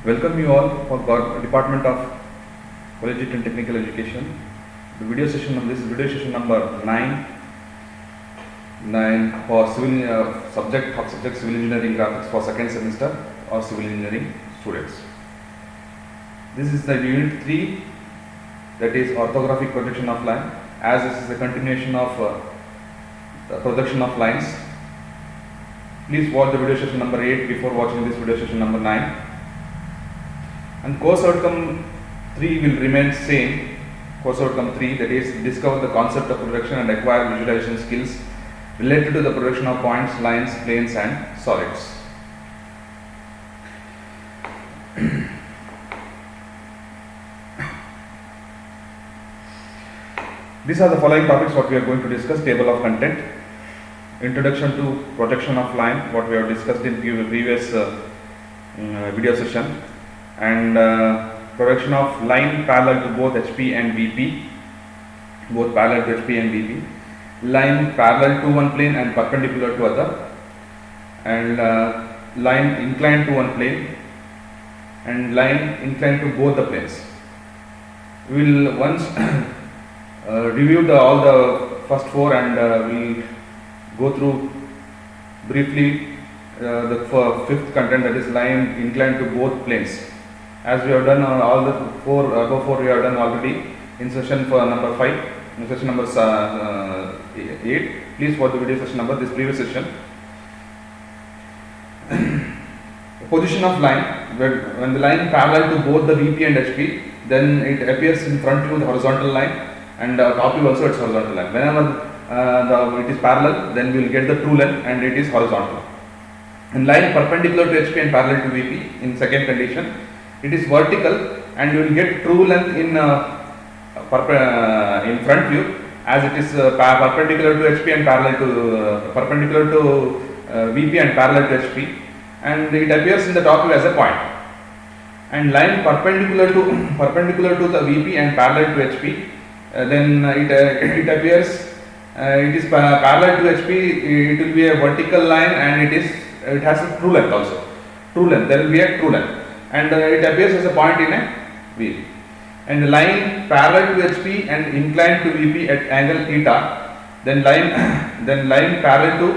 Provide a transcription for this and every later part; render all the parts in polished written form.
Welcome you all for Department of Collegiate and Technical Education. The video session of this is video session number 9 for subject civil engineering graphics for second semester or civil engineering students. This is the unit 3, that is orthographic projection of line, as this is a continuation of the projection of lines. Please watch the video session number 8 before watching this video session number 9. And course outcome 3 will remain same. Course outcome 3, that is discover the concept of projection and acquire visualization skills related to the projection of points, lines, planes and solids. These are the following topics what we are going to discuss. Table of content, introduction to projection of line, what we have discussed in previous video session, and projection of line parallel to both HP and VP, both parallel to HP and VP, line parallel to one plane and perpendicular to other, and line inclined to one plane and line inclined to both the planes. We will once review all the first four, and we will go through briefly the fifth content, that is line inclined to both planes. As we have done all the above four we have done already in session for number 5, in session number 8. Please watch the video session number this previous session. Position of line, when the line parallel to both the VP and HP, then it appears in front view the horizontal line, and top view also its horizontal line. Whenever it is parallel, then we will get the true length and it is horizontal. And line perpendicular to HP and parallel to VP, in second condition, it is vertical and you will get true length in front view, as it is perpendicular to HP and parallel to perpendicular to VP and parallel to HP, and it appears in the top view as a point. And line perpendicular to the VP and parallel to HP, then it appears it is parallel to HP. It will be a vertical line and it has a true length also. True length, there will be a true length, and it appears as a point in a V. And the line parallel to HP and inclined to VP at angle theta, then line parallel to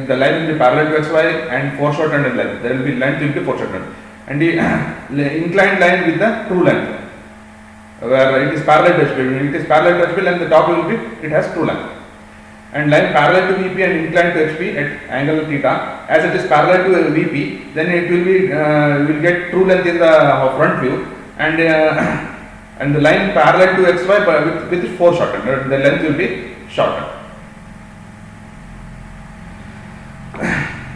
the line will be parallel to XY and foreshortened in length. There will be length will be foreshortened, and the inclined line with the true length, where it is parallel to HP. It is parallel to HP, and the top will be it has true length. And line parallel to VP and inclined to HP at angle theta, as it is parallel to VP, then it will be will get true length in the front view, and the line parallel to XY with foreshortened, the length will be shortened.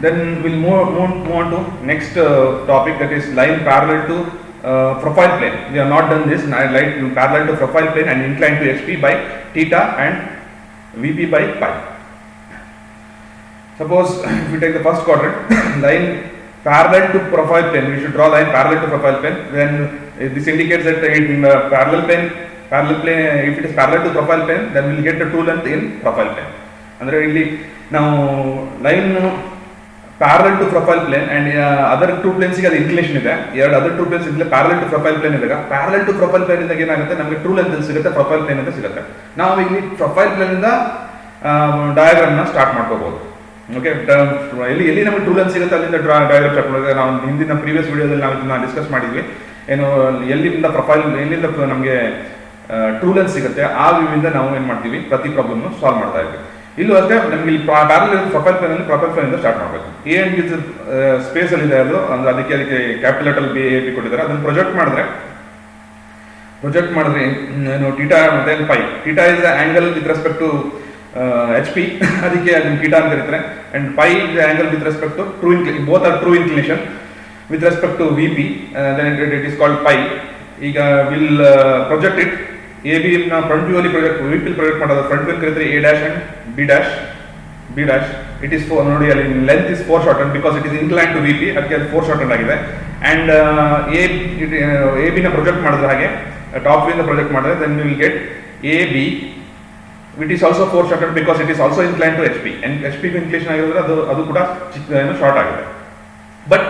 Then we'll move on to next topic, that is line parallel to profile plane. We have not done this. Line parallel to profile plane and inclined to HP by theta and VP by pi. Suppose if we take the first quadrant, line parallel to profile plane, we should draw line parallel to profile plane. Then this indicates that in parallel plane, if it is parallel to profile plane, then we will get the true length in profile plane. And now line parallel to profile plane and other two planes ಗೆ inclination ಇದೆ. ಎರಡು other two planes ಇದ್ದಲ್ಲಿ parallel to profile plane ಇದ್ದಾಗ parallel to profile plane ಇಂದ ಏನಾಗುತ್ತೆ, ನಮಗೆ true length ಸಿಗುತ್ತೆ, profile plane ಅಂತ ಸಿಗುತ್ತೆ. ನಾವು ಇಲ್ಲಿ profile plane ಇಂದ ಡಯಾಗ್ರಾಮ್ ನ ಸ್ಟಾರ್ಟ್ ಮಾಡ್ಕೋಬಹುದು. ಓಕೆ, ಎಲ್ಲಿ ನಮಗೆ ಟ್ರೂ ಲೆಂತ್ ಸಿಗುತ್ತೆ ಅಲ್ಲಿಂದ ಡಯಾಗ್ರಾಮ್ ಸ್ಟಾರ್ಟ್ ಮಾಡಿದ್ರೆ, ನಾವು ಹಿಂದಿನ ಪ್ರೀವಿಯಸ್ ವಿಡಿಯೋದಲ್ಲಿ ನಾವು ಇದನ್ನ ಡಿಸ್ಕಸ್ ಮಾಡಿದ್ವಿ. ಏನು ಎಲ್ಲಿಂದ ನಮಗೆ ಟ್ರೂ ಲೆಂತ್ ಸಿಗುತ್ತೆ ಆ ವ್ಯೂ ಇಂದ ನಾವು ಏನು ಮಾಡ್ತೀವಿ, ಪ್ರತಿ ಪ್ರಾಬ್ಲಮ್ ಸಾಲ್ವ್ ಮಾಡ್ತಾ ಇದ್ವಿ. ಇಲ್ಲೂ ಅಷ್ಟೇ, ನಮಗೆ ಇಲ್ಲಿ ಪ್ಯಾರಲಲ್ ಪ್ರೊಫೈಲ್ ಪ್ಲೇನ್ ಇಂದ ಸ್ಟಾರ್ಟ್ ಮಾಡಬೇಕು. ಎ ಅಂಡ್ ಬಿ ಸ್ಪೇಸ್ ಅಲ್ಲಿ ಇದೆ, ಅದು ಅಂದ್ರೆ ಅದಕ್ಕೆ capital letter B A B ಕೊಟ್ಟಿದ್ದಾರೆ. ಅದನ್ನು ಪ್ರೊಜೆಕ್ಟ್ ಮಾಡಿದ್ರೆ ಏನು ಥೀಟಾ ಮತ್ತೆ phi. Theta is angle with respect to HP, ಅದಕ್ಕೆ ಅದನ್ನು ಥೀಟಾ ಅಂತ ಕರೀತಾರೆ. And pi is angle with respect to both are true inclination with respect to VP, then it is called pi. ಈಗ will project it A B ನ front view ಅಲ್ಲಿ VP project ಮಾಡೋದು. Front view ಕರೀತಾರೆ A dash and B dash. It is ನೋಡಿ ಅಲ್ಲಿ length is foreshortened because it is inclined to VP, ಅದಕ್ಕೆ ಅದು foreshortened ಆಗಿದೆ. ಅಂಡ್ ಎ ಬಿ ನ ಪ್ರೊಜೆಕ್ಟ್ ಮಾಡಿದ್ರೆ, ಹಾಗೆ ಟಾಪ್ ವ್ಯೂ ಇಂದ ಪ್ರೊಜೆಕ್ಟ್ ಮಾಡಿದ್ರೆ, then we will get AB, which is also foreshortened because it is also inclined to HP, and HP inclination ಆಗಿರೋದ್ರೆ ಅದು ಕೂಡ ಶಾರ್ಟ್ ಆಗಿದೆ. But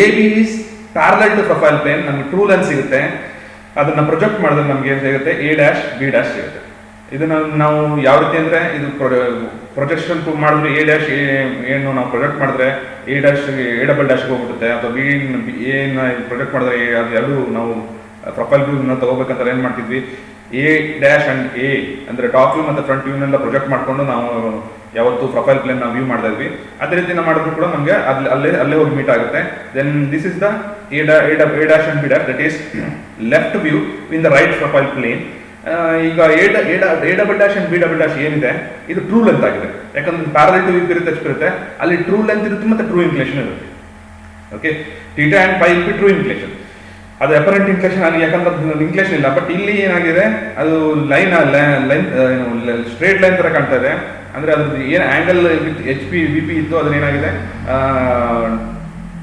AB is parallel to profile plane ನಮಗೆ true length ಸಿಗುತ್ತೆ. ಅದನ್ನ project ಮಾಡಿದ್ರೆ ನಮ್ಗೆ ಏನು ಸಿಗುತ್ತೆ, A ಡ್ಯಾಶ್ B ಡ್ಯಾಶ್ ಸಿಗುತ್ತೆ. ಇದನ್ನ ನಾವು ಯಾವ ರೀತಿ ಅಂದರೆ ಇದು ಪ್ರೊಜೆಕ್ಷನ್ ಮಾಡಿದ್ರೆ A ಡ್ಯಾಶ್ ಏನು ನಾವು ಪ್ರೊಜೆಕ್ಟ್ ಮಾಡಿದ್ರೆ A ಡ್ಯಾಶ್ A ಡಬಲ್ ಡ್ಯಾಶ್ಗೆ ಹೋಗ್ಬಿಡುತ್ತೆ, ಅಥವಾ ಏನ ಪ್ರೊಜೆಕ್ಟ್ ಮಾಡಿದ್ರೆ ಅದು ಎರಡು ನಾವು ಪ್ರೊಫೈಲ್ ವ್ಯೂನ ತಗೋಬೇಕಂತ ಏನು ಮಾಡ್ತಿದ್ವಿ, A ಡ್ಯಾಶ್ ಅಂಡ್ A ಅಂದರೆ ಟಾಪ್ ವ್ಯೂ ಮತ್ತು ಫ್ರಂಟ್ ವ್ಯೂನೆಲ್ಲ ಪ್ರೊಜೆಕ್ಟ್ ಮಾಡಿಕೊಂಡು ನಾವು ಯಾವತ್ತು ಪ್ರೊಫೈಲ್ ಪ್ಲೇನ್ ನಾವು ವ್ಯೂ ಮಾಡ್ತಾ ಇದ್ವಿ. ಅದೇ ರೀತಿ ನಾವು ಮಾಡಿದ್ರು ಕೂಡ ನಮಗೆ ಅಲ್ಲೇ ಹೋಗಿ ಮೀಟ್ ಆಗುತ್ತೆ. Then this is the A dash and B dash, that is left view in the right profile plane. ಈಗ A double dash and B double dash ಏನಿದೆ ಇದು ಟ್ರೂ ಲೆಂತ್ ಆಗಿದೆ. ಯಾಕಂದ್ರೆ ಪ್ಯಾರಲಲ್ ಟು ವಿಪಿ ಇರುತ್ತೆ, ಇರುತ್ತೆ, ಅಲ್ಲಿ true length ಇರುತ್ತೆ ಮತ್ತು ಟ್ರೂ ಇನ್ಕ್ಲೇಷನ್ ಇರುತ್ತೆ. ಓಕೆ, ಥೀಟಾ ಆ್ಯಂಡ್ ಪೈ ಇಪ್ಪಿ ಟ್ರೂ ಇನ್ಕ್ಲೇಷನ್, ಅದು ಅಪರೆಂಟ್ ಇನ್ಕ್ಲೇಷನ್ ಆಗಿ, ಯಾಕಂದ್ರೆ ಇನ್ಕ್ಲೇಷನ್ ಇಲ್ಲ. ಬಟ್ ಇಲ್ಲಿ ಏನಾಗಿದೆ, ಅದು ಲೈನ್ ಸ್ಟ್ರೇಟ್ ಲೈನ್ ಥರ ಕಾಣ್ತಾ ಇದೆ. ಅಂದರೆ ಅದ್ರದ್ದು ಏನು ಆ್ಯಂಗಲ್ ವಿತ್ HP VP ಇತ್ತು ಅದನ್ನ ಏನಾಗಿದೆ,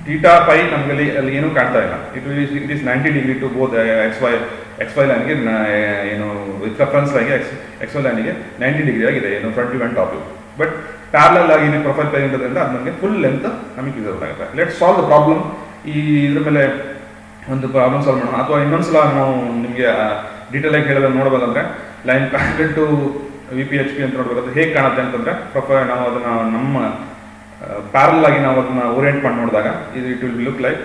ಥೀಟಾ ಪೈ ನಮಗೆ ಅಲ್ಲಿ ಏನೂ ಕಾಣ್ತಾ ಇಲ್ಲ. It is 90 degree to both X Y ಲೈನ್ಗೆ, ಏನು ವಿತ್ ರೆಫರೆನ್ಸ್ ಆಗಿ ಎಕ್ಸ್ ವೈ ಲೈನಿಗೆ 90 ಡಿಗ್ರಿ ಆಗಿದೆ, ಏನು front view and top view. But parallel ಆಗಿ ಪ್ರೊಫೈಲ್ ಪ್ಲೇನ್ ಇರೋದ್ರಿಂದ ಅದು ನಮಗೆ ಫುಲ್ ಲೆಂತ್ ನಮಗೆ ವಿಸಿಬಲ್ ಆಗುತ್ತೆ. Let solve the problem. ಇದ್ರ ಮೇಲೆ ಒಂದು ಪ್ರಾಬ್ಲಮ್ ಸಾಲ್ವ್ ಮಾಡೋಣ, ಅಥವಾ ಇನ್ನೊಂದ್ಸಲ ನಾವು ನಿಮಗೆ ಡೀಟೇಲ್ ಆಗಿ ಹೇಳೋದನ್ನು ನೋಡ್ಬೇಕಂದ್ರೆ line parallel to VP HP ಅಂತ ನೋಡ್ಬೇಕಾದ್ರೆ ಹೇಗೆ ಕಾಣುತ್ತೆ ಅಂತಂದ್ರೆ, ಪ್ರೊಫೈಲ್ ನಾವು ಅದನ್ನ ನಮ್ಮ ಪ್ಯಾರಲ್ ಆಗಿ ನಾವು ಅದನ್ನ ಓರಿಯೆಂಟ್ ಮಾಡಿ ನೋಡಿದಾಗ ಇಟ್ ವಿಲ್ ಲುಕ್ ಲೈಕ್,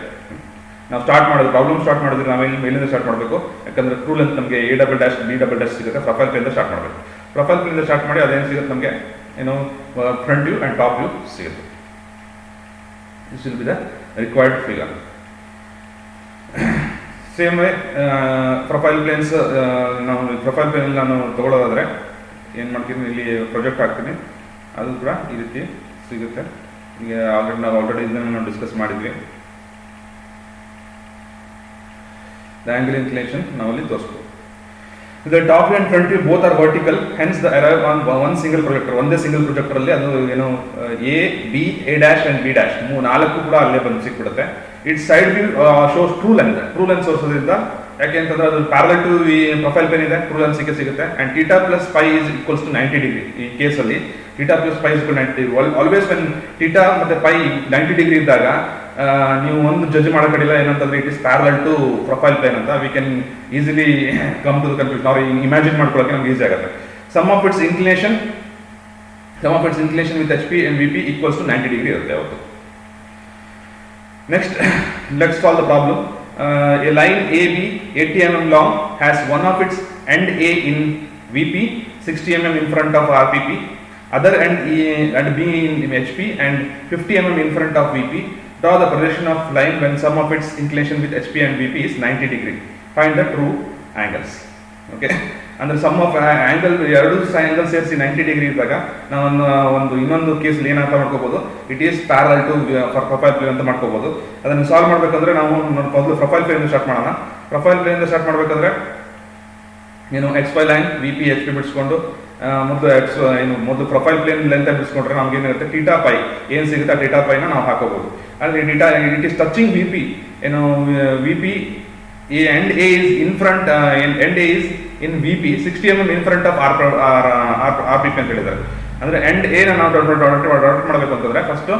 ನಾವು ಸ್ಟಾರ್ಟ್ ಮಾಡೋದು ಪ್ರಾಬ್ಲಮ್ ಸ್ಟಾರ್ಟ್ ಮಾಡಿದ್ರೆ ನಾವು ಎಲ್ಲಿಂದ ಸ್ಟಾರ್ಟ್ ಮಾಡಬೇಕು, ಯಾಕಂದ್ರೆ ಟ್ರೂ ಲೆಂತ್ ನಮಗೆ A double dash B double dash ಸಿಗುತ್ತೆ. ಪ್ರೊಫೈಲ್ ಪ್ಲೇನ್ ಸ್ಟಾರ್ಟ್ ಮಾಡಬೇಕು. ಪ್ರೊಫೈಲ್ ಪ್ಲೇನ್ ಸ್ಟಾರ್ಟ್ ಮಾಡಿ ಅದೇನು ಸಿಗುತ್ತೆ ನಮಗೆ, ಏನು front view and top view ಸಿಗುತ್ತೆ. This will be the required figure. Same way profile planes, ನಾವು ಪ್ರೊಫೈಲ್ ಪ್ಲೇನಲ್ಲಿ ನಾನು ತೊಗೊಳ್ಳೋದಾದರೆ ಏನು ಮಾಡ್ತೀನಿ, ಇಲ್ಲಿ ಪ್ರೊಜೆಕ್ಟ್ ಹಾಕ್ತೀನಿ, ಅದು ಕೂಡ ಈ ರೀತಿ ಸಿಗುತ್ತೆ. ಈಗ ಆಲ್ರೆಡಿ ಇದನ್ನು ನಾವು ಡಿಸ್ಕಸ್ ಮಾಡಿದ್ವಿ. ದ ಆಂಗಲ್ ಇನ್ಕ್ಲಿನೇಷನ್ ನಾವಲ್ಲಿ ತೋರಿಸ್ಬೋದು. The top view and front view both are vertical, hence the error on one single projector. ಒಂದೇ ಸಿಂಗಲ್ ಪ್ರೊಜೆಕ್ಟರ್ ಅಲ್ಲಿ ಅದು ಏನು A, B, A dash and B dash ನಾಲ್ಕು ಕೂಡ ಅಲ್ಲೇ ಬಂದು ಸಿಕ್ಬಿಡುತ್ತೆ. It side view shows true length ಸೋರ್ಸೋದ್ರಿಂದ, ಯಾಕೆ ಅಂತಂದ್ರೆ ಅದು ಪ್ಯಾರಲಲ್ ಟು ಈ ಪ್ರೊಫೈಲ್ ಪ್ಲೇನ್ ಇದೆ, ಟ್ರೂ ಲೆಂತ್ ಸಿಗುತ್ತೆ. And theta plus phi is equals to 90 degree. ಈ ಕೇಸಲ್ಲಿ theta plus phi is to 90 degree. Always when theta ಮತ್ತೆ ಪೈ 90 ಡಿಗ್ರಿ ಇದ್ದಾಗ ನೀವು ಒಂದು ಜಡ್ಜ್ ಮಾಡೋಕ್ಕಾಗಿಲ್ಲ ಏನಂತಂದ್ರೆ it is parallel to profile plane ಅಂತ. We can easily come to the confusion. ನಾವು ಇಮ್ಯಾಜಿನ್ ಮಾಡ್ಕೊಳ್ಳೋಕೆ ನಮ್ಗೆ ಈಸಿ ಆಗುತ್ತೆ. Sum of its inclination with HP and VP equals to 90 degree ಇರುತ್ತೆ ಅವತ್ತು. Next, let's solve the problem. A line AB 80 mm long has one of its end A in VP, 60 mm in front of RPP, other end B in HP and 50 mm in front of VP. Draw the projection of line when sum of its inclination with HP and VP is 90 degree. Find the true angles. Okay. ಅಂದರೆ some of angle ಎರಡು angle ಸೇರಿಸಿ 90 degree ಇದ್ದಾಗ ನಾವು ಒಂದು ಇನ್ನೊಂದು ಕೇಸಲ್ಲಿ ಏನಂತ ಮಾಡ್ಕೋಬೋದು, it is parallel to for profile plane ಅಂತ ಮಾಡ್ಕೋಬೋದು. ಅದನ್ನು ಸಾಲ್ವ್ ಮಾಡಬೇಕಂದ್ರೆ ನಾವು ಮೊದಲು ಪ್ರೊಫೈಲ್ ಪ್ಲೇನ್ ಸ್ಟಾರ್ಟ್ ಮಾಡೋಣ. ಪ್ರೊಫೈಲ್ ಪ್ಲೇನ್ ಸ್ಟಾರ್ಟ್ ಮಾಡಬೇಕಂದ್ರೆ ಏನು XY ಲೈನ್ VP HP ಬಿಡಿಸ್ಕೊಂಡು ಮೊದಲು ಪ್ರೊಫೈಲ್ ಪ್ಲೇನ್ ಲೆಂತ್ ಬಿಡಿಸ್ಕೊಂಡ್ರೆ ನಮ್ಗೆ ಏನಿರುತ್ತೆ, ಥೀಟಾ ಪೈ ಏನು ಸಿಗುತ್ತೆ ಆ ಥೀಟಾ ಪೈನ ನಾವು ಹಾಕೋಬೋದು. ಅಂದರೆ ಇಟ್ ಈಸ್ ಟಚಿಂಗ್ VP, ಏನು VP and A is in front, end A is in VP, 60 mm in front of RPP ಅಂತ ಹೇಳಿದ್ದಾರೆ. ಅಂದರೆ ಎಂಡ್ ಎ ನಾವು ಡಾಟ್ ಮಾಡಬೇಕು ಅಂತಂದರೆ ಫಸ್ಟು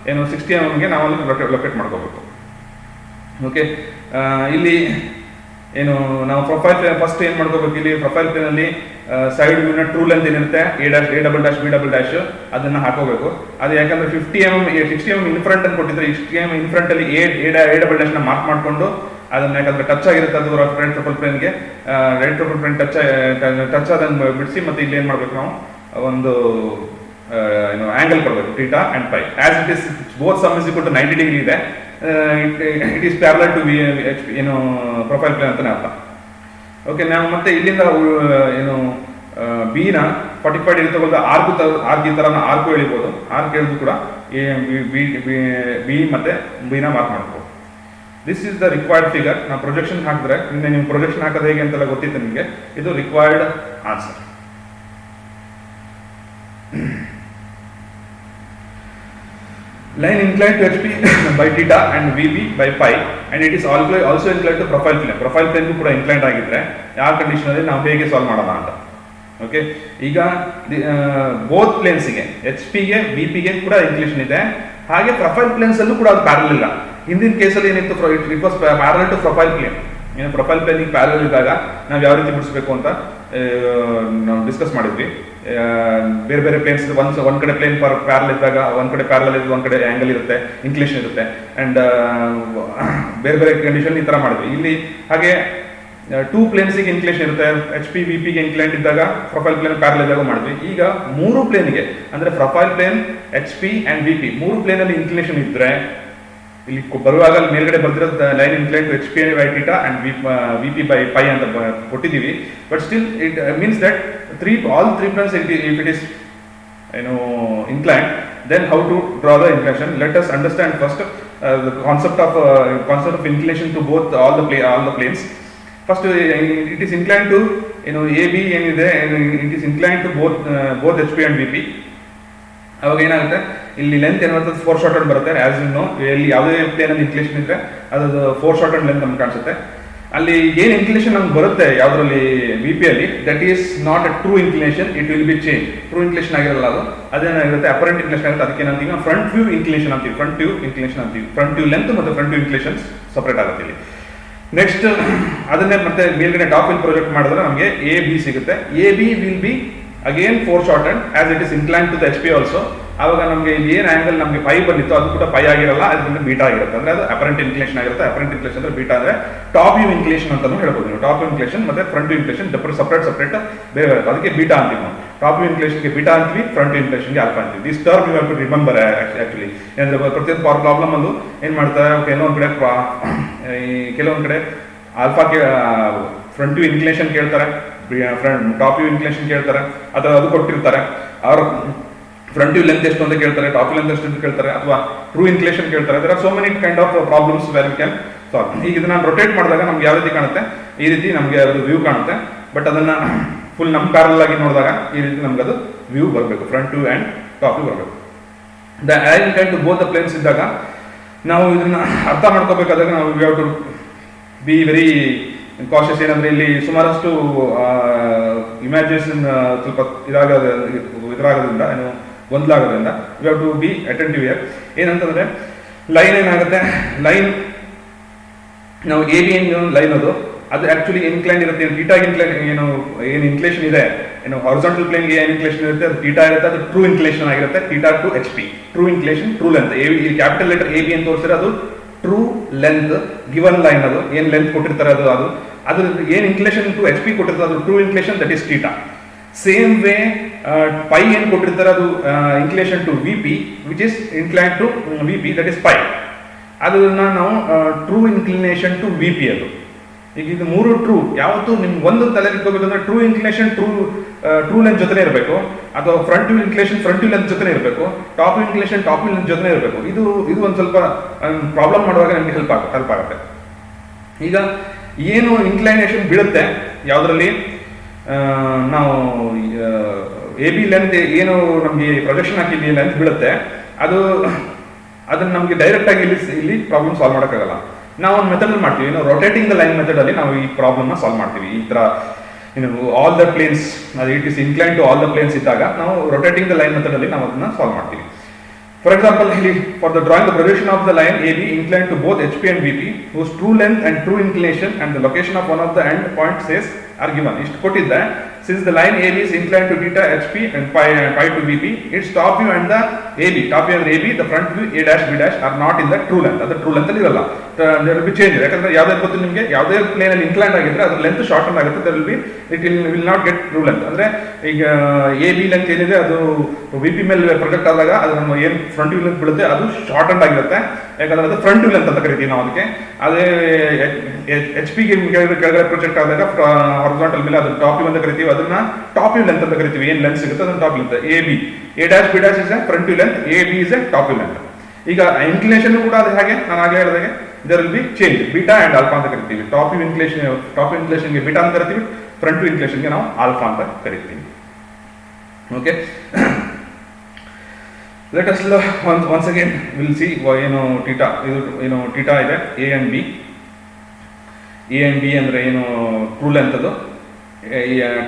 ಏನು 60 mm ನಾವು ಅಲ್ಲಿ ಲೊಕೇಟ್ ಮಾಡ್ಕೋಬೇಕು. ಓಕೆ, ಇಲ್ಲಿ ಏನು ನಾವು ಪ್ರೊಫೈಲ್ ಪ್ಲೇನ್ ಫಸ್ಟ್ ಏನು ಮಾಡ್ಕೋಬೇಕು, ಇಲ್ಲಿ ಪ್ರೊಫೈಲ್ ಪ್ಲೇನಲ್ಲಿ ಸೈಡ್ ವ್ಯೂನ ಟ್ರೂ ಲೆಂತ್ ಏನಿರುತ್ತೆ A double dash B double dash ಅದನ್ನು ಹಾಕೋಬೇಕು. ಅದು ಯಾಕಂದರೆ 60 mm ಇನ್ ಫ್ರಂಟ್ ಅಂತ ಕೊಟ್ಟಿದ್ರೆ 60 mm ಇನ್ ಫ್ರಂಟಲ್ಲಿ A ಡಬಲ್ ಡ್ಯಾಶ್ನ ಮಾರ್ಕ್ ಮಾಡಿಕೊಂಡು ಅದನ್ನ, ಯಾಕಂದ್ರೆ ಟಚ್ ಆಗಿರುತ್ತೆ ಅದು ರೈಟ್ ಟ್ರಿಪಲ್ ಪ್ಲೇನ್ಗೆ, ರೈಟ್ ಟ್ರಿಪಲ್ ಪ್ಲೇನ್ ಟಚ್ ಅದನ್ನು ಬಿಡಿಸಿ ಮತ್ತೆ ಇಲ್ಲಿ ಏನು ಮಾಡಬೇಕು, ನಾವು ಒಂದು ಏನು ಆಂಗಲ್ ಕೊಡಬೇಕು, theta and phi. As it is both sum is equal to 90 degree ಇದೆ, ಇಟ್ ಈಸ್ ಪ್ಯಾರಲಲ್ ಟು ಏನು ಪ್ರೊಫೈಲ್ ಪ್ಲೇನ್ ಅಂತಾನೆ ಅರ್ಥ. ಓಕೆ, ನಾವು ಮತ್ತೆ ಇಲ್ಲಿಂದ ಏನು ಬಿನ 45 ಡಿಗ್ರಿ ತಗೊಳ್ದ ಆರ್ಕ್ ಈ ಥರ ಆರ್ಕು ಎಳಿಬೋದು. ಆರ್ಕ್ ಎಳೆದು ಕೂಡ ಬಿ ಮತ್ತೆ ಬಿನ ಮಾರ್ಕ್ ಮಾಡ್ಬೋದು. This is the required figure. ನಾವು ಪ್ರೊಜೆಕ್ಷನ್ ಹಾಕಿದ್ರೆ, ನಿನ್ನೆ ನೀವು ಪ್ರೊಜೆಕ್ಷನ್ ಹಾಕೋದು ಹೇಗೆ ಅಂತೆಲ್ಲ ಗೊತ್ತಿತ್ತು ನಿಮಗೆ. ಇದು required answer. Line inclined to HP by theta and VP by pi and it is also inclined to profile plane. Profile plane ಕೂಡ ಇನ್ಕ್ಲೈಂಡ್ ಆಗಿದ್ರೆ ಯಾವ ಕಂಡೀಷನ್ ಅಲ್ಲಿ ನಾವು ಹೇಗೆ ಸಾಲ್ವ್ ಮಾಡೋಣ ಅಂತ. ಓಕೆ, ಈಗ ಬೋತ್ ಪ್ಲೇನ್ಸ್ಗೆ HP ಗೆ VP ಗೆ ಕೂಡ ಇನ್ಕ್ಲಿನೇಷನ್ ಇದೆ, ಹಾಗೆ ಪ್ರೊಫೈಲ್ ಪ್ಲೇನ್ಸ್ ಅಲ್ಲೂ ಕೂಡ ಅದು ಪ್ಯಾರಲಲ್ ಇಲ್ಲ. ಹಿಂದಿನ ಕೇಸಲ್ಲಿ ಏನಿತ್ತು, it was parallel to profile plane. ಏನು ಪ್ರೊಫೈಲ್ ಪ್ಲೇನಿಗೆ ಪ್ಯಾರಲ್ ಇದ್ದಾಗ ನಾವು ಯಾವ ರೀತಿ ಬಿಡಿಸ್ಬೇಕು ಅಂತ ನಾವು ಡಿಸ್ಕಸ್ ಮಾಡಿದ್ವಿ. ಬೇರೆ ಬೇರೆ ಪ್ಲೇನ್ಸ್ ಒಂದ್ ಕಡೆ ಪ್ಲೇನ್ ಪ್ಯಾರಲ್ ಇದ್ದಾಗ ಒಂದ್ ಕಡೆ ಪ್ಯಾರಲ್ ಇರುತ್ತೆ, ಒಂದ್ ಕಡೆ ಆಂಗಲ್ ಇರುತ್ತೆ, ಇನ್ಕ್ಲಿನೇಷನ್ ಇರುತ್ತೆ, ಅಂಡ್ ಬೇರೆ ಬೇರೆ ಕಂಡೀಷನ್ ಈ ತರ ಮಾಡಿದ್ವಿ. ಇಲ್ಲಿ ಹಾಗೆ ಟೂ ಪ್ಲೇನ್ಸಿಗೆ ಇನ್ಕ್ಲಿನೇಷನ್ ಇರುತ್ತೆ, HP VP ಗೆ ಇನ್ಕ್ಲೈನ್ ಇದ್ದಾಗ ಪ್ರೊಫೈಲ್ ಪ್ಲೇನ್ ಪ್ಯಾರಲ್ ಇದ್ದಾಗ ಮಾಡಿದ್ವಿ. ಈಗ 3 ಪ್ಲೇನ್ಗೆ ಅಂದ್ರೆ profile plane, HP and VP 3 plane ಅಲ್ಲಿ ಇನ್ಕ್ಲಿನೇಷನ್ ಇದ್ರೆ ಇಲ್ಲಿ ಬರುವಾಗ ಮೇಲ್ಗಡೆ ಬರ್ತಿರೋದು line incline to HP by theta and VP by phi ಅಂತ ಕೊಟ್ಟಿದ್ದೀವಿ. But still it means that all three planes, if it is inclined, then how to draw the inclination? Let us understand first the concept of inclination to all the planes. First, it is inclined to AB ಏನಿದೆ, it is inclined to both HP and VP. ಅವಾಗ ಏನಾಗುತ್ತೆ, ಇಲ್ಲಿ length ಏನಾಗುತ್ತೆ four sorted ಬರುತ್ತೆ. As you know, ಇಲ್ಲಿ ಯಾವುದೇ plane ಅಲ್ಲಿ inclination ಇದ್ರೆ ಅದು ಫೋರ್ ಶಾರ್ಟೆಡ್ ಲೆಂತ್ ನಮ್ಗೆ ಕಾಣಿಸುತ್ತೆ. ಅಲ್ಲಿ ಏನು ಇನ್ಕ್ಲಿನೇಷನ್ ನಮ್ಗೆ ಬರುತ್ತೆ ಯಾವುದರಲ್ಲಿ VP ಅಲ್ಲಿ, that is not a true inclination, it will B change. True inclination ಆಗಿರಲ್ಲ ಅದು, ಅದೇನಾಗಿರುತ್ತೆ ಅಪರೆಂಟ್ ಇನ್ಕ್ಲಿನೇಷನ್ ಆಗುತ್ತೆ. ಅದಕ್ಕೆ ಏನಂತೀವಿ, ಫ್ರಂಟ್ ವ್ಯೂ ಇನ್ಕ್ಲಿನೇಷನ್ ಅಂತೀವಿ, ಫ್ರಂಟ್ ವ್ಯೂ ಇನ್ಕ್ಲಿನೇಷನ್ ಅಂತೀವಿ. ಫ್ರಂಟ್ ವ್ಯೂ ಲೆಂತ್ ಮತ್ತು ಫ್ರಂಟ್ ವ್ಯೂ ಇನ್ಕ್ಲಿನೇಷನ್ ಸಪರೇಟ್ ಆಗುತ್ತೆ ಇಲ್ಲಿ. ನೆಕ್ಸ್ಟ್ ಅದನ್ನೇ ಮತ್ತೆ ಮೇಲ್ಗಡೆ ಟಾಪ್ ವಿಲ್ ಪ್ರೊಜೆಕ್ಟ್ ಮಾಡಿದ್ರೆ ನಮಗೆ AB ಸಿಗುತ್ತೆ. AB will be again foreshortened as it is incline to the HP also. ಆವಾಗ ನಮಗೆ ಇಲ್ಲಿ ಏನು ಆಂಗಲ್ ನಮಗೆ ಪೈ ಬಂದಿತ್ತು ಅದು ಕೂಡ ಪೈ ಆಗಿರಲ್ಲ, ಅದರಿಂದ ಬೀಟಾ ಆಗಿರುತ್ತೆ. ಅಂದ್ರೆ ಅದು ಅಪರೆಂಟ್ ಇನ್ಕ್ಲಿನೇಷನ್ ಆಗಿರುತ್ತೆ. ಅಪರೆಂಟ್ ಇನ್ಕ್ಲಿನೇಷನ್ ಅಂದ್ರೆ ಬೀಟಾ ಅಂದ್ರೆ ಟಾಪ್ ವ್ಯೂ ಇನ್ಕ್ಲಿನೇಷನ್ ಅಂತಾನು ಹೇಳ್ಬೋದು ನೀವು. ಟಾಪ್ ವ್ಯೂ ಇನ್ಕ್ಲಿನೇಷನ್ ಮತ್ತೆ ಫ್ರಂಟ್ ವ್ಯೂ ಇನ್ಕ್ಲಿನೇಷನ್ ಸಪರೇಟ್ ಬೇರೆ ಇರುತ್ತೆ, ಅದಕ್ಕೆ ಬೀಟಾ ಅಂತೀವಿ ನಾವು. ಟಾಪ್ ವ್ಯೂ ಇನ್ಕ್ಲಿನೇಷನ್ಗೆ ಬೀಟಾ ಅಂತೀವಿ, ಫ್ರಂಟ್ ವ್ಯೂ ಇನ್ಕ್ಲಿನೇಷನ್ಗೆ ಆಲ್ಫಾ ಅಂತೀವಿ. This term you have to remember actually. ಅಂದ್ರೆ ಪ್ರತಿಯೊಂದು ಪ್ರಾಬ್ಲಮ್ ಅಲ್ಲೂ ಏನ್ ಮಾಡ್ತಾರೆ, ಕೆಲವೊಂದು ಕಡೆ ಆಲ್ಫಾಗೆ ಫ್ರಂಟ್ ವ್ಯೂ ಇನ್ಕ್ಲಿನೇಷನ್ ಕೇಳ್ತಾರೆ, ಟಾಪ್ ವ್ಯೂ ಇನ್ಕ್ಲಿನೇಷನ್ ಕೇಳ್ತಾರೆ, ಅಥವಾ ಅದು ಕೊಟ್ಟಿರ್ತಾರೆ. ಅವ್ರ ಫ್ರಂಟ್ ವ್ಯೂ ಲೆಂತ್ ಎಷ್ಟು ಅಂತ ಕೇಳ್ತಾರೆ, ಟಾಪ್ ವ್ಯೂ ಲೆಂತ್ ಎಷ್ಟು ಅಂತ ಕೇಳ್ತಾರೆ, ಅಥವಾ ಟ್ರೂ ಇನ್ಕ್ಲಿನೇಷನ್ ಕೇಳ್ತಾರೆ. There are so many kind of problems where we can solve. ಈಗ ಇದನ್ನ ನಾನು ರೊಟೇಟ್ ಮಾಡಿದಾಗ ನಮ್ಗೆ ಯಾವ ರೀತಿ ಕಾಣುತ್ತೆ, ಈ ರೀತಿ ನಮಗೆ ಅದು ವ್ಯೂ ಕಾಣುತ್ತೆ. ಬಟ್ ಅದನ್ನ ಫುಲ್ ನಮ್ಮ ಪ್ಯಾರಲ್ ಆಗಿ ನೋಡಿದಾಗ ಈ ರೀತಿ ನಮ್ಗೆ ಅದು ವ್ಯೂ ಬರಬೇಕು, front view and top view ಬರಬೇಕು. The incline to both the planes ಇದ್ದಾಗ ನಾವು ಇದನ್ನ ಅರ್ಥ ಮಾಡ್ಕೋಬೇಕಾದಾಗ ನಾವು you have to be very cautious. ಏನಂದ್ರೆ ಇಲ್ಲಿ ಸುಮಾರಷ್ಟು ಇಮ್ಯಾಜಿನೇಷನ್ ಸ್ವಲ್ಪ ಇದಾಗೋದ್ರಿಂದ ಗೊಂದಲಾಗೋದ್ರಿಂದ you have to be attentive here. ಏನಂತಂದ್ರೆ ಲೈನ್ ಏನಾಗುತ್ತೆ, ಲೈನ್ ನಾವು AB ಲೈನ್ ಅದು ಆಕ್ಚುಲಿ ಇನ್ಕ್ಲೈನ್ ಇರುತ್ತೆ. ಥೀಟಾ ಇನ್ಕ್ಲೈನ್ ಏನು ಇನ್ಕ್ಲೇಷನ್ ಇದೆ, ಹಾರಿಜಾಂಟಲ್ ಪ್ಲೇನ್ಗೆ ಏನು ಇನ್ಕ್ಲೇಷನ್ ಇರುತ್ತೆ ಅದು ಥೀಟಾ ಇರುತ್ತೆ, ಅದು ಟ್ರೂ ಇನ್ಕ್ಲೇಷನ್ ಆಗಿರುತ್ತೆ. Theta two HP, true inclination, true length. Capital letter AB ಅಂತ ತೋರಿಸಿದ್ರೆ ಅದು ಟ್ರೂ ಲೆಂತ್ ಗಿವನ್ ಲೈನ್. ಅದು ಏನು ಲೆಂತ್ ಕೊಟ್ಟಿರ್ತಾರೆ ಅದು ಏನು ಇನ್ಕ್ಲೇಷನ್ ಟು HP ಕೊಟ್ಟಿರ್ತಾರೆ ಅದು true inclination, that is theta. Same way phi ಏನು ಕೊಟ್ಟಿರ್ತಾರೆ ಅದು inclination to VP which is incline to VP, that is phi. ಅದನ್ನ ನಾವು ಟ್ರೂ ಇನ್ಕ್ಲಿನೇಷನ್ ಟು VP ಅದು. ಈಗ ಇದು ಮೂರು ಟ್ರೂ. ಯಾವತ್ತು ನಿಮ್ಗೆ ಒಂದು ತಲೆ ಇಟ್ಕೋಬೇಕಂದ್ರೆ ಟ್ರೂ ಇನ್ಕ್ಲಿನೇಷನ್ ಟ್ರೂ ಲೆಂತ್ ಜೊತೆ ಇರಬೇಕು, ಅಥವಾ front view inclination front view length ಜೊತೆ ಇರಬೇಕು, top inclination top view length ಜೊತೆ ಇರಬೇಕು. ಇದು ಒಂದು ಸ್ವಲ್ಪ ಪ್ರಾಬ್ಲಮ್ ಮಾಡುವಾಗ ನಿಮಗೆ ಹೆಲ್ಪ್ ಆಗುತ್ತೆ. ಈಗ ಏನು ಇನ್ಕ್ಲೈನೇಷನ್ ಬೀಳುತ್ತೆ ಯಾವುದರಲ್ಲಿ, ನಾವು AB ಲೆಂತ್ ಏನು ನಮಗೆ ಪ್ರೊಜೆಕ್ಷನ್ ಹಾಕಿದ್ವಿ ಲೆಂತ್ ಬೀಳುತ್ತೆ, ಅದನ್ನ ನಮಗೆ ಡೈರೆಕ್ಟ್ ಆಗಿ ಇಲ್ಲಿ ಪ್ರಾಬ್ಲಮ್ ಸಾಲ್ವ್ ಮಾಡೋಕ್ಕಾಗಲ್ಲ. ನಾವು ಒಂದು ಮೆಥಡ್ ಮಾಡ್ತೀವಿ, ರೊಟೇಟಿಂಗ್ ದ ಲೈನ್ ಮೆಥಡ್ ಅಲ್ಲಿ ನಾವು ಈ ಪ್ರಾಬ್ಲಮ್ ನ ಸಾಲ್ವ್ ಮಾಡ್ತೀವಿ. ಈ ತರ all the planes it is incline to all the planes ಇದ್ದಾಗ ನಾವು ರೊಟೇಟಿಂಗ್ ದ ಲೈನ್ ಮೆಥಡ್ ಅಲ್ಲಿ ನಾವು ಅದನ್ನ ಸಾಲ್ವ್ ಮಾಡ್ತೀವಿ. ಫಾರ್ ಎಕ್ಸಾಂಪಲ್, ಇಲ್ಲಿ for the drawing the projection of the line AB inclined to both HP and VP whose true length and true inclination and the location of one of the end points are given. ಇಷ್ಟು ಕೊಟ್ಟಿದ್ದೆ. Since the line AB is inclined to theta HP and pi to VP, its top view and the top view and AB, the front view A dash B dash are not in the true length. ಅದು true length ಅಲ್ಲಿ ಇರಲ್ಲ, there will be change. ಯಾಕಂದ್ರೆ ಯಾವುದೇ ಗೊತ್ತು ನಿಮಗೆ, ಯಾವುದೇ plane ಅಲ್ಲಿ incline ಆಗಿದ್ರೆ ಅದ್ರ ಲೆಂತ್ ಶಾರ್ಟನ್ ಆಗುತ್ತೆ, there will be will not get true length. ಅಂದ್ರೆ ಈಗ AB ಲೆಂತ್ ಏನಿದೆ ಅದು VP ಮೇಲೆ ಪ್ರೊಜೆಕ್ಟ್ ಆದಾಗ ಅದು ನಮ್ಮ ಏನು ಫ್ರಂಟ್ ವ್ಯೂ ಲೆಂತ್ ಬೀಳುತ್ತೆ ಅದು ಶಾರ್ಟನ್ ಆಗಿರುತ್ತೆ. ಯಾಕಂದ್ರೆ ಅದು ಫ್ರಂಟ್ ವ್ಯೂ ಲೆಂತ್ ಅಂತ ಕರಿತೀವಿ ನಾವು ಅದಕ್ಕೆ. ಅದೇ HP ಗೆ ಕೆಳಗಡೆ ಪ್ರೊಜೆಕ್ಟ್ ಆದಾಗ ಹಾರಿಜಾಂಟಲ್ ಮೇಲೆ ಅದು ಟಾಪ್ ವ್ಯೂ ಅಂತ ಕರಿತೀವಿ, ಅದನ್ನ ಟಾಪ್ ವ್ಯೂ ಲೆಂತ್ ಅಂತ ಕರಿತೀವಿ. ಏನು ಲೆಂತ್ ಸಿಗುತ್ತೆ ಅದನ್ನ top length. AB A dash B dash is a front view length, AB is a top view length. ಈಗ ಇನ್ಕ್ಲಿನೇಷನ್ ಕೂಡ ಅದು ಹಾಗೆ ನಾನು ಆಗಲೇ ಹೇಳಿದಾಗೆ there will be change, beta and alpha ಅಂತ ಕರಿತೀವಿ. ಟಾಪ್ ವ್ಯೂ ಇನ್ಕ್ಲಿನೇಷನ್ಗೆ ಬೀಟಾ ಅಂತ ಕರಿತೀವಿ, ಫ್ರಂಟ್ ವ್ಯೂ ಇನ್ಕ್ಲಿನೇಷನ್ಗೆ ನಾವು ಆಲ್ಫಾ ಅಂತ ಕರಿತೀವಿ. Okay, let us once again we'll see ಏನು ಥೀಟಾ, ಇದು ಥೀಟಾ ಇದೆ A and B ಅಂದ್ರೆ ಏನು ಟ್ರೂ ಲೆಂತ್, ಅದು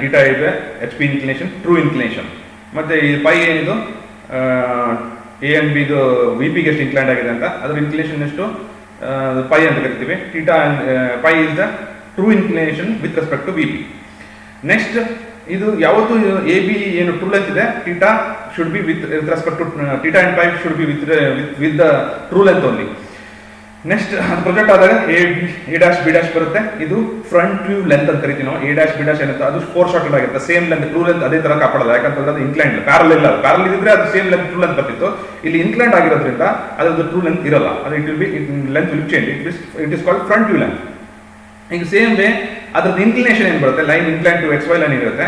ಥೀಟಾ ಇದೆ HP ಇನ್ಕ್ಲಿನೇಷನ್, ಟ್ರೂ ಇನ್ಕ್ಲಿನೇಷನ್. ಮತ್ತೆ ಈ ಪೈ ಏನಿದು A and B VP ಗೆ ಎಷ್ಟು ಇನ್ಕ್ಲೈಂಡ್ ಆಗಿದೆ ಅಂತ, ಅದ್ರ ಇನ್ಕ್ಲಿನೇಷನ್ ಎಷ್ಟು ಪೈ ಅಂತ ಕರಿತೀವಿ. Theta phi is the true inclination with respect to V P. Next ಇದು ಯಾವತ್ತು ಎ ಬಿ ಏನು ಟ್ರೂ ಲೆಂತ್ ಇದೆ, theta should be with respect to theta and phi should be with the true length only. Next ಅದು project ಆದಾಗ A dash B dash ಬರುತ್ತೆ. ಇದು front view length ಅಂತ ಕರಿತೀವಿ ನಾವು. ಎ ಡ್ಯಾಶ್ ಬಿ ಡ್ಯಾಶ್ ಏನಂತ ಅದು ಫೋರ್ ಶಾರ್ಟೆಡ್ ಆಗಿರುತ್ತೆ. ಸೇಮ್ ಲೆಂತ್ ಟ್ರೂ ಲೆಂತ್ ಅದೇ ತರ ಕಾಪಾಡೋದು, ಯಾಕಂತಂದ್ರೆ ಅದು ಇನ್ಕ್ಲೈಂಡ್ ಪ್ಯಾರಲ್ ಇಲ್ಲ. ಪ್ಯಾರಲ್ ಇದ್ರೆ ಅದು ಸೇಮ್ ಲೆಂತ್ ಟ್ರೂ ಲೆಂತ್ ಬರ್ತಿತ್ತು. ಇಲ್ಲಿ ಇನ್ಕ್ಲೈಂಡ್ ಆಗಿರೋದ್ರಿಂದ ಅದ್ರದ್ದು ಟ್ರೂ ಲೆಂತ್ ಇರಲ್ಲ. ಅದು it will be length will change. It is called front view length. ಈಗ ಸೇಮ್ ವೇ ಅದ್ರದ್ದು ಇನ್ಕ್ಲಿನೇಷನ್ ಏನು ಬರುತ್ತೆ, line incline to x Y line ಇರುತ್ತೆ.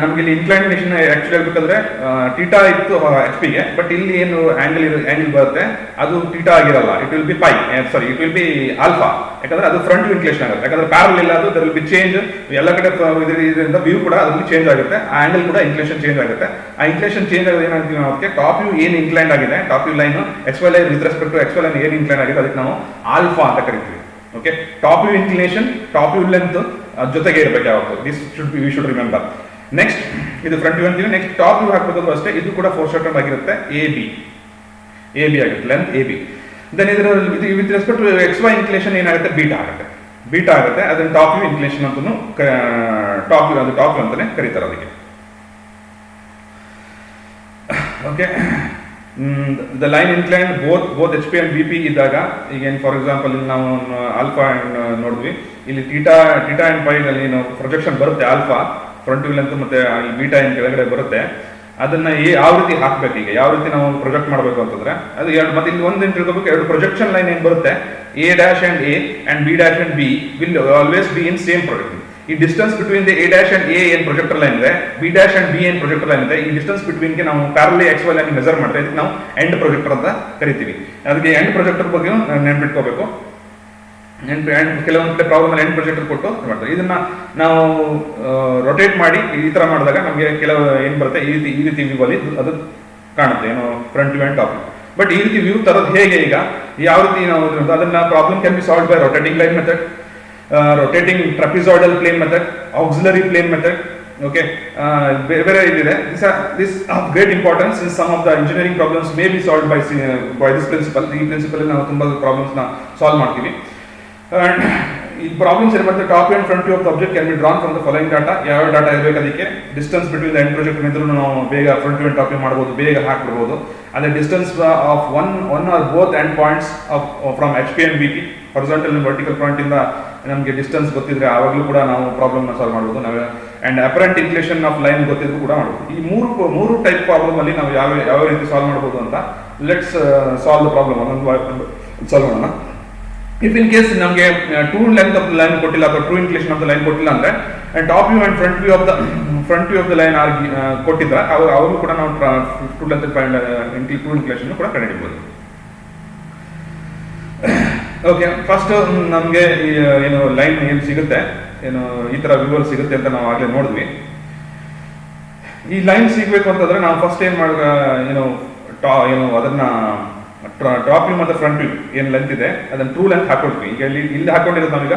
ನಮ್ಗೆ ಇಲ್ಲಿ ಇನ್ಕ್ಲೈನೇಷನ್ ಆಕ್ಚುಲಿ ಹೇಳ್ಬೇಕಂದ್ರೆ ಥೀಟಾ ಇತ್ತು ಎಚ್ ಪಿಗೆ, ಬಟ್ ಇಲ್ಲಿ ಏನು ಆಂಗಲ್ ಬರುತ್ತೆ ಅದು ಥೀಟಾ ಆಗಿರಲ್ಲ. It will be pi, sorry it will be alpha, ಯಾಕಂದ್ರೆ ಅದು ಫ್ರಂಟ್ ಇನ್ಕ್ಲೇಷನ್ ಆಗುತ್ತೆ. ಯಾಕಂದ್ರೆ ಪ್ಯಾರಲ್ ಇಲ್ಲ, ಅದು ದರ್ ವಿಲ್ ಬಿ ಚೇಂಜ್. ಎಲ್ಲ ಕಡೆ ಇದರಿಂದ ವ್ಯೂ ಕೂಡ ಅದ್ರಲ್ಲಿ ಚೇಂಜ್ ಆಗುತ್ತೆ, ಆಂಗಲ್ ಕೂಡ ಇನ್ಕ್ಲೇಷನ್ ಚೇಂಜ್ ಆಗುತ್ತೆ. ಆ ಇನ್ಕ್ಲೇಷನ್ ಚೇಂಜ್ ಆಗೋದು ಏನಂತೀವಿ ನಾವು ಅದಕ್ಕೆ, ಟಾಪ್ ವ್ಯೂ ಏನು ಇನ್ಕ್ಲೈನ್ ಆಗಿದೆ, top view line x Y line with respect to x Y line ಏನು ಇನ್ಕ್ಲೈನ್ ಆಗಿದೆ ಅದಕ್ಕೆ ನಾವು ಆಲ್ಫಾ ಅಂತ ಕರಿತೀವಿ. Okay, top view inclination, top view length ಜೊತೆಗೆ ಇರಬೇಕು ಯಾವತ್ತು. This should be we should remember. Next ಇದು ಫ್ರಂಟ್ ವ್ಯೂ ಅಂತೀವಿ. ನೆಕ್ಸ್ಟ್ ಟಾಪ್ ವ್ಯೂ ಹಾಕಬೇಕು ಅಷ್ಟೇ, ಇದು ಕೂಡ ಫೋರ್ ಶಾರ್ಟೆಡ್ ಆಗಿರುತ್ತೆ. ಎ ಬಿ ಆಗುತ್ತೆ, ಲೆಂತ್ ಎ ಬಿ. ದೆನ್ ಇದರ with respect to x Y inclination ಏನಾಗುತ್ತೆ, ಬೀಟಾ ಆಗುತ್ತೆ. ಅದನ್ನ ಟಾಪ್ ವ್ಯೂ ಇನ್ಕ್ಲಿನೇಷನ್ ಅಂತೂ ಟಾಪ್ ವ್ಯೂ ಅಂತಾನೆ ಕರೀತಾರೆ ಅದಕ್ಕೆ. Okay, the line incline both H P and B P ಇದ್ದಾಗ, ಈಗ ಏನು ಫಾರ್ ಎಕ್ಸಾಂಪಲ್ ಇಲ್ಲಿ ನಾವು ಆಲ್ಫಾ ನೋಡಿದ್ವಿ, ಇಲ್ಲಿ ಥೀಟಾ ಅಂಡ್ ಪೈ ನಲ್ಲಿ ನಾವು ಪ್ರೊಜೆಕ್ಷನ್ ಬರುತ್ತೆ. ಆಲ್ಫಾ ಫ್ರಂಟ್ ವ್ಯೂ ಲೆಂತ್ ಮತ್ತೆ ಈ ಬೀಟಾ ಏನು ಕೆಳಗಡೆ ಬರುತ್ತೆ, ಅದನ್ನ ಯಾವ ರೀತಿ ಹಾಕ್ಬೇಕು, ಈಗ ಯಾವ ರೀತಿ ನಾವು ಪ್ರೊಜೆಕ್ಟ್ ಮಾಡಬೇಕು ಅಂತಂದ್ರೆ ಅದು ಎರಡು. ಮತ್ತೆ ಇಲ್ಲಿ ಒಂದೇನು ತಿಳ್ಕೊಬೇಕು, ಎರಡು ಪ್ರೊಜೆಕ್ಷನ್ ಲೈನ್ ಏನು ಬರುತ್ತೆ, A dash and A and B dash and B will always be in same project. ಈ distance between the A dash and A ಏನು ಪ್ರೊಜೆಕ್ಟರ್ ಲೈನ್ ಇದೆ, ಬಿ ಡ್ಯಾಶ್ ಅಂಡ್ ಬಿ ಏನು ಪ್ರೊಜೆಕ್ಟರ್ ಲೈನ್ ಇದೆ, ಈ distance ಬಿಟ್ವೀನ್ಗೆ ನಾವು parallel X Y line measure ಮಾಡ್ತೀವಿ. ಇದಕ್ಕೆ ನಾವು ಎಂಡ್ ಪ್ರೊಜೆಕ್ಟರ್ ಅಂತ ಕರಿತೀವಿ. ಅದಕ್ಕೆ ಎಂಡ್ ಪ್ರೊಜೆಕ್ಟರ್ ಬಗ್ಗೆ ನೆನ್ಪಿಟ್ಕೋಬೇಕು. ಕೆಲವೊಂದು ಕಡೆ ಪ್ರಾಬ್ಲಮ್ ಅಲ್ಲಿ ಎಂಡ್ ಪ್ರೊಜೆಕ್ಟರ್ ಕೊಟ್ಟು ಮಾಡ್ತಾರೆ. ಇದನ್ನ ನಾವು ರೊಟೇಟ್ ಮಾಡಿ ಈ ತರ ಮಾಡಿದಾಗ ನಮಗೆ ಕೆಲವು ಏನ್ ಬರುತ್ತೆ, ಈ ರೀತಿ ವ್ಯೂ ಅಲ್ಲಿ ಅದು ಕಾಣುತ್ತೆ, ಏನು front view and top view. But ಈ ರೀತಿ ವ್ಯೂ ತರೋದು ಹೇಗೆ, ಈಗ ಯಾವ ರೀತಿ ನಾವು ಅದನ್ನ problem can be solve by rotating line method, rotating trapezoidal plane method, auxiliary plane method. Okay, ಬೇರೆ ಇದಿದೆ. This of great importance in some of the engineering problems may be solve by this principle. ಈ principle ನಾವು ತುಂಬಾ problems ನ solve ಮಾಡ್ತೀವಿ. ಈ problems ಏನು ಮಾಡ್ತಾರೆ, top and front view of the object can be drawn from the following data. ಯಾವ data ಇರಬೇಕು ಅದಕ್ಕೆ, distance between the end project ಇದ್ರೂ ನಾವು ಬೇಗ front view and top view ಮಾಡ್ಬೋದು, ಬೇಗ ಹಾಕ್ಬಿಡ್ಬೋದು. ಅದೇ distance of one or both end points from H P and B P, horizontal and vertical point ಇಂದ ನಮಗೆ ಡಿಸ್ಟೆನ್ಸ್ ಗೊತ್ತಿದ್ರೆ ಆವಾಗಲೂ ಕೂಡ ನಾವು ಪ್ರಾಬ್ಲಮ್ ನ ಸಾಲ್ವ್ ಮಾಡ್ಬೋದು. ನಾವು and apparent inclination of line ಗೊತ್ತಿದ್ರು ಕೂಡ ಮಾಡ್ಬೋದು. ಈ ಮೂರು ಟೈಪ್ ಪ್ರಾಬ್ಲಮ್ ಅಲ್ಲಿ ನಾವು ಯಾವ ರೀತಿ ಸಾಲ್ವ್ ಮಾಡ್ಬೋದು ಅಂತ ಲೆಟ್ಸ್ ಸಾಲ್ವ್ ದ ಪ್ರಾಬ್ಲಮ್ ಒಂದೊಂದು ಸಾಲ್ವ್ ಮಾಡೋಣ. ಇಫ್ ಇನ್ ಕೇಸ್ ನಮಗೆ true length of the line ಕೊಟ್ಟಿಲ್ಲ ಅಥವಾ true inclination of the line ಕೊಟ್ಟಿಲ್ಲ ಅಂದ್ರೆ, top view and front view of the line ಕೊಟ್ಟಿದ್ರೆ ಅವರು ಕೂಡ ನಾವು ಟ್ರೂ ಲೆಂತ್ ಟ್ರೂ ಇನ್ಕ್ಲಿನೇಷನ್ ಕೂಡ ಕಂಡುಹಿಡಿಯಬಹುದು. ಓಕೆ, ಫಸ್ಟ್ ನಮಗೆ ಏನು ಲೈನ್ ಏನು ಸಿಗುತ್ತೆ, ಏನು ಈ ತರ ವ್ಯೂ ಅಲ್ಲಿ ಸಿಗುತ್ತೆ ಅಂತ ನಾವು ಆಗಲೇ ನೋಡಿದ್ವಿ. ಈ ಲೈನ್ ಸಿಗಬೇಕು ಅಂತಂದ್ರೆ ನಾವು ಫಸ್ಟ್ ಏನು ಅದನ್ನ ಟಾಪ್ ವ್ಯೂ ಮತ್ತು ಫ್ರಂಟ್ ವ್ಯೂ ಏನು ಲೆಂತ್ ಇದೆ ಅದನ್ನ ಟ್ರೂ ಲೆಂತ್ ಹಾಕೊಳ್ತೀವಿ. ಈಗ ಇಲ್ಲಿ ಹಾಕೊಂಡಿರೋದು ನಾವೀಗ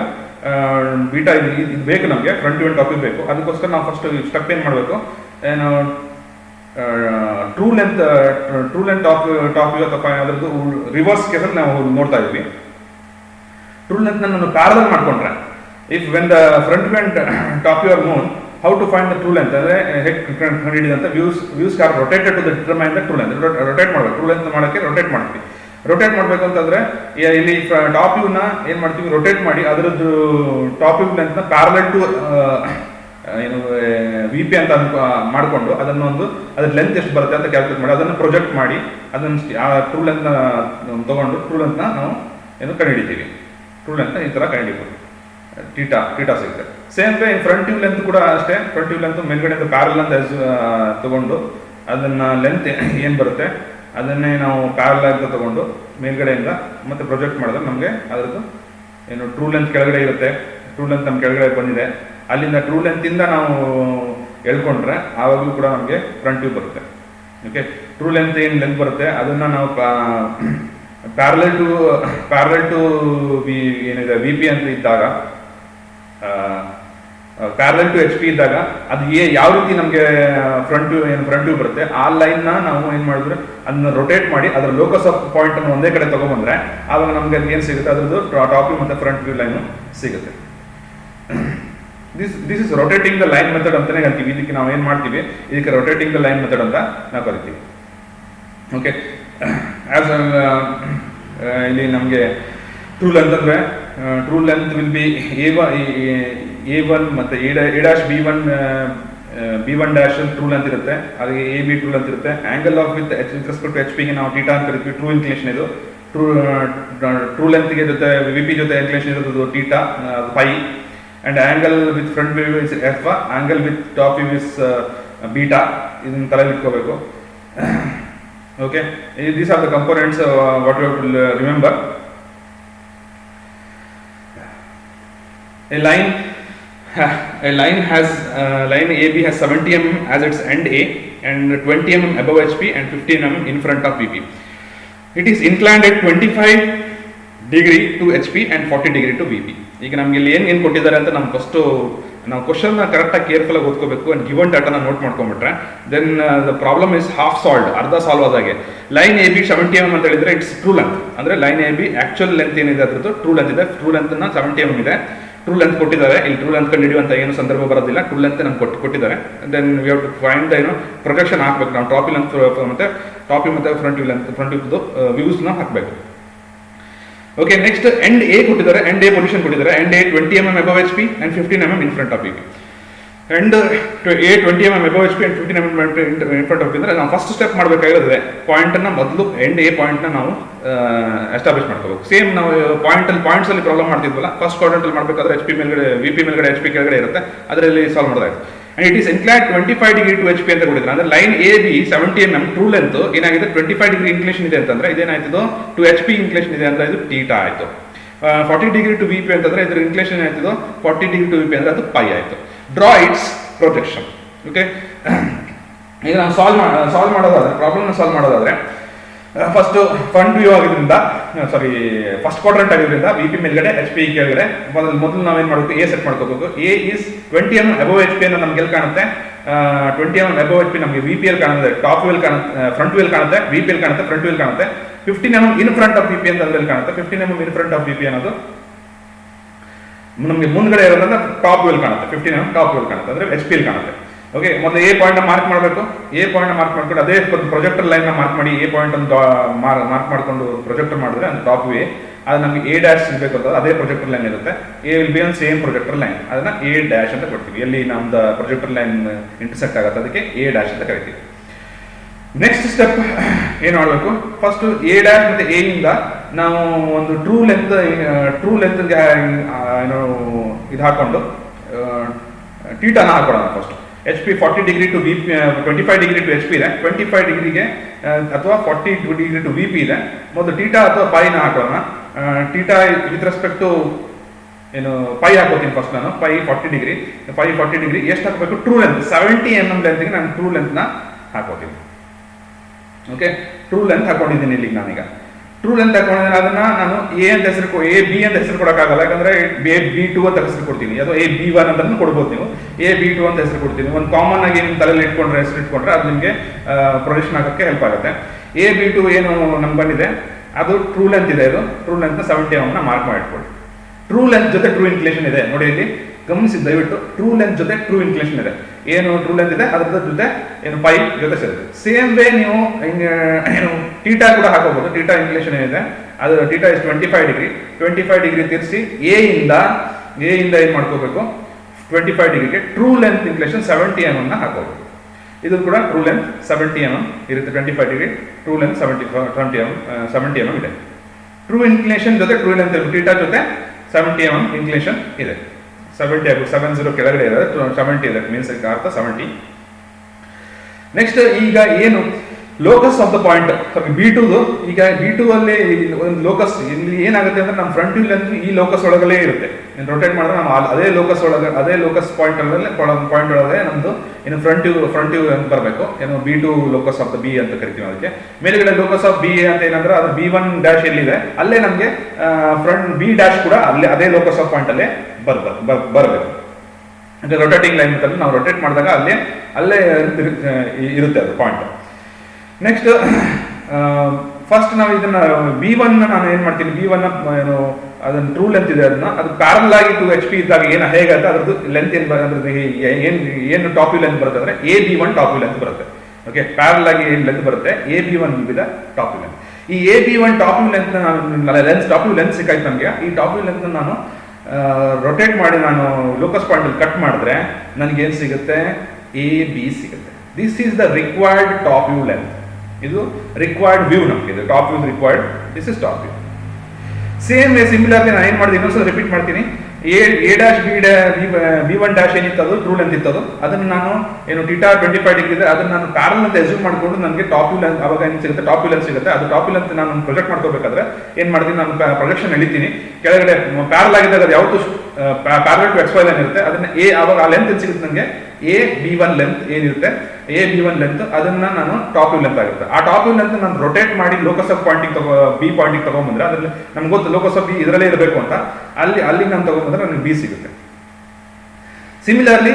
ಬೀಟಾ ಇದು ಬೇಕು ನಮಗೆ, front view and top view ಬೇಕು. ಅದಕ್ಕೋಸ್ಕರ ನಾವು ಫಸ್ಟ್ ಸ್ಟೆಪ್ ಏನು ಮಾಡಬೇಕು, ಏನು ಟ್ರೂ ಲೆಂತ್ ಟಾಪ್ ವ್ಯೂ ಅಥವಾ ಅದರದ್ದು ರಿವರ್ಸ್ ಕೇಸಲ್ಲಿ ನಾವು ನೋಡ್ತಾ ಇದ್ವಿ. ಟ್ರೂ ಲೆಂತ್ ನಾನು ಪ್ಯಾರಲಲ್ ಮಾಡ್ಕೊಂಡ್ರೆ, if when the front view and top view are known, how to find the true length ಅಂದ್ರೆ ಹೇಗೆ ಕಂಡುಹಿಡಿದಂತ views are rotated to the determine the true length. Rotate ಮಾಡಬೇಕು, ಟ್ರೂ ಲೆಂತ್ ಮಾಡೋಕ್ಕೆ rotate ಮಾಡ್ತೀವಿ. Rotate ಮಾಡಬೇಕು ಅಂತಂದ್ರೆ ಇಲ್ಲಿ ಟಾಪ್ ವ್ಯೂನ ಏನ್ ಮಾಡ್ತೀವಿ, ರೊಟೇಟ್ ಮಾಡಿ ಅದರದ್ದು ಟಾಪ್ ವ್ಯೂ ಲೆಂತ್ ನ ಪ್ಯಾರಲಲ್ ಟು ಏನು ವಿ ಪಿ ಅಂತ ಮಾಡಿಕೊಂಡು ಅದ್ರ ಲೆಂತ್ ಎಷ್ಟು ಬರುತ್ತೆ ಅಂತ ಕ್ಯಾಲ್ಕುಲೇಟ್ ಮಾಡಿ ಅದನ್ನು ಪ್ರೊಜೆಕ್ಟ್ ಮಾಡಿ ಅದನ್ನ ಟ್ರೂ ಲೆಂತ್ ನ ತಗೊಂಡು ಟ್ರೂ ಲೆಂತ್ ನ ನಾವು ಏನು ಕಂಡುಹಿಡಿತೀವಿ. ಟ್ರೂ ಲೆಂತ್ ಈ ತರ ಕಂಡುಹಿಡಿಬೋದು, ಟೀಟಾ ಸಿಗುತ್ತೆ. Same way front view length ಕೂಡ ಅಷ್ಟೇ. ಫ್ರಂಟ್ ವ್ಯೂ ಲೆಂತ್ ಮೇಲ್ಗಡೆಯಿಂದ ಪ್ಯಾರಲ್ ಅಂತ ತಗೊಂಡು ಅದನ್ನ ಲೆಂತ್ ಏನ್ ಬರುತ್ತೆ ಅದನ್ನೇ ನಾವು ಪ್ಯಾರಲ್ ಅಂತ ತಗೊಂಡು ಮೇಲ್ಗಡೆಯಿಂದ ಮತ್ತೆ ಪ್ರೊಜೆಕ್ಟ್ ಮಾಡಿದ್ರೆ ನಮಗೆ ಅದರದ್ದು ಏನು ಟ್ರೂ ಲೆಂತ್ ಕೆಳಗಡೆ ಇರುತ್ತೆ. ಟ್ರೂ ಲೆಂತ್ ನಮ್ಮ ಕೆಳಗಡೆ ಬಂದಿದೆ, ಅಲ್ಲಿಂದ ಟ್ರೂ ಲೆಂತ್ ಇಂದ ನಾವು ಎಳ್ಕೊಂಡ್ರೆ ಆವಾಗಲೂ ಕೂಡ ನಮಗೆ ಫ್ರಂಟ್ ವ್ಯೂ ಬರುತ್ತೆ. ಓಕೆ, ಟ್ರೂ ಲೆಂತ್ ಏನು ಲೆಂತ್ ಬರುತ್ತೆ ಅದನ್ನ ನಾವು ಪ್ಯಾರಲಲ್ ಟು ಏನಿದೆ ವಿ ಪಿ ಅಂತ ಇದ್ದಾಗ ಪ್ಯಾರಲಲ್ ಟು ಎಚ್ ಪಿ ಇದ್ದಾಗ ಅದು ಯಾವ ರೀತಿ ನಮಗೆ ಫ್ರಂಟ್ ವ್ಯೂ ಬರುತ್ತೆ, ಆ ಲೈನ್ನ ನಾವು ಏನು ಮಾಡಿದ್ರೆ ಅದನ್ನ ರೊಟೇಟ್ ಮಾಡಿ ಅದರ ಲೋಕಸ್ ಆಫ್ ಪಾಯಿಂಟ್ ಅನ್ನು ಒಂದೇ ಕಡೆ ತಗೊಂಡ್ಬಂದ್ರೆ ಆವಾಗ ನಮ್ಗೆ ಅದು ಏನು ಸಿಗುತ್ತೆ, ಅದ್ರದ್ದು ಟಾಪ್ ವ್ಯೂ ಮತ್ತು ಫ್ರಂಟ್ ವ್ಯೂ ಲೈನು ಸಿಗುತ್ತೆ. This is rotating the line method ಅಂತಾನೆ ಹೇಳ್ತೀವಿ. ಇದಕ್ಕೆ ನಾವು ಏನು ಮಾಡ್ತೀವಿ, ಇದಕ್ಕೆ ರೊಟೇಟಿಂಗ್ ದ ಲೈನ್ ಮೆಥಡ್ ಅಂತ ನಾವು ಕರಿತೀವಿ. ಓಕೆ, ಆಸ್ ಇಲ್ಲಿ ನಮಗೆ ಟ್ರೂ ಲೆಂತ್ ಅಂದರೆ true length will be A1 ಮತ್ತು B1 ಡ್ಯಾಶ್ ಟ್ರೂ ಲೆಂತ್ ಇರುತ್ತೆ, ಹಾಗೆ AB ಟ್ರೂ ಲೆಂತ್ ಇರುತ್ತೆ. Angle of with respect to H ಪಿಗೆ ನಾವು ಥೀಟಾ ಅಂತ ಕರಿತೀವಿ. ಟ್ರೂ ಇನ್ಕ್ಲಿನೇಷನ್ ಇದು. ಟ್ರೂ ಲೆಂತ್ಗೆ ಜೊತೆ VP ಜೊತೆ ಇನ್ಕ್ಲಿನೇಷನ್ ಇರೋದು theta, pi. And angle with front view is alpha, angle with top view is beta. ಇದನ್ನ ತಲೆಯಲ್ಲಿ ಇಟ್ಕೋಬೇಕು. Okay, these are the components what you have to remember. A line has line AB has 70 mm as its end A and 20 mm above HP and 15 mm in front of VP. It is inclined at 25 degree to HP and 40 degree to VP. ಈಗ ನಮ್ಗೆ ಇಲ್ಲಿ ಏನು ಕೊಟ್ಟಿದ್ದಾರೆ ಅಂತ ನಮ್ಮ first ನಾವು ಕ್ವಶನ್ನ ಕರೆಕ್ಟಾಗಿ ಕೇರ್ಫುಲ್ಲಾಗಿ ಓದ್ಕೋಬೇಕು. ಆ್ಯಂಡ್ ಗಿವನ್ ಡಾಟಾನ ನೋಟ್ ಮಾಡ್ಕೊಂಡ್ಬಿಟ್ರೆ then the problem is half solved, ಅರ್ಧ ಸಾಲ್ವ್ ಆದಾಗೆ. ಲೈನ್ AB 70 mm ಅಂತ ಹೇಳಿದ್ರೆ ಇಟ್ಸ್ ಟ್ರೂ ಲೆಂತ್, ಅಂದರೆ ಲೈನ್ AB ಆ್ಯಕ್ಚುಯಲ್ ಲೆಂತ್ ಏನಿದೆ ಅದ್ರದ್ದು ಟ್ರೂ ಲೆಂತ್ ಇದೆ. ಟ್ರೂ ಲೆಂತ್ನ 70 mm ಇದೆ. ಟ್ರೂ ಲೆಂತ್ ಕೊಟ್ಟಿದ್ದಾರೆ, ಇಲ್ಲಿ ಟ್ರೂ ಲೆಂತ್ ಕಂಡು ಹಿಡಿಯುವಂಥ ಏನು ಸಂದರ್ಭ ಬರೋದಿಲ್ಲ. ಟ್ರೂ ಲೆಂತ್ ನಮ್ಗೆ ಕೊಟ್ಟಿದ್ದಾರೆ. Then we have to find the projection ಹಾಕಬೇಕು ನಾವು. ಟಾಪ್ ಲೆಂತ್ ಮತ್ತು ಫ್ರಂಟ್ ವ್ಯೂ ಲೆಂತ್, ಫ್ರಂಟ್ ವ್ಯೂದು ವ್ಯೂಸ್ನ ಹಾಕಬೇಕು. ಓಕೆ, ನೆಕ್ಸ್ಟ್ ಎಂಡ್ ಎ ಕೊಟ್ಟಿದ್ದಾರೆ, ಎಂಡ್ ಎ ಪೊಸಿಷನ್ ಕೊಟ್ಟಿದ್ದಾರೆ. End A 20 mm above HP and 15 mm in front of VP. End A 20 mm above HP and 15 mm in front of VP ಅಂದರೆ ನಾವು first step ಮಾಡಬೇಕಾಗಿರೋದ್ರೆ ಪಾಯಿಂಟನ್ನು ಮೊದಲು end A ಪಾಯಿಂಟ್ನ ನಾವು establish ಮಾಡ್ಕೋಬೇಕು. Same ನಾವು ಪಾಯಿಂಟ್ಸಲ್ಲಿ problem ಮಾಡ್ತಿದ್ವಲ್ಲ, first ಕ್ವಾಡ್ರಂಟಲ್ಲಿ ಮಾಡಬೇಕಾದ್ರೆ HP ಮೇಲ್ಗಡೆ VP ಮೇಲ್ಗಡೆ HP ಕೆಳಗಡೆ ಇರುತ್ತೆ, ಅದರಲ್ಲಿ ಸಾಲ್ವ್ ಮಾಡೋದಾಯ್ತು. And it is inclined 25 degree to HP ಅಂತ ಕೊಟ್ಟಿದ್ದಾರೆ. ಅಂದ್ರೆ line AB 70 mm true length ಏನಾಗಿದೆ 25 ಡಿಗ್ರಿ ಇನ್ಕ್ಲೇಷನ್ ಇದೆ ಅಂತಂದ್ರೆ ಇದೇನಾಯ್ತದು ಟು HP ಇನ್ಕ್ಲೇಷನ್ ಇದೆ ಅಂದ್ರೆ ಇದು ಥೀಟಾ ಆಯಿತು. 40 ಡಿಗ್ರಿ ಟು VP ಅಂತಂದ್ರೆ ಇದ್ರ ಇನ್ಕ್ಲೇಷನ್ ಆಯ್ತದು 40 ಡಿಗ್ರಿ ಟು VP ಅಂದ್ರೆ ಅದು ಪೈ ಆಯಿತು. Draw it's projection. ಓಕೆ, ಈಗ ನಾವು ಸಾಲ್ವ್ ಮಾಡೋದಾದ್ರೆ ಪ್ರಾಬ್ಲಮ್ನ ಸಾಲ್ವ್ ಮಾಡೋದಾದ್ರೆ ಫಸ್ಟ್ ಫ್ರಂಟ್ ವ್ಯೂ ಆಗಿದ್ರಿಂದ ಫಸ್ಟ್ ಕ್ವಾಡ್ರಂಟ್ ಆಗಿರೋದ್ರಿಂದ VP ಮೇಲ್ಗಡೆ HP ಕೆಳಗಡೆ ಮೊದಲು ನಾವೇನು ಮಾಡಬೇಕು, ಎ ಸೆಟ್ ಮಾಡ್ಕೋಬೇಕು. A is 20 mm above HP ಅನ್ನು ನಮ್ಗೆ ಎಲ್ಲಿ ಕಾಣುತ್ತೆ, 20 mm above HP ನಮಗೆ VP ಅಲ್ಲಿ ಕಾಣುತ್ತೆ, ಟಾಪ್ ವ್ಯೂಲ್ ಕಾಣುತ್ತೆ, ಫ್ರಂಟ್ ವ್ಯೂಲ್ ಕಾಣುತ್ತೆ, VP ಅಲ್ಲಿ ಕಾಣುತ್ತೆ, ಫ್ರಂಟ್ ವ್ಯೂಲ್ ಕಾಣುತ್ತೆ. 15 mm in front of VP ಅಂತ ಅಲ್ಲಿ ಕಾಣುತ್ತೆ. 15 mm in front of VP ಅನ್ನೋದು ನಮಗೆ ಮುಂದ್ಗಡೆ ಇರೋದ್ರಿಂದ ಟಾಪ್ ವ್ಯೂಲ್ ಕಾಣುತ್ತೆ. 15 mm ಟಾಪ್ ವ್ಯೂಲ್ ಕಾಣುತ್ತೆ, ಅಂದ್ರೆ HP ಅಲ್ಲಿ ಕಾಣುತ್ತೆ. ಓಕೆ, ಮೊದಲು ಎ ಪಾಯಿಂಟ್ ಮಾರ್ಕ್ ಮಾಡಬೇಕು. ಎ ಪಾಯಿಂಟ್ ಮಾರ್ಕ್ ಮಾಡ್ಕೊಂಡು ಅದೇ ಪ್ರೊಜೆಕ್ಟರ್ ಲೈನ್ ಮಾರ್ಕ್ ಮಾಡಿ ಎ ಪಾಯಿಂಟ್ ಅಂತ ಮಾರ್ಕ್ ಮಾಡ್ಕೊಂಡು ಪ್ರೊಜೆಕ್ಟರ್ ಮಾಡಿದ್ರೆ ಅದು ಟಾಪ್ ವೇ. ಅದು ನಮಗೆ ಎ ಡ್ಯಾಶ್ ಸಿಗಬೇಕು ಅಂತ ಅದೇ ಪ್ರೊಜೆಕ್ಟರ್ ಲೈನ್ ಇರುತ್ತೆ. A will be on same projector line, ಅದನ್ನ ಎ ಡ್ಯಾಶ್ ಅಂತ ಕೊಡ್ತೀವಿ. ಎಲ್ಲಿ ನಮ್ದು ಪ್ರೊಜೆಕ್ಟರ್ ಲೈನ್ ಇಂಟರ್ಸೆಕ್ಟ್ ಆಗುತ್ತೆ ಅದಕ್ಕೆ ಎ ಡ್ಯಾಶ್ ಅಂತ ಕರಿತೀವಿ. ನೆಕ್ಸ್ಟ್ ಸ್ಟೆಪ್ ಏನು ಮಾಡಬೇಕು, ಫಸ್ಟ್ ಎ ಡ್ಯಾಶ್ ಮತ್ತು ಎ ಇಂದ ನಾವು ಒಂದು ಟ್ರೂ ಲೆಂತ್ಗೆ ಏನು ಇದು ಹಾಕೊಂಡು ಥೀಟಾನ ಹಾಕೊಳ್ಳೋಣ. First HP 40 degree to VP, 25 degree to HP ಇದೆ. 25 ಡಿಗ್ರಿಗೆ ಅಥವಾ 40 ಡಿಗ್ರಿ ಟು VP ಇದೆ. ಮೊದಲು ಥೀಟಾ ಅಥವಾ ಪೈನ ಹಾಕೋಣ. ಥೀಟಾ ವಿತ್ ರೆಸ್ಪೆಕ್ಟ್ ಟು ಏನು ಪೈ ಹಾಕೋತೀನಿ ಫಸ್ಟ್ ನಾನು. ಪೈ 40 ಡಿಗ್ರಿ ಎಷ್ಟು ಹಾಕಬೇಕು, ಟ್ರೂ ಲೆಂತ್ 70 mm ಲೆಂತ್ಗೆ ನಾನು ಟ್ರೂ ಲೆಂತ್ನ ಹಾಕೋತೀನಿ. ಓಕೆ, ಟ್ರೂ ಲೆಂತ್ ಹಾಕೊಂಡಿದ್ದೀನಿ ಇಲ್ಲಿಗೆ ನಾನೀಗ. ಟ್ರೂ ಲೆಂತ್ ಹಾಕೊಂಡಿದ್ದೀನಿ, ಅದನ್ನ ನಾನು ಎ ಅಂತ ಹೆಸರು B ಅಂತ ಹೆಸರು ಕೊಡೋಕ್ಕಾಗಲ್ಲ, ಯಾಕಂದ್ರೆ B2 ಅಂತ ಹೆಸರು ಕೊಡ್ತೀನಿ, ಅಥವಾ B1 ಅಂತ ಕೊಡ್ಬೋದು ನೀವು. B2 ಅಂತ ಹೆಸರು ಕೊಡ್ತೀನಿ. ಒಂದು ಕಾಮನ್ ಆಗಿ ನಿಮ್ಮ ತಲೆಯಲ್ಲಿ ಹೆಸರು ಇಟ್ಕೊಂಡ್ರೆ ಅದು ನಿಮಗೆ ಪ್ರೊಜೆಕ್ಷನ್ ಆಗೋಕ್ಕೆ ಹೆಲ್ಪ್ ಆಗುತ್ತೆ. B2 ಏನು ನಮ್ಗೆ ಬಂದಿದೆ ಅದು ಟ್ರೂ ಲೆಂತ್ ಇದೆ. ಇದು ಟ್ರೂ ಲೆಂತ್ 70 mm ಮಾರ್ಕ್ ಮಾಡಿ ಇಟ್ಕೊಳ್ಳಿ. ಟ್ರೂ ಲೆಂತ್ ಜೊತೆ ಟ್ರೂ ಇನ್ಕ್ಲೇಷನ್ ಇದೆ ನೋಡಿ, ಇಲ್ಲಿ ಗಮನಿಸಿ ದಯವಿಟ್ಟು. ಟ್ರೂ ಲೆಂತ್ ಜೊತೆ ಟ್ರೂ ಇನ್ಕ್ಲೇಷನ್ ಇದೆ. ಏನು ಟ್ರೂ ಲೆಂತ್ ಇದೆ ಅದ್ರ ಜೊತೆ ಏನು ಪೈ ಜೊತೆ ಸೇರುತ್ತೆ. ಸೇಮ್ ವೇ ನೀವು ಏನು ಥೀಟಾ ಕೂಡ ಹಾಕೋಬಹುದು. ಥೀಟಾ ಇನ್ಕ್ಲೇಷನ್ ಏನಿದೆ ಅದು ಥೀಟಾ ಇಸ್ 25 ಡಿಗ್ರಿ ತಿರ್ಸಿ ಎ ಇಂದ ಏನು ಮಾಡ್ಕೋಬೇಕು, 25 ಡಿಗ್ರಿಗೆ ಟ್ರೂ ಲೆಂತ್ ಇನ್ಕ್ಲೇಷನ್ 70 mm ಹಾಕೋಬೇಕು. ಇದು ಕೂಡ ಟ್ರೂ ಲೆಂತ್ 70 mm ಇರುತ್ತೆ. 25 ಡಿಗ್ರಿ ಟ್ರೂ ಲೆಂತ್ 70 mm ಇದೆ. ಟ್ರೂ ಇನ್ಕ್ಲೇಷನ್ ಜೊತೆ ಟ್ರೂ ಲೆಂತ್ ಥೀಟಾ ಜೊತೆ 70 mm ಇನ್ಕ್ಲೇಷನ್ ಇದೆ. 70 ಕೆಳಗಡೆ ಇರೋದು 70 ಇದೆ, ಮೀನ್ಸ್ ಅರ್ಥ 70. ನೆಕ್ಸ್ಟ್ ಈಗ ಏನು ಲೋಕಸ್ ಆಫ್ ದ ಪಾಯಿಂಟ್ B2ದು. ಈಗ B2 ಅಲ್ಲಿ ಒಂದು ಲೋಕಸ್ ಇಲ್ಲಿ ಏನಾಗುತ್ತೆ ಅಂದ್ರೆ ನಮ್ಮ ಫ್ರಂಟ್ ವ್ಯೂ ಲೆಂತ್ ಈ ಲೋಕಸ್ ಒಳಗಡೆ ಇರುತ್ತೆ. ರೊಟೇಟ್ ಮಾಡಿದ್ರೆ ನಾವು ಅದೇ ಲೋಕಸ್ ಪಾಯಿಂಟ್ ಒಳಗೆ ನಮ್ದು ಏನು ಫ್ರಂಟ್ ವ್ಯೂ ಅಂತ ಬರಬೇಕು. ಏನು B2 locus of the B ಅಂತ ಕರಿತೀವಿ. ಅದಕ್ಕೆ ಮೇಲ್ಗಡೆ ಲೋಕಸ್ ಆಫ್ B ಅಂತ ಏನಂದ್ರೆ ಅದು B1 ಡ್ಯಾಶ್ ಎಲ್ಲಿದೆ ಅಲ್ಲೇ ನಮಗೆ ಫ್ರಂಟ್ B ಡ್ಯಾಶ್ ಕೂಡ ಅಲ್ಲೇ ಅದೇ ಲೋಕಸ್ ಆಫ್ ಪಾಯಿಂಟ್ ಅಲ್ಲೇ ಬರಬೇಕು. ಅಂದರೆ ರೊಟೇಟಿಂಗ್ ಲೈನ್ ಮೆಥಡ್ ನಾವು ರೊಟೇಟ್ ಮಾಡಿದಾಗ ಅಲ್ಲೇ ಇರುತ್ತೆ ಅದು ಪಾಯಿಂಟ್. ನೆಕ್ಸ್ಟ್ ಫಸ್ಟ್ ನಾವು ಇದನ್ನ B1 ನಾನು ಏನು ಮಾಡ್ತೀನಿ, B1 ಏನು ಅದನ್ನ ಟ್ರೂ ಲೆಂತ್ ಇದೆ, ಅದು ಪ್ಯಾರಲ್ ಆಗಿ 2 HP ಇದ್ದಾಗ ಹೇಗಾಗುತ್ತೆ ಅದ್ರದ್ದು ಲೆಂತ್ ಏನು ಟಾಪ್ ವ್ಯೂ ಲೆಂತ್ ಬರುತ್ತೆ ಅಂದರೆ AB1 ಟಾಪ್ ವ್ಯೂ ಲೆಂತ್ ಬರುತ್ತೆ. ಓಕೆ, ಪ್ಯಾರಲ್ ಆಗಿ ಏನು ಲೆಂತ್ ಬರುತ್ತೆ AB1 ವಿದ ಟಾಪ್ ವ್ಯೂ ಲೆಂತ್. ಈ AB1 top view length top view length ಸಿಕ್ಕಾಯ್ತು ನಮಗೆ. ಈ ಟಾಪ್ ವ್ಯೂ ಲೆಂತ್ ನಾನು ರೊಟೇಟ್ ಮಾಡಿ ನಾನು ಲೋಕಸ್ ಪಾಯಿಂಟ್ ಕಟ್ ಮಾಡಿದ್ರೆ ನನಗೇನು ಸಿಗುತ್ತೆ, AB ಸಿಗುತ್ತೆ. This is the required top view length. ಇದು ರಿಕ್ವೈರ್ಡ್ ವ್ಯೂ ನಮಗೆ, ಇದು top view required, this is top view. Same similarly ನಾನು ಏನು ಮಾಡಿದೆ, ಇನ್ನೊಂದ್ಸಲ ರಿಪೀಟ್ ಮಾಡ್ತೀನಿ. B1 ಡ್ಯಾಶ್ ಏನಿತ್ತು ಅದು ಟ್ರೂ ಲೆಂತ್ ಇತ್ತು, ಅದನ್ನು ನಾನು ಏನು θ25 ಡಿಗ್ರಿ ಇದೆ ಅದನ್ನು ನಾನು ಪ್ಯಾರಲ್ ಅಂತ ಎಸ್ಯೂಮ್ ಮಾಡಿಕೊಂಡು ನನಗೆ ಟಾಪ್ ವ್ಯೂ ಲೆಂತ್ ಅವಾಗ ಏನು ಸಿಗುತ್ತೆ, ಟಾಪ್ ವ್ಯೂ ಲೆಂತ್ ಸಿಗುತ್ತೆ. ಅದು ಟಾಪ್ ವ್ಯೂ ಲೆಂತ್ ನಾನು ಪ್ರೊಜೆಕ್ಟ್ ಮಾಡ್ಕೋಬೇಕಾದ್ರೆ ಏನು ಮಾಡ್ತೀನಿ, ನಾನು ಪ್ರೊಜೆಕ್ಷನ್ ಎಳಿತೀನಿ ಕೆಳಗಡೆ ಪ್ಯಾರಲ್ ಆಗಿದ್ದಾಗ ಅದು ಯಾವತ್ತು ಪ್ಯಾರಲ್ ಟು XY ಲೈನ್ ಇರುತ್ತೆ ಅದನ್ನ ಅವಾಗ ಆ ಲೆಂತ್ ಏನು ಸಿಗುತ್ತೆ ನನಗೆ, AB1 ಲೆಂತ್ ಏನಿರುತ್ತೆ, AB1 ಲೆಂತ್ ಅದನ್ನ ನಾನು ಟಾಪ್ ವ್ಯೂ ಲೆಂತ್ ಆಗುತ್ತೆ. ಆ ಟಾಪ್ ವ್ಯೂ ಲೆಂತ್ ನಾನು ರೊಟೇಟ್ ಮಾಡಿ locus of pointing B pointing ತಗೊಂಡ್ಬಂದ್ರೆ ಅದ್ರಲ್ಲಿ ನಮ್ಗೆ ಗೊತ್ತು ಲೋಕಸ್ ಆಫ್ B ಇದರಲ್ಲೇ ಇರಬೇಕು ಅಂತ, ಅಲ್ಲಿ ನಾನು ತಗೊಂಡ್ಬಂದ್ರೆ ನನಗೆ B ಸಿಗುತ್ತೆ. ಸಿಮಿಲರ್ಲಿ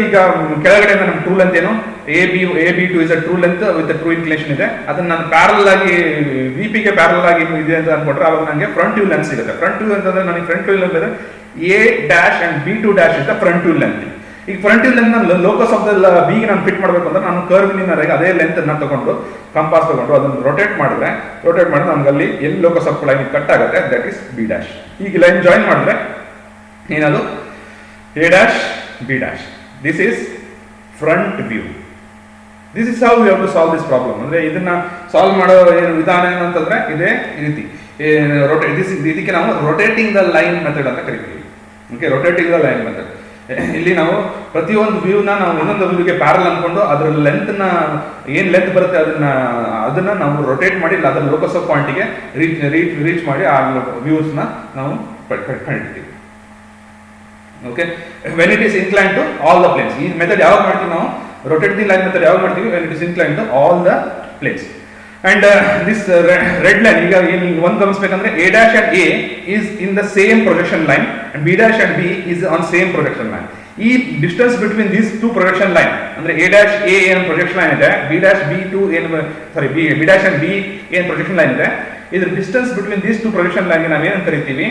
ಈಗ ಕೆಳಗಡೆ ನಮ್ಗೆ ಟ್ರೂ ಲೆಂತ್ ಏನು, AB2 is a true length with true inclination ಇದೆ. ಅದನ್ನ ನಾನು ಪ್ಯಾರಲ್ ಆಗಿ VP ಗೆ ಪ್ಯಾರಲ್ ಆಗಿ ಇದೆ ಅಂತ ಅನ್ಕೊಂಡ್ರೆ ಅವಾಗ ನನಗೆ ಫ್ರಂಟ್ ವ್ಯೂ ಲೆಂತ್ ಸಿಗುತ್ತೆ. ಫ್ರಂಟ್ ವ್ಯೂ ಅಂತಂದ್ರೆ ನನಗೆ ಫ್ರಂಟ್ ವ್ಯೂ ಲೆಂತ್ ಇದೆ A dash and B2 dash is the front view length. ಈಗ ಫ್ರಂಟ್ ವ್ಯೂ ಲೆಂತ್ ನಾನು ಲೋಕಸ್ ಆಫ್ ದ B ಗೆ ನಾನು ಫಿಟ್ ಮಾಡಬೇಕು ಅಂದ್ರೆ ನಾನು ಕರ್ವ್ನ ಅದೇ ಲೆಂತ್ ಅನ್ನ ತಗೊಂಡು ಕಂಪಾಸ್ ತಗೊಂಡು ಅದನ್ನು ರೊಟೇಟ್ ಮಾಡಿದ್ರೆ ನಮ್ಗೆ ಅಲ್ಲಿ ಎಲ್ಲಿ ಲೋಕಸ್ ಆಫ್ ಲೈನ್ ಕಟ್ ಆಗುತ್ತೆ ದಟ್ ಇಸ್ B ಡ್ಯಾಶ್. ಈಗ ಲೈನ್ ಜಾಯಿನ್ ಮಾಡಿದ್ರೆ ಏನದು A dash B dash. This is front view. This is how you have to solve this problem. ಅಂದ್ರೆ ಇದನ್ನ ಸಾಲ್ವ್ ಮಾಡೋ ಏನು ವಿಧಾನ ಏನಂತಂದ್ರೆ ಇದೇ ರೀತಿ ಇದಕ್ಕೆ ನಾವು ರೊಟೇಟಿಂಗ್ ದ ಲೈನ್ ಮೆಥಡ್ ಅಂತ ಕರಿತೀವಿ. Okay, rotating the line method. ಇಲ್ಲಿ ನಾವು ಪ್ರತಿಯೊಂದು ವ್ಯೂನ ನಾವು ಇನ್ನೊಂದು ವ್ಯೂಗೆ ಪ್ಯಾರಲ್ ಅನ್ಕೊಂಡು ಅದರ ಲೆಂತ್ನ ಏನು ಲೆಂತ್ ಬರುತ್ತೆ ಅದನ್ನ ನಾವು ರೊಟೇಟ್ ಮಾಡಿ ಅದರ ಲೋಕಸ್ ಆಫ್ ಪಾಯಿಂಟಿಗೆ ರೀಚ್ ಮಾಡಿ ಆ ವ್ಯೂಸ್ನ ನಾವು ಕಂಡಿಡ್ತೀವಿ. Okay, when it is incline to all the planes. ಈ ಮೆಥಡ್ ಯಾವಾಗ ಮಾಡ್ತೀವಿ ನಾವು, ರೊಟೇಟ್ ದಿ ಲೈನ್ ಮೆಥಡ್ ಯಾವಾಗ ಮಾಡ್ತೀವಿ, when it is incline to all the planes. And this red line ಈಗ ಒಂದು ಗಮನಿಸಬೇಕಂದ್ರೆ A dash and A is in the same projection line and B dash and B is on same projection line. ಈ distance between these two projection line ಅಂದ್ರೆ A dash A ಏನು projection line ಇದೆ, B dash B2 ಏನು B dash and B ಏನು projection line ಇದೆ, ಇದ್ರ distance between these two projection line ನಾವು ಏನಂತ ಕರಿತೀವಿ,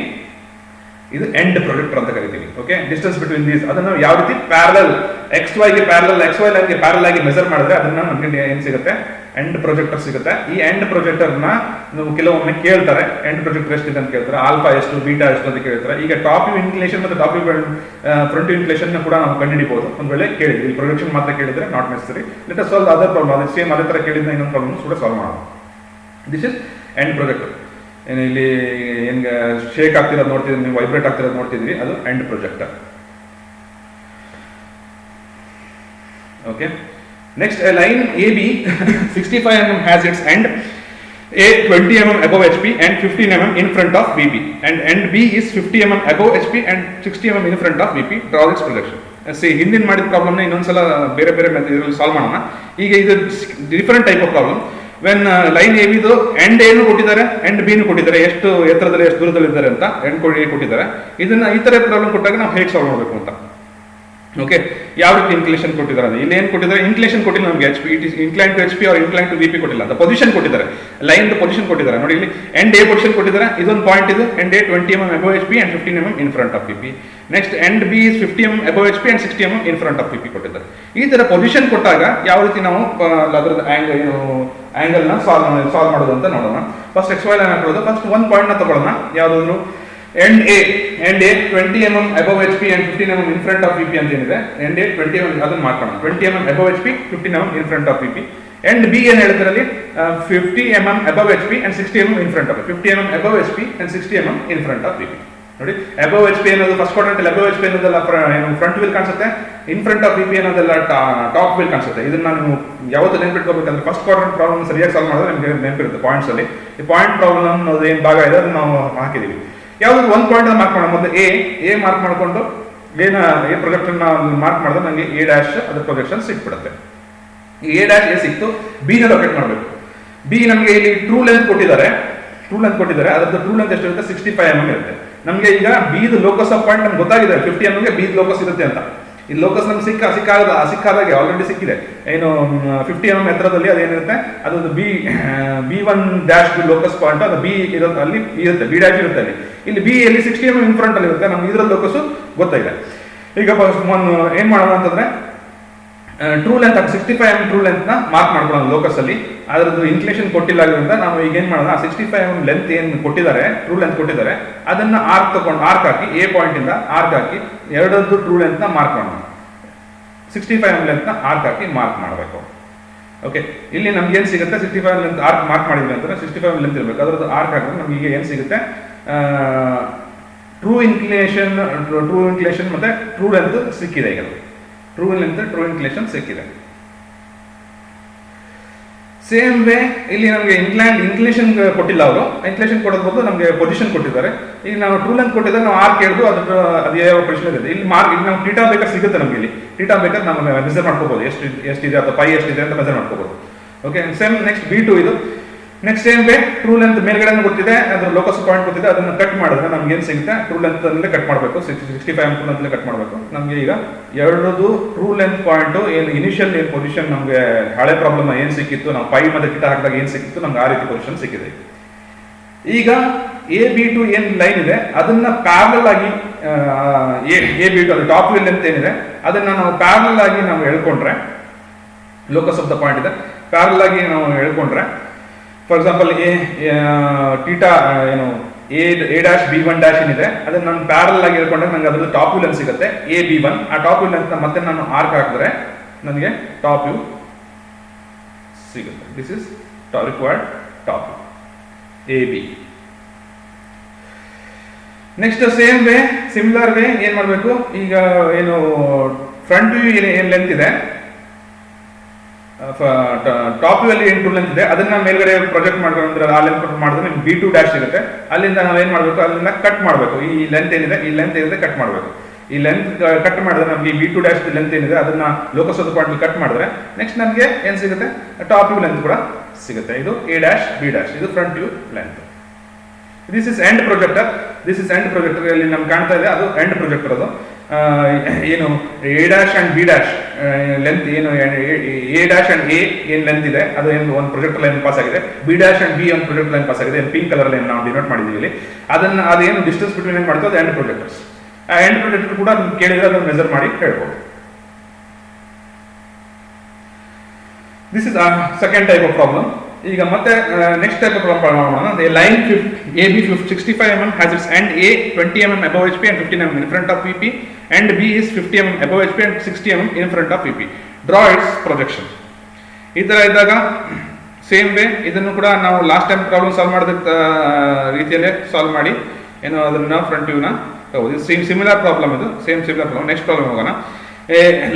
ಇದು ಎಂಡ್ ಪ್ರೊಜೆಕ್ಟರ್ ಅಂತ ಕರಿತೀವಿ. ಓಕೆ, ಡಿಸ್ಟೆನ್ಸ್ ಬಿಟ್ವೀನ್ ದೀಸ್ ಅದನ್ನು ಯಾವ ರೀತಿ ಪ್ಯಾರಲಲ್ XY ಲೈನ್ಗೆ ಪ್ಯಾರಲ್ ಆಗಿ ಮೆಜರ್ ಮಾಡಿದ್ರೆ ಅದನ್ನ ನಮಗೆ ಏನು ಸಿಗುತ್ತೆ, ಎಂಡ್ ಪ್ರೊಜೆಕ್ಟರ್ ಸಿಗುತ್ತೆ. ಈ ಎಂಡ್ ಪ್ರೊಜೆಕ್ಟರ್ನ ನಾವು ಕೆಲವೊಮ್ಮೆ ಕೇಳ್ತಾರೆ, ಎಂಡ್ ಪ್ರೊಜೆಕ್ಟರ್ ಎಷ್ಟಿದೆ ಅಂತ ಕೇಳ್ತಾರೆ, ಆಲ್ಫಾ ಎಷ್ಟು ಬೀಟಾ ಎಷ್ಟು ಅಂತ ಕೇಳ್ತಾರೆ. ಈಗ ಟಾಪ್ ವ್ಯೂ ಇನ್ಕ್ಲಿನೇಷನ್ ಮತ್ತು top view front view inclination ಕೂಡ ನಾವು ಕಂಡುಹಿಡಿಬಹುದು. ಒಂದು ವೇಳೆ ಕೇಳಿದ್ವಿ, ಇಲ್ಲಿ ಪ್ರೊಜೆಕ್ಷನ್ ಮಾತ್ರ ಕೇಳಿದ್ರೆ not necessary. Let us solve other problem. ಅದು ಸೇಮ್ ಅದೇ ತರ ಕೇಳಿದ್ರೆ ಇನ್ನೊಂದು ಪ್ರಾಬ್ಲಮ್ ಕೂಡ ಸಾಲ್ವ್ ಮಾಡೋಣ. This is end projector. ಏನು ಇಲ್ಲಿ ಏನು ಶೇಕ್ ಆಗ್ತಿರೋದು ನೋಡ್ತಿದ್ವಿ, ನೀವು ವೈಬ್ರೇಟ್ ಆಗ್ತಿರೋದು ನೋಡ್ತಿದ್ವಿ, ಅದು end projector. Okay, next a line AB 65 mm has its end A 20 mm above HP and 15 mm in front of VP, and end B is 50 mm above HP and 60 mm in front of VP. Draw its projection. ಹಿಂದಿನ ಮಾಡಿದ ಪ್ರಾಬ್ಲಮ್ನ ಇನ್ನೊಂದ್ಸಲ ಬೇರೆ ಇದರಲ್ಲಿ solve ಮಾಡೋಣ. ಈಗ ಇದು different type of problem. When line A ಬಿದು end ಏನು ಕೊಟ್ಟಿದ್ದಾರೆ, ಎಂಡ್ ಬಿನು ಕೊಟ್ಟಿದ್ದಾರೆ, ಎಷ್ಟು ಎತ್ತರದಲ್ಲಿ ಎಷ್ಟು ದೂರದಲ್ಲಿ ಇದ್ದಾರೆ ಅಂತ ಎಂಡ್ ಕೊಟ್ಟಿದ್ದಾರೆ. ಇದನ್ನ ಈ ತರ ಪ್ರಾಬ್ಲಮ್ ಕೊಟ್ಟಾಗ ನಾವು ಹೇಗೆ ಸಾಲ್ವ್ ಮಾಡಬೇಕು ಅಂತ. ಓಕೆ, ಯಾವ ರೀತಿ ಇನ್ಕ್ಲೇಷನ್ ಕೊಟ್ಟಿದ್ದಾರೆ, ಇಲ್ಲಿ ಏನು ಕೊಟ್ಟಿದ್ದಾರೆ, ಇನ್ಕ್ಲೇಷನ್ ಕೊಟ್ಟಿಲ್ಲ ನಮಗೆ, HP it is incline to HP or incline to VP ಕೊಟ್ಟಿಲ್ಲ ಅಂತ ಪೊಸಿಷನ್ ಕೊಟ್ಟಿದ್ದಾರೆ, ಲೈನ್ ಪೊಸಿಷನ್ ಕೊಟ್ಟಿದ್ದಾರೆ. ನೋಡಿ ಇಲ್ಲಿ ಎಂಡ್ ಎ ಪೊಸಿಷನ್ ಕೊಟ್ಟಿದ್ದಾರೆ, ಇದೊಂದು ಪಾಯಿಂಟ್ ಇದು end A 20 mm above HP and 15 mm in front of VP. Next end B is 50 mm above HP and 60 mm in front of VP ಕೊಟ್ಟಿದ್ದಾರೆ. ಈ ತರ ಪೊಸಿಷನ್ ಕೊಟ್ಟಾಗ ಯಾವ ರೀತಿ ನಾವು ಅದರದ ಆಂಗಲ್ನ ಸಾಲ್ವ್ ಮಾಡೋದು ಅಂತ ನೋಡೋಣ. ಫಸ್ಟ್ XY ಲೈನ್ ಹಾಕೊಳ್ಳೋದು. ಫಸ್ಟ್ ಒಂದು ಪಾಯಿಂಟ್ನ ತಗೊಳ್ಳೋಣ, ಯಾವುದಾದ್ರು end A 20 mm above HP and 15 mm in front of VP ಅಂತ ಏನಿದೆ, ಎಂಡ್ ಎ 20 mm ಅದನ್ನು ಮಾಡ್ಕೊಳ್ಳೋಣ. 20 mm above HP, 15 mm in front of VP. End B ಏನು ಹೇಳ್ತಾರಲ್ಲಿ 50 mm above HP and 60 mm in front of 50 mm above HP and 60 mm in front of VP. ನೋಡಿ, above HP ಅನ್ನೋದು first quadrant, above HP ಅನ್ನೋದೆಲ್ಲ front wheel ಕಾಣಿಸುತ್ತೆ, in front of VP ಅನ್ನೋದೆಲ್ಲ top wheel ಕಾಣಿಸುತ್ತೆ. ಇದನ್ನ ನೀವು ಯಾವತ್ತು ನೆನ್ಪಿಟ್ಕೋಬೇಕಂದ್ರೆ first quadrant problem ಸರಿಯಾಗಿ ಸಾಲ್ವ್ ಮಾಡಿದ್ರೆ ನಿಮಗೆ ನೆನಪಿರುತ್ತೆ ಪಾಯಿಂಟ್ಸ್ ಅಲ್ಲಿ. ಈ ಪಾಯಿಂಟ್ ಪ್ರಾಬ್ಲಮ್ ಅನ್ನೋದು ಏನು ಭಾಗ ಇದೆ ಅದನ್ನು ನಾವು ಹಾಕಿದೀವಿ. ಯಾವ್ದು ಒಂದು ಪಾಯಿಂಟ್ ಮಾರ್ಕ್ ಮಾಡೋಣ. ಮೊದಲು ಎ ಮಾರ್ಕ್ ಮಾಡಿಕೊಂಡು ಎ ಪ್ರೊಜೆಕ್ಷನ್ ಮಾರ್ಕ್ ಮಾಡಿದ್ರೆ ನನಗೆ A ಡ್ಯಾಶ್ ಅದ್ರ ಪ್ರೊಜೆಕ್ಷನ್ ಸಿಕ್ಬಿಡುತ್ತೆ. A ಡ್ಯಾಶ್ ಎ ಸಿಕ್ತು, ಬಿ ನ ಲೊಕೇಟ್ ಮಾಡಬೇಕು. ಬಿ ನಮಗೆ ಇಲ್ಲಿ ಟ್ರೂ ಲೆಂತ್ ಕೊಟ್ಟಿದ್ದಾರೆ, ಅದರದ್ದು ಟ್ರೂ ಲೆಂತ್ ಎಷ್ಟಿರುತ್ತೆ 65 mm ಇರುತ್ತೆ. ನಮಗೆ ಈಗ ಬಿದು ಲೋಕಸ್ ಆಫ್ ಪಾಯಿಂಟ್ ನಮ್ಗೆ ಗೊತ್ತಾಗಿದೆ 50 mm ಗೆ ಬಿದು ಲೋಕಸ್ ಇರುತ್ತೆ ಅಂತ. ಈ ಲೋಕಸ್ ನಮ್ಗೆ ಸಿಕ್ಕಾದಾಗೆ ಆಲ್ರೆಡಿ ಸಿಕ್ಕಿದೆ. ಏನು 50 mm ಎತ್ತರದಲ್ಲಿ ಅದೇನಿರುತ್ತೆ ಅದು B1 ಡ್ಯಾಶ್ ಲೋಕಸ್ ಪಾಯಿಂಟ್, ಅದು ಬಿ ಇರುತ್ತೆ, ಅಲ್ಲಿ ಇರುತ್ತೆ, ಬಿ ಡ್ಯಾಶ್ ಇರುತ್ತೆ ಅಲ್ಲಿ. ಇಲ್ಲಿ ಬಿ ಎಲ್ಲಿ 60 mm ಇನ್ ಫ್ರಂಟ್ ಅಲ್ಲಿ ಇರುತ್ತೆ, ನಮ್ಗೆ ಇದರ ಲೋಕಸ್ ಗೊತ್ತಾಗಿದೆ. ಈಗ ಏನ್ ಮಾಡೋಣ ಅಂತಂದ್ರೆ true length 65 mm true length ನ ಮಾರ್ಕ್ ಮಾಡ್ಕೊಳ್ಳೋಣ ಲೋಕಸ್ ಅಲ್ಲಿ. ಅದ್ರದ್ದು ಇನ್ಕ್ಲೇಷನ್ ಕೊಟ್ಟಿಲ್ಲ ಆಗಿರೋದ್ರಿಂದ ನಾವು ಈಗ ಏನ್ ಮಾಡೋಣ, 65 mm ಲೆಂತ್ ಏನ್ ಕೊಟ್ಟಿದ್ದಾರೆ, ಟ್ರೂ ಲೆಂತ್ ಕೊಟ್ಟಿದ್ದಾರೆ, ಅದನ್ನ ಆರ್ಕ್ ಹಾಕಿ ಎ ಪಾಯಿಂಟ್ ಇಂದ ಆರ್ಕ್ ಹಾಕಿ ಎರಡದ್ದು ಟ್ರೂ ಲೆಂತ್ ನ ಮಾರ್ಕ್ ಮಾಡೋಣ. 65 mm ಲೆಂತ್ ನ ಆರ್ಕ್ ಹಾಕಿ ಮಾರ್ಕ್ ಮಾಡಬೇಕು. ಓಕೆ, ಇಲ್ಲಿ ನಮ್ಗೆ ಏನ್ ಸಿಗುತ್ತೆ, 65 mm ಲೆಂತ್ ಆರ್ಕ್ ಮಾರ್ಕ್ ಮಾಡಿದ್ವಿ ಅಂತಂದ್ರೆ 65 mm ಲೆಂತ್ ಇರಬೇಕು. ಅದ್ರದ್ದು ಆರ್ಕ್ ಹಾಕಿದ್ರೆ ನಮ್ಗೆ ಈಗ ಏನ್ ಸಿಗುತ್ತೆ, ಟ್ರೂ ಇನ್ಕ್ಲೇಷನ್ ಮತ್ತೆ ಟ್ರೂ ಲೆಂತ್ ಸಿಕ್ಕಿದೆ. ಈಗ ಟ್ರೂ ಲೆಂತ್ ಟ್ರೂ ಇನ್ಕ್ಲೇಷನ್ ಸಿಕ್ಕಿದೆ. ಸೇಮ್ ವೇ ಇಲ್ಲಿ ನಮಗೆ ಇನ್ಕ್ಲೇಷನ್ ಕೊಟ್ಟಿಲ್ಲ, ಅವರು ಇನ್ಕ್ಲೇಷನ್ ಕೊಡೋದ್ ಬದಲು ನಮಗೆ ಪೊಸಿಷನ್ ಕೊಟ್ಟಿದ್ದಾರೆ. ಈಗ ನಾವು ಟ್ರೂ ಲೆಂತ್ ಕೊಟ್ಟಿದ್ದಾರೆ, ನಾವು ಆರ್ಕ್ ಹಿಡಿದು ಅದು ಯಾವ ಪೊಸಿಷನ್ ಇದೆ ಇಲ್ಲಿ ಮಾರ್ಕ್. ಈಗ ನಾವು ಟೀಟಾ ಬೇಕಾದ್ರೆ ಸಿಗುತ್ತೆ ನಮಗೆ, ಇಲ್ಲಿ ಟೀಟಾ ಬೇಕಾದ್ರೆ ನಾವು ಮೆಜರ್ ಮಾಡ್ಕೋಬಹುದು, ಎಷ್ಟಿದೆ ಅಥವಾ ಪೈ ಎಷ್ಟಿದೆ ಅಂತ ಮೆಜರ್ ಮಾಡ್ಕೋಬಹುದು. ಓಕೆ, ಸೇಮ್ ನೆಕ್ಸ್ಟ್ B2 ಇದು. ನೆಕ್ಸ್ಟ್ ಏನ್ ಬೇ ಟ್ರೂ ಲೆಂತ್ ಮೇಲ್ಗಡೆ ಗೊತ್ತಿದೆ, ಅದ್ರ ಲೋಕಸ್ ಪಾಯಿಂಟ್ ಗೊತ್ತಿದೆ, ಅದನ್ನ ಕಟ್ ಮಾಡಿದ್ರೆ ನಮ್ಗೆ ಏನ್ ಸಿಗುತ್ತೆ, ಟ್ರೂ ಲೆಂತ್ ಅಲ್ಲೇ ಕಟ್ ಮಾಡಬೇಕು, 65 mm ಟ್ರೂ ಲೆಂತ್ ಕಟ್ ಮಾಡಬೇಕು. ನಮ್ಗೆ ಈಗ ಎರಡದು ಟ್ರೂ ಲೆಂತ್ ಪಾಯಿಂಟ್ ಏನು ಇನಿಷಿಯಲ್ ಏನ್ ಪೊಸಿಷನ್ ನಮ್ಗೆ ಹಳೆ ಪ್ರಾಬ್ಲಮ್ ಏನ್ ಸಿಕ್ಕಿತ್ತು, ನಾವು ಪೈ ಮತ್ತೆ ಕಿಟ ಹಾಕಿದಾಗ ಏನ್ ಸಿಕ್ಕಿತ್ತು, ನಮ್ಗೆ ಆ ರೀತಿ ಪೊಸಿಷನ್ ಸಿಕ್ಕಿದೆ. ಈಗ AB2 ಏನ್ ಲೈನ್ ಇದೆ ಅದನ್ನ ಪ್ಯಾರಲಲ್ ಆಗಿ AB2 ಅದು ಟಾಪ್ ವ್ಯೂ ಲೆಂತ್ ಏನಿದೆ ಅದನ್ನ ನಾವು ಪ್ಯಾರಲಲ್ ಆಗಿ ನಾವು ಹೇಳ್ಕೊಂಡ್ರೆ, ಲೋಕಸ್ ಆಫ್ ದ ಪಾಯಿಂಟ್ ಇದೆ, ಪ್ಯಾರಲಲ್ ಆಗಿ ನಾವು ಹೇಳ್ಕೊಂಡ್ರೆ, ಫಾರ್ ಎಕ್ಸಾಂಪಲ್ ಟೀಟಾ ಏನು ಎ ಡ್ಯಾಶ್ B1 ಡ್ಯಾಶ್ ಏನಿದೆ ಅದನ್ನ ನಾನು ಪ್ಯಾರಲ್ ಆಗಿ ಹೇಳ್ಕೊಂಡ್ರೆ ನಂಗೆ ಅದ್ರದ್ದು ಟಾಪ್ ವ್ಯೂ ಲೆಂತ್ ಸಿಗುತ್ತೆ AB1. ಆ ಟಾಪ್ ವ್ಯೂ ಲೆಂತ್ ಮತ್ತೆ ನಾನು ಆರ್ಕ್ ಹಾಕಿದ್ರೆ ನನಗೆ ಟಾಪ್ ವ್ಯೂ ಸಿಗುತ್ತೆ. This is required top view AB. Next same way similar way ಏನ್ ಮಾಡಬೇಕು, ಈಗ ಏನು ಫ್ರಂಟ್ ವ್ಯೂ ಏನ್ ಲೆಂತ್ ಇದೆ, ಟಾಪ್ ವ್ಯೂ ಅಲ್ಲಿ ಏನು ಟ್ರೂ ಲೆಂತ್ ಇದೆ ಅದನ್ನ ಮೇಲ್ಗಡೆ ಪ್ರೊಜೆಕ್ಟ್ ಮಾಡ್ಕೊಂಡ್ರೆ ಆ ಲೆಂತ್ ಮಾಡಿದ್ರೆ ನಿಮ್ಗೆ B2 ಡ್ಯಾಶ್ ಇರುತ್ತೆ. ಅಲ್ಲಿಂದ ನಾವು ಏನ್ ಮಾಡಬೇಕು, ಅಲ್ಲಿಂದ ಕಟ್ ಮಾಡಬೇಕು. ಈ ಲೆಂತ್ ಏನಿದೆ ಕಟ್ ಮಾಡಬೇಕು. ಈ ಲೆಂತ್ ಕಟ್ ಮಾಡಿದ್ರೆ ನಮಗೆ B2 ಡ್ಯಾಶ್ ಲೆಂತ್ ಏನಿದೆ ಅದನ್ನ ಲೋಕಸ್ ಆಫ್ ಪಾಯಿಂಟ್ ಕಟ್ ಮಾಡಿದ್ರೆ ನೆಕ್ಸ್ಟ್ ನಮಗೆ ಏನ್ ಸಿಗುತ್ತೆ, ಟಾಪ್ ವ್ಯೂ ಲೆಂತ್ ಕೂಡ ಸಿಗುತ್ತೆ. ಇದು A ಡ್ಯಾಶ್ B ಡ್ಯಾಶ್, ಇದು front view length. This is end projector. ಅಲ್ಲಿ ನಮ್ಗೆ ಕಾಣ್ತಾ ಇದೆ, ಅದು ಎಂಡ್ ಪ್ರೊಜೆಕ್ಟರ್. ಅದು ಏನು A dash and B dash length ಏನು A ಡ್ಯಾಶ್ ಅಂಡ್ A ಏನ್ ಲೆಂತ್ ಇದೆ ಅದು ಏನು ಒಂದು ಪ್ರೊಜೆಕ್ಟರ್ ಲೈನ್ ಪಾಸ್ ಆಗಿದೆ, B ಡ್ಯಾಶ್ ಅಂಡ್ B ಒಂದು ಪ್ರೊಜೆಕ್ಟರ್ ಲೈನ್ ಪಾಸ್ ಆಗಿದೆ, ಪಿಂಕ್ ಕಲರ್ ಲೈನ್ ನಾವು ಡಿನೋಟ್ ಮಾಡಿದೀವಿ ಇಲ್ಲಿ. ಅದೇನು ಡಿಸ್ಟೆನ್ಸ್ ಬಿಟ್ವೀನ್ ಏನ್ ಮಾಡ್ತದೆ, ಅದು ಎಂಡ್ ಪ್ರೊಜೆಕ್ಟರ್ಸ್. ಆ ಎಂಡ್ ಪ್ರೊಜೆಕ್ಟರ್ ಕೂಡ ನಿಮ್ಗೆ ಕೇಳಿದ್ರೆ ಅದನ್ನು ಮೆಜರ್ ಮಾಡಿ ಹೇಳ್ಬೋದು. This is second type of problem. ಈಗ ಮತ್ತೆ ನೆಕ್ಸ್ಟ್ ಟೈಪ್ ಆಫ್ ಪ್ರಾಬ್ಲಮ್ ಮಾಡೋಣ. Line AB 65 mm has its end A 20 mm above HP and 15 mm in front of VP, and B is 50 mm above HP and 60 mm in front of VP. Draw its projection. ಈ ತರ ಇದ್ದಾಗ same way ಇದನ್ನು ಕೂಡ ನಾವು last time problem solve ಮಾಡಿದ ರೀತಿಯಲ್ಲೇ solve ಮಾಡಿ ಏನು ಅದನ್ನ ಫ್ರಂಟ್ ವ್ಯೂನ ಸೇಮ್ ಸಿಮಿಲರ್ ಪ್ರಾಬ್ಲಮ್ ಇದು, same similar problem. Next problem ಹೋಗೋಣ.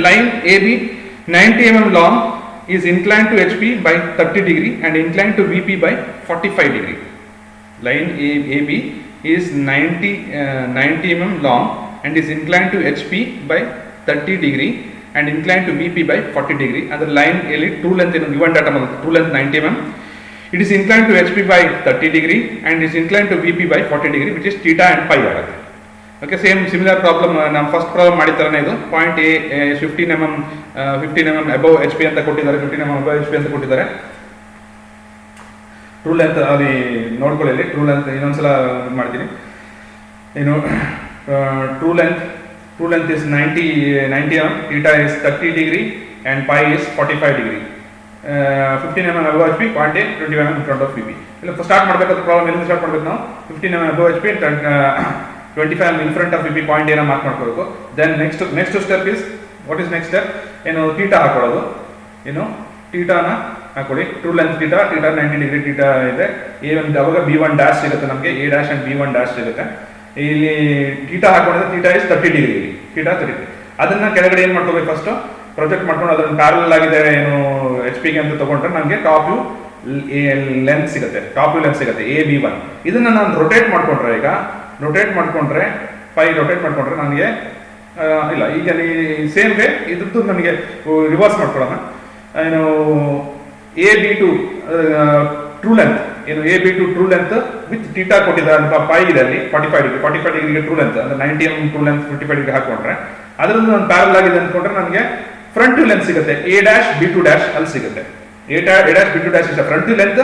Line AB 90 mm long is inclined to HP by 30 degree and inclined to VP by 45 degree. Line AB is 90 mm long and is inclined to HP by 30 degree and inclined to VP by 40 degree. And the line true length in given data, true length 90 mm. It is inclined to HP by 30 degree and is inclined to VP by 40 degree, which is theta and pi ಆಗುತ್ತೆ. Okay, same similar problem ನಮ್ಮ first problem ಮಾಡಿತಾರನೇ ಇದು. Point A 15 mm above HP ಅಂತ ಕೊಟ್ಟಿದ್ದಾರೆ, 15 mm above HP ಅಂತ ಕೊಟ್ಟಿದ್ದಾರೆ. True length ಅಲ್ಲಿ ನೋಡ್ಕೊಳ್ಳಿ, ಇಲ್ಲಿ ಟ್ರೂ ಲೆಂತ್ ಇನ್ನೊಂದ್ಸಲ ಮಾಡ್ತೀನಿ. ಏನು true length is 90 mm, theta is 30 degree and pi is 45 degree. 15 mm above HP, point A 20 mm in front of VP. ಇಲ್ಲ ಸ್ಟಾರ್ಟ್ ಮಾಡಬೇಕಾದ ಪ್ರಾಬ್ಲಮ್ ಎಲ್ಲಿಂದ ಸ್ಟಾರ್ಟ್ ಮಾಡಬೇಕು ನಾವು, 15 mm above HP 25 mm in front of VP, point ಏನ mark ಮಾಡ್ಕೋಬೇಕು. Then next step is, what is next step, ಏನು theta ಹಾಕೊಳ್ಳೋದು. ಏನು ಥೀಟಾನ ಹಾಕೊಳ್ಳಿ, true length theta 90 degree theta ಇದೆ. ಅವಾಗ B1 ಡ್ಯಾಶ್ ಸಿಗುತ್ತೆ ನಮಗೆ, A dash and B1 dash ಸಿಗುತ್ತೆ. ಇಲ್ಲಿ ಥೀಟಾ ಹಾಕೊಂಡಿದ್ರೆ ಥೀಟಾ ಇಸ್ 30 ಡಿಗ್ರಿ, ಇಲ್ಲಿ ಥೀಟಾ 30. ಅದನ್ನ ಕೆಳಗಡೆ ಏನ್ ಮಾಡ್ಕೋಬೇಕು, ಫಸ್ಟ್ ಪ್ರೊಜೆಕ್ಟ್ ಮಾಡ್ಕೊಂಡು ಅದನ್ನ ಪ್ಯಾರಲಲ್ ಆಗಿದೆ ಏನು HP ಗೆ ಅಂತ ತಗೊಂಡ್ರೆ ನಮಗೆ ಟಾಪ್ ವ್ಯೂ ಲೆಂತ್ ಸಿಗುತ್ತೆ, AB1. ಇದನ್ನ ನಾನು ರೊಟೇಟ್ ಮಾಡ್ಕೊಂಡ್ರೆ, ಈಗ ರೊಟೇಟ್ ಮಾಡ್ಕೊಂಡ್ರೆ ನನಗೆ ಇಲ್ಲ, ಈಗ ಸೇಮ್ ವೇ ಇದ್ರದ್ದು ನನಗೆ ರಿವರ್ಸ್ ಮಾಡ್ಕೊಳ್ಳೋಣ. ಏನು AB2 ಟ್ರೂ ಲೆಂತ್ ಏನು A B to true length with theta ಕೊಟ್ಟಿದ್ದಾರೆ ಪೈ ಇದೆ ಅಲ್ಲಿ 45 ಡಿಗ್ರಿಗೆ ಟ್ರೂ ಲೆಂತ್ ಅಂದ್ರೆ 90 mm ಟ್ರೂ ಲೆಂತ್ 55 ಡಿಗ್ರಿ ಹಾಕೊಂಡ್ರೆ ಅದರಿಂದ ನಾನು ಪ್ಯಾರಲ್ ಆಗಿದೆ ಅಂದ್ಕೊಂಡ್ರೆ ನನಗೆ ಫ್ರಂಟ್ ವ್ಯೂ ಲೆಂತ್ ಸಿಗುತ್ತೆ A dash B two dash ಅಲ್ಲಿ ಸಿಗುತ್ತೆ A dash B two dash is front view length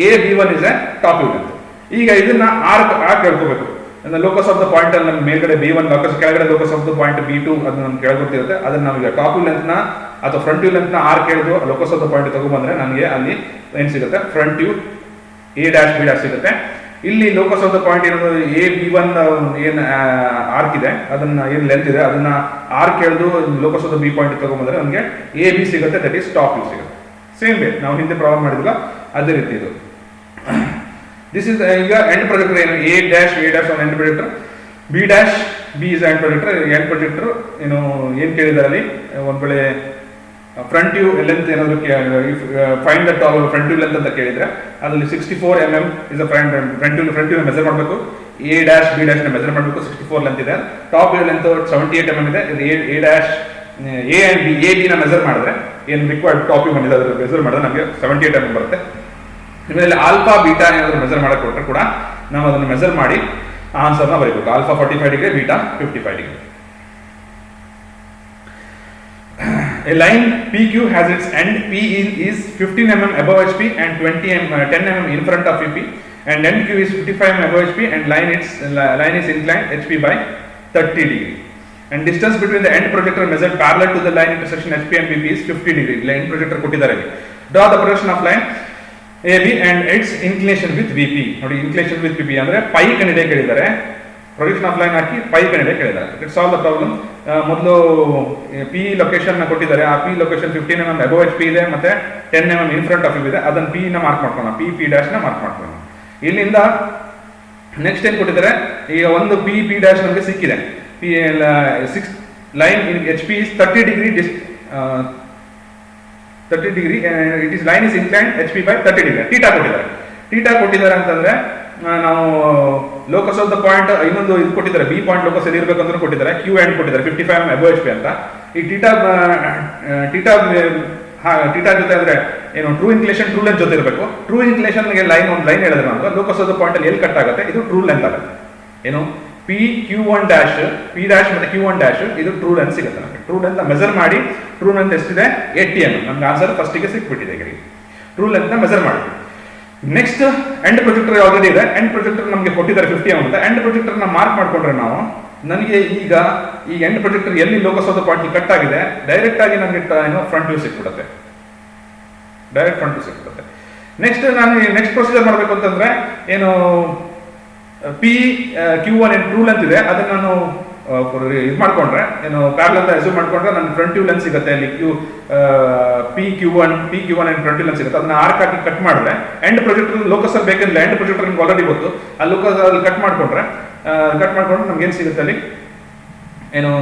A B one is a top view length. ಈಗ ಇದನ್ನ ಆರ್ಕ್ ಹೇಳ್ಕೋಬೇಕು. ಲೋಕಸ್ ಆಫ್ ದ ಪಾಯಿಂಟ್ ಅಲ್ಲಿ ನಮ್ಮ ಮೇಲ್ಗಡೆ ಬಿ ಒನ್ ಲೋಕಸ್ ಕೆಳಗಡೆ locus of the point B two ಅದು ನಮ್ಗೆ ಕೆಳಗೊತ್ತಿರುತ್ತೆ. ಅದನ್ನ ನಾವೀಗ ಟಾಪ್ ವ್ಯೂ ಲೆಂತ್ ನ ಅಥವಾ ಫ್ರಂಟ್ ವ್ಯೂ ಲೆಂತ್ ನ ಆರ್ಕ್ ಹೇಳಿದ್ರು ಲೋಕಸ್ ಆಫ್ ದ ಪಾಯಿಂಟ್ ತಗೊಂಡ್ಬಂದ್ರೆ ನನಗೆ ಅಲ್ಲಿ ಏನ್ ಸಿಗುತ್ತೆ front view A dash B dash ಸಿಗುತ್ತೆ. ಇಲ್ಲಿ ಲೋಕಸ್ ಆಫ್ ದ ಪಾಯಿಂಟ್ ಏನದು ಎ ಬಿ ಒನ್ ಏನ್ ಆರ್ಕ್ ಇದೆ ಅದನ್ನ ಏನ್ ಲೆಂತ್ ಇದೆ ಅದನ್ನ ಆರ್ಕ್ ಹೇಳಿದ್ರು locus of the B point ತಗೊಂಡ್ಬಂದ್ರೆ ನಮಗೆ ಎ ಬಿ ಸಿಗುತ್ತೆ, ದಟ್ ಈಸ್ ಟಾಪ್ ವ್ಯೂ ಸಿಗುತ್ತೆ. ಸೇಮ್ ವೇ ನಾವು ಹಿಂದೆ ಪ್ರಾಬ್ಲಮ್ ಮಾಡಿದ್ವಲ್ಲ ಅದೇ ರೀತಿ ಇದು. ದಿಸ್ ಇಸ್ ಈಗ ಎಂಡ್ ಪ್ರೊಜೆಕ್ಟರ್ ಏನು A dash on end projector, be dash B is end projector. End projector ಏನು ಏನ್ ಕೇಳಿದಾರೆ ಅಲ್ಲಿ ಒಂದ್ ವೇಳೆ ಫ್ರಂಟ್ ವ್ಯೂ ಲೆಂತ್ ಏನಾದ್ರು find the top front view length ಅಂತ ಕೇಳಿದ್ರೆ ಅದರಲ್ಲಿ 64 mm is front view measure ಮಾಡಬೇಕು. ಎ ಡ್ಯಾಶ್ ಬಿ ಡ್ಯಾಶ್ ನ ಮೆಜರ್ ಮಾಡಬೇಕು, 64 ಲೆಂತ್ ಇದೆ. ಟಾಪ್ ವ್ಯೂ ಲೆಂತ್ 78 mm ಇದೆ. A dash A and B A B ನ ಮೆಜರ್ ಮಾಡಿದ್ರೆ ಏನು ರಿಕ್ವೈರ್ಡ್ ಟಾಪ್ ವ್ಯೂ ಬಂದಿದೆ ಅದ್ರ ಮೆಜರ್ ಮಾಡಿದ್ರೆ ನಮಗೆ 78 mm ಬರುತ್ತೆ. ಇಮೇಲೆ ಆಲ್ಫಾ ಬೀಟಾ ಏನಾದ್ರು ಮೆಜರ್ ಮಾಡಕ್ಕೆ ಕೊಟ್ಟರೆ ಕೂಡ ನಾವು ಅದನ್ನು ಮೆಜರ್ ಮಾಡಿ ಆನ್ಸರ್ನ ಬರೀಬೇಕು. Alpha 45 degree, beta 55 degree. A line PQ has its end P is 15 mm above HP and 10 mm in front of VP, and end Q is 55 mm above HP and line is inclined HP by 30 degree. And distance between the end projector measured parallel to the line intersection HP and VP is 50 degree. Line projector ಕೊಟ್ಟಿದ್ದಾರೆ. Draw the projection of line AB and its inclination with VP. ನೋಡಿ inclination with VP ಅಂದ್ರೆ pi ಕಂಡಿದೆ ಕೇಳಿದ್ದಾರೆ. Projection of line ಹಾಕಿ pi ಕಂಡಿದೆ ಕೇಳಿದ್ದಾರೆ. It's solve the problem. ಮೊದಲು P location ನ ಕೊಟ್ಟಿದ್ದಾರೆ. ಆ P location 15 mm above HP ಇದೆ ಮತ್ತೆ 10 mm ಇನ್ ಫ್ರಂಟ್ ಆಫ್ ಇದೆ. ಅದನ್ನ ಪಿ ನ ಮಾರ್ಕ್ ಮಾಡ್ಕೊಳ್ಳೋಣ, ಪಿ ಡ್ಯಾಶ್ ನ ಮಾರ್ಕ್ ಮಾಡ್ಕೊಳ್ಳೋಣ. ಇಲ್ಲಿಂದ ನೆಕ್ಸ್ಟ್ ಏನ್ ಕೊಟ್ಟಿದ್ದಾರೆ, ಈಗ ಒಂದು ಪಿ ಡ್ಯಾಶ್ ನಮಗೆ ಸಿಕ್ಕಿದೆ. P 6 line in HP is 30 degree 30 degree it is line is inclined HP by 30 degree. Theta ಕೊಟ್ಟಿದ್ದಾರೆ ಅಂತಂದ್ರೆ ನಾವು ಲೋಕಸ್ ಆಫ್ ದ ಪಾಯಿಂಟ್ ಇನ್ನೊಂದು ಇದು ಕೊಟ್ಟಿದ್ದಾರೆ, ಬಿ ಪಾಯಿಂಟ್ ಲೋಕಸ್ ಎಲ್ಲಿ ಇರಬೇಕಂತ ಕೊಟ್ಟಿದ್ದಾರೆ. ಕ್ಯೂ ಎಂಡ್ ಕೊಟ್ಟಿದ್ದಾರೆ 55 mm ಅಬೋವ್ HP ಅಂತ. ಈ ಟೀಟಾ ಜೊತೆ ಅಂದ್ರೆ ಏನು ಟ್ರೂ ಇನ್ಕ್ಲೇಷನ್ ಟ್ರೂ ಲೆಂತ್ ಜೊತೆ ಇರಬೇಕು. ಟ್ರೂ ಇನ್ಕ್ಲೇಷನ್ ಗೆ ಒಂದು ಲೈನ್ ಹೇಳಿದ್ರೆ ನಾವು ಲೋಕಸ್ ಆಫ್ ದ ಪಾಯಿಂಟ್ ಅಲ್ಲಿ ಎಲ್ಲಿ ಕಟ್ ಆಗುತ್ತೆ ಇದು ಟ್ರೂ ಲೆಂತ್ ಆಗುತ್ತೆ. ಏನು P Q one dash P dash ಮತ್ತೆ ಕ್ಯೂ ಒನ್ ಡ್ಯಾಶ್ ಇದು ಟ್ರೂ ಲೆಂತ್ ಸಿಗುತ್ತೆ ನಮಗೆ. ಟ್ರೂ ಲೆಂತ್ ಮೆಜರ್ ಮಾಡಿ ಟ್ರೂ ಲೆಂತ್ ಎಷ್ಟಿದೆ 80 mm. ನಮ್ಗೆ ಆನ್ಸರ್ ಫಸ್ಟಿಗೆ ಸಿಕ್ಬಿಟ್ಟಿದೆ. ಈಗ ಟ್ರೂ ಲೆಂತ್ ನ ಮೆಜರ್ ಮಾಡಿ ನೆಕ್ಸ್ಟ್ ಎಂಡ್ ಪ್ರೊಜೆಕ್ಟರ್ ಆಲ್ರೆಡಿ ಇದೆ. ಎಂಡ್ ಪ್ರೊಜೆಕ್ಟರ್ ನಮಗೆ ಕೊಟ್ಟಿದ್ದಾರೆ 50 mm ಅಂತ. ಎಂಡ್ ಪ್ರೊಜೆಕ್ಟರ್ ನ ಮಾರ್ಕ್ ಮಾಡ್ಕೊಂಡ್ರೆ ನಾವು ನನಗೆ ಈಗ ಈ ಎಂಡ್ ಪ್ರೊಜೆಕ್ಟರ್ ಎಲ್ಲಿ locus of the point cut ಆಗಿದೆ ಡೈರೆಕ್ಟ್ ಆಗಿ ನಮಗೆ ಫ್ರಂಟ್ ವ್ಯೂ ಸಿಕ್ಬಿಡುತ್ತೆ. ನೆಕ್ಸ್ಟ್ ನಾನು ನೆಕ್ಸ್ಟ್ ಪ್ರೊಸೀಜರ್ ಮಾಡಬೇಕು ಅಂತಂದ್ರೆ ಏನು ಪಿ ಕ್ಯೂ ಒನ್ ಏನು ಟ್ರೂ ಲೆಂತ್ ಇದೆ ಅದನ್ನ ನಾನು ಇದು ಮಾಡ್ಕೊಂಡ್ರೆ ಏನು ಪ್ಯಾರಲ್ ಅಂತ ಅಸ್ಯೂಮ್ ಮಾಡ್ಕೊಂಡ್ರೆ ನನ್ನ ಫ್ರಂಟ್ ವ್ಯೂ ಲೆಂತ್ ಸಿಗುತ್ತೆ. ಅಲ್ಲಿ P Q one and front view length ಸಿಗುತ್ತೆ. ಅದನ್ನ ಆರ್ಕ್ ಹಾಕಿ ಕಟ್ ಮಾಡಿದ್ರೆ ಎಂಡ್ ಪ್ರೊಜೆಕ್ಟರ್ ಲೋಕಸ್ ಅಲ್ಲಿ ಬೇಕಂದ್ರೆ ಎಂಡ್ ಪ್ರೊಜೆಕ್ಟರ್ ನಿಮ್ಗೆ ಆಲ್ರೆಡಿ ಗೊತ್ತು. ಆ ಲೋಕಸ್ ಅಲ್ಲಿ ಕಟ್ ಮಾಡ್ಕೊಂಡ್ರೆ ನಮ್ಗೆ ಏನು ಸಿಗುತ್ತೆ ಅಲ್ಲಿ ಏನು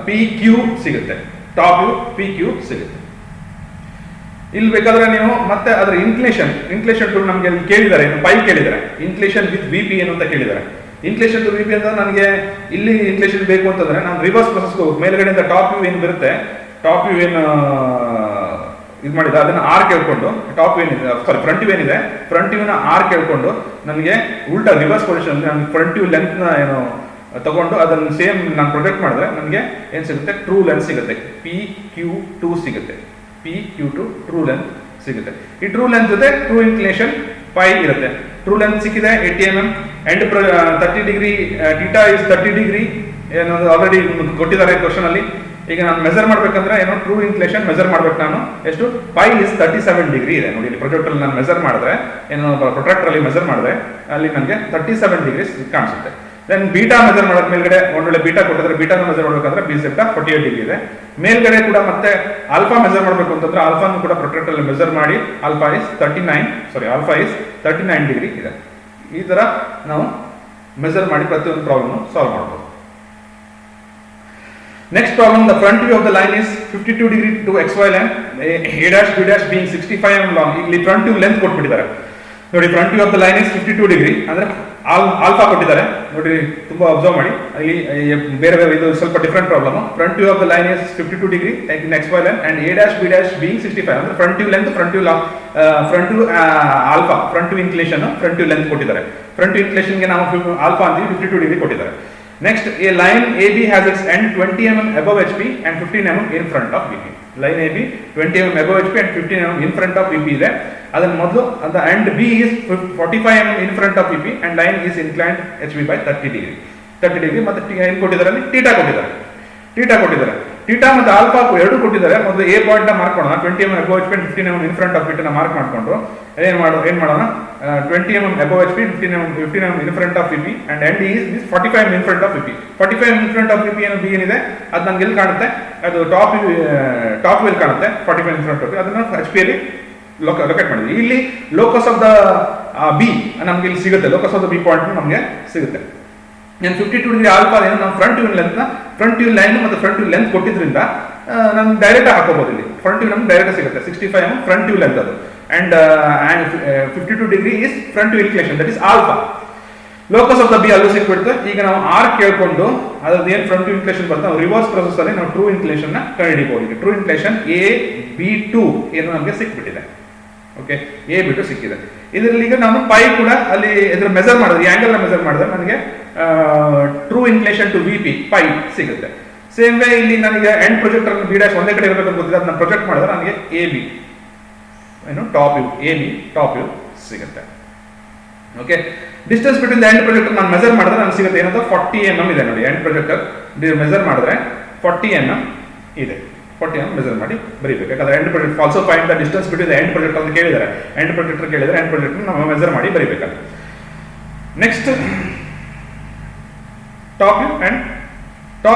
ಪಿ ಕ್ಯೂ ಸಿಗುತ್ತೆ. ಟಾಪ್ ವ್ಯೂ ಪಿ ಕ್ಯೂ ಸಿಗುತ್ತೆ. ಇಲ್ಲಿ ಬೇಕಾದ್ರೆ ನೀವು ಮತ್ತೆ ಅದರ ಇನ್ಕ್ಲೇಷನ್ ಟು ನಮಗೆ ಕೇಳಿದ್ದಾರೆ, ಪೈ ಕೇಳಿದ್ದಾರೆ. ಇನ್ಕ್ಲೇಷನ್ ವಿತ್ ವಿ ಪಿ ಏನು ಅಂತ ಕೇಳಿದ್ದಾರೆ. ಇನ್ಕ್ಲೇಷನ್ ಟು ವಿ ಪಿ ಅಂತ ನನಗೆ ಇಲ್ಲಿ ಇನ್ಕ್ಲೇಷನ್ ಬೇಕು ಅಂತಂದ್ರೆ ನಾನು ರಿವರ್ಸ್ ಪ್ರೊಸೆಸ್ಗೆ ಹೋಗಿ ಮೇಲ್ಗಡೆಯಿಂದ ಟಾಪ್ ವ್ಯೂ ಏನು ಬರುತ್ತೆ, ಟಾಪ್ ವ್ಯೂ ಏನು ಇದು ಮಾಡಿದ ಅದನ್ನ ಆರ್ ಕೇಳ್ಕೊಂಡು ಟಾಪ್ ವ್ಯೂ ಏನಿದೆ ಸಾರಿ ಫ್ರಂಟ್ ವ್ಯೂ ಏನಿದೆ ಫ್ರಂಟ್ ವ್ಯೂನ ಆರ್ ಕೇಳ್ಕೊಂಡು ನನಗೆ ಉಲ್ಟಾ ರಿವರ್ಸ್ ಪೊಸಿಷನ್ ನಾನು ಫ್ರಂಟ್ ವ್ಯೂ ಲೆಂತ್ ನ ಏನು ತಗೊಂಡು ಅದನ್ನು ಸೇಮ್ ನಾನು ಪ್ರೊಜೆಕ್ಟ್ ಮಾಡಿದ್ರೆ ನನಗೆ ಏನು ಸಿಗುತ್ತೆ ಟ್ರೂ ಲೆಂತ್ ಸಿಗುತ್ತೆ. ಪಿ ಕ್ಯೂ ಟು ಸಿಗುತ್ತೆ. P Q two true length ಸಿಗುತ್ತೆ. ಈ ಟ್ರೂ ಲೆಂತ್ ಜೊತೆ ಟ್ರೂ ಇನ್ಕ್ಲೇಷನ್ ಪೈ ಇರುತ್ತೆ. ಟ್ರೂ ಲೆಂತ್ ಸಿಕ್ಕಿದೆ 80 mm. End 30 degree theta is 30 degree ಏನು ಆಲ್ರೆಡಿ ಕೊಟ್ಟಿದ್ದಾರೆ ಕ್ವಶನ್ ಅಲ್ಲಿ. ಈಗ ನಾನು ಮೆಜರ್ ಮಾಡ್ಬೇಕಂದ್ರೆ ಏನು ಟ್ರೂ ಇನ್ಕ್ಲೇಷನ್ ಮೆಜರ್ ಮಾಡ್ಬೇಕು ನಾನು. ಎಷ್ಟು ಪೈ ಇಸ್ 37 ಡಿಗ್ರಿ ಇದೆ ನೋಡಿ. ಇಲ್ಲಿ ಪ್ರೊಜೆಕ್ಟರ್ ನಾನು ಮೆಜರ್ ಮಾಡಿದ್ರೆ ಏನು ಪ್ರೊಟ್ರಾಕ್ಟರ್ ಅಲ್ಲಿ ಮೆಜರ್ ಮಾಡಿದ್ರೆ ಅಲ್ಲಿ ನನಗೆ 37 ಡಿಗ್ರಿ ಕಾಣಿಸುತ್ತೆ. ದೆನ್ ಬೀಟಾ ಮೆಜರ್ ಮಾಡೋದ್ ಮೇಲ್ಗಡೆ ಒಂದೊಳ್ಳೆ ಬೀಟಾ ಕೊಟ್ಟಿದ್ರೆ ಬೀಟಾನ ಮೆಜರ್ ಮಾಡ್ಬೇಕಂದ್ರೆ ಬಿ ಸೆಟ್ 48 ಡಿಗ್ರಿ ಇದೆ. ಮೇಲ್ಗಡೆ ಕೂಡ ಮತ್ತೆ ಆಲ್ಫಾ ಮೆಜರ್ ಮಾಡಬೇಕು ಅಂತಂದ್ರೆ ಆಲ್ಫಾನು ಕೂಡ ಪ್ರೊಟ್ರಾಕ್ಟರ್ ಅಲ್ಲಿ ಮೆಜರ್ ಮಾಡಿ ಆಲ್ಫಾ ಇಸ್ 39 ಡಿಗ್ರಿ ಇದೆ. ಈ ತರ ನಾವು ಮೆಜರ್ ಮಾಡಿ ಪ್ರತಿಯೊಂದು ಪ್ರಾಬ್ಲಮ್ ಸಾಲ್ವ್ ಮಾಡಬಹುದು. Next problem, the front view of the line is 52 degree to XY line, A dash B dash being 65 mm long. ಇಲ್ಲಿ ಫ್ರಂಟ್ ವ್ಯೂ ಲೆಂತ್ ಕೊಟ್ಬಿಟ್ಟಿದ್ದಾರೆ ನೋಡಿ. Front view of the line is 52 degree ಅಂದ್ರೆ alpha ಕೊಟ್ಟಿದ್ದಾರೆ ನೋಡಿ, ತುಂಬಾ observe ಮಾಡಿ. ಅಲ್ಲಿ ಬೇರೆ ಬೇರೆ ಇದು ಸ್ವಲ್ಪ different problem. Front view of the line is 52 degree in x Y line and A dash B dash being 65 ಅಂದ್ರೆ front view length, front view alpha, front view inclination, front view length ಕೊಟ್ಟಿದ್ದಾರೆ. Front view ಇನ್ಕ್ಲಿನೇಷನ್ಗೆ ನಾವು alpha ಅಂತೀವಿ, 52 degree ಕೊಟ್ಟಿದ್ದಾರೆ. Next, A line A B has its end 20 mm above HP and 15 mm in front of VP. Line A B 20 mm above HP and 15 mm in front of VP ಇದೆ. ಅದನ್ನ ಮೊದಲು the end B is 45 mm in front of VP and line is inclined HB by 30 degree. ಮತ್ತೆ ಏನು ಕೊಟ್ಟಿದ್ದಾರೆ ಅಲ್ಲಿ? Theta ಕೊಟ್ಟಿದ್ದಾರೆ. Theta ಮತ್ತು alpha ಎರಡು ಕೊಟ್ಟಿದ್ದಾರೆ. ಮೊದಲು ಎ ಪಾಯಿಂಟ್ ನ ಮಾರ್ಕ್ ಮಾಡೋಣ. 20 mm above HP and 15 mm in front of VP ನ ಮಾರ್ಕ್ ಮಾಡ್ಕೊಂಡು ಏನ್ ಮಾಡೋಣ, 20 mm above HP, 15 mm in front of VP and end is 45 mm in front of VP. 45 mm in front of VP ಏನು B ಏನಿದೆ ಅದು ನಮ್ಗೆ ಎಲ್ಲಿ ಕಾಣುತ್ತೆ? ಅದು ಟಾಪ್ ವ್ಯೂ ಕಾಣುತ್ತೆ. 45 in front of VP ಅದನ್ನ HP ಅಲ್ಲಿ ಲೊಕೇಟ್ ಮಾಡಿದ್ವಿ. ಇಲ್ಲಿ ಲೋಕಸ್ ಆಫ್ ದ ಬಿ ನಮ್ಗೆ ಇಲ್ಲಿ ಸಿಗುತ್ತೆ. Locus of the B point ನಮಗೆ ಸಿಗುತ್ತೆ. 52 ಡಿಗ್ರಿ ಆಲ್ಫಾ ಏನು ನಾವು ಫ್ರಂಟ್ ವ್ಯೂ ಲೈನ್ ಮತ್ತು ಫ್ರಂಟ್ ವ್ಯೂ ಲೆಂತ್ ಕೊಟ್ಟಿದ್ರಿಂದ ನಮ್ಗೆ ಡೈರೆಕ್ಟ್ ಹಾಕೋಬಹುದು. ಇಲ್ಲಿ ಫ್ರಂಟ್ ವ್ಯೂ ನಮ್ಗೆ ಡೈರೆಕ್ಟ್ ಸಿಗುತ್ತೆ. 65 mm ಫ್ರಂಟ್ ವ್ಯೂ ಲೆಂತ್ ಅದು and 52 degree is front view inclination, that is alpha. Locus of the B ಅಲ್ಲೂ ಸಿಕ್ಬಿಡುತ್ತೆ. ಈಗ ನಾವು ಆರ್ ಕೇಳ್ಕೊಂಡು ಅದ್ರದ್ದು ಏನು ಫ್ರಂಟ್ ವ್ಯೂ ಇನ್ಕ್ಲಿನೇಷನ್ ಬರುತ್ತೆ ನಾವು ರಿವರ್ಸ್ ಪ್ರೊಸೆಸ್ ಅಲ್ಲಿ ನಾವು ಟ್ರೂ ಇನ್ಕ್ಲಿನೇಷನ್ ನ ಕಂಡುಹಿಡಿಯಬಹುದು. ಈಗ ಟ್ರೂ ಇನ್ಕ್ಲಿನೇಷನ್ AB2 ಏನು ನಮಗೆ ಸಿಕ್ಬಿಟ್ಟಿದೆ. ಓಕೆ, AB2 ಸಿಕ್ಕಿದೆ. ಇದರಲ್ಲಿ ಈಗ ನಾನು ಪೈ ಕೂಡ ಅಲ್ಲಿ ಇದ್ರ ಮೆಜರ್ ಮಾಡಿದ್ರೆ, ಈ ಆಂಗಲ್ ನ ಮೆಜರ್ ಮಾಡಿದ್ರೆ ನನಗೆ true inclination to VP pi ಸಿಗುತ್ತೆ. ಸೇಮ್ ವೇ ಇಲ್ಲಿ ನನಗೆ ಎಂಡ್ ಪ್ರೊಜೆಕ್ಟರ್ ಬಿ ಡ್ಯಾಶ್ ಒಂದೇ ಕಡೆ ಇರಬೇಕು ಅಂತ ಗೊತ್ತಿದೆ. ಅದನ್ನ ಪ್ರೊಜೆಕ್ಟ್ ಮಾಡಿದ್ರೆ ನನಗೆ AB ಏನು ಟಾಪ್ ವ್ಯೂ ಸಿಗುತ್ತೆ. Okay, distance between the end projector ನಾನು ಮೆಜರ್ ಮಾಡಿದ್ರೆ ನನಗೆ ಸಿಗುತ್ತೆ ಏನಂತ 40 mm ಇದೆ ನೋಡಿ. ಎಂಡ್ ಪ್ರೊಜೆಕ್ಟರ್ ಮೆಜರ್ ಮಾಡಿದ್ರೆ 40 mm ಇದೆ. 40 mm ಮೆಜರ್ ಮಾಡಿ ಬರೀಬೇಕು. ಯಾಕಂದ್ರೆ end project also find the distance between the end projector ಅಂತ ಕೇಳಿದರೆ ಎಂಡ್ ಪ್ರೊಜೆಕ್ಟರ್ ನಾವು ಮೆಜರ್ ಮಾಡಿ ಬರೀಬೇಕಲ್ಲ. ನೆಕ್ಸ್ಟ್, ಟಾಪ್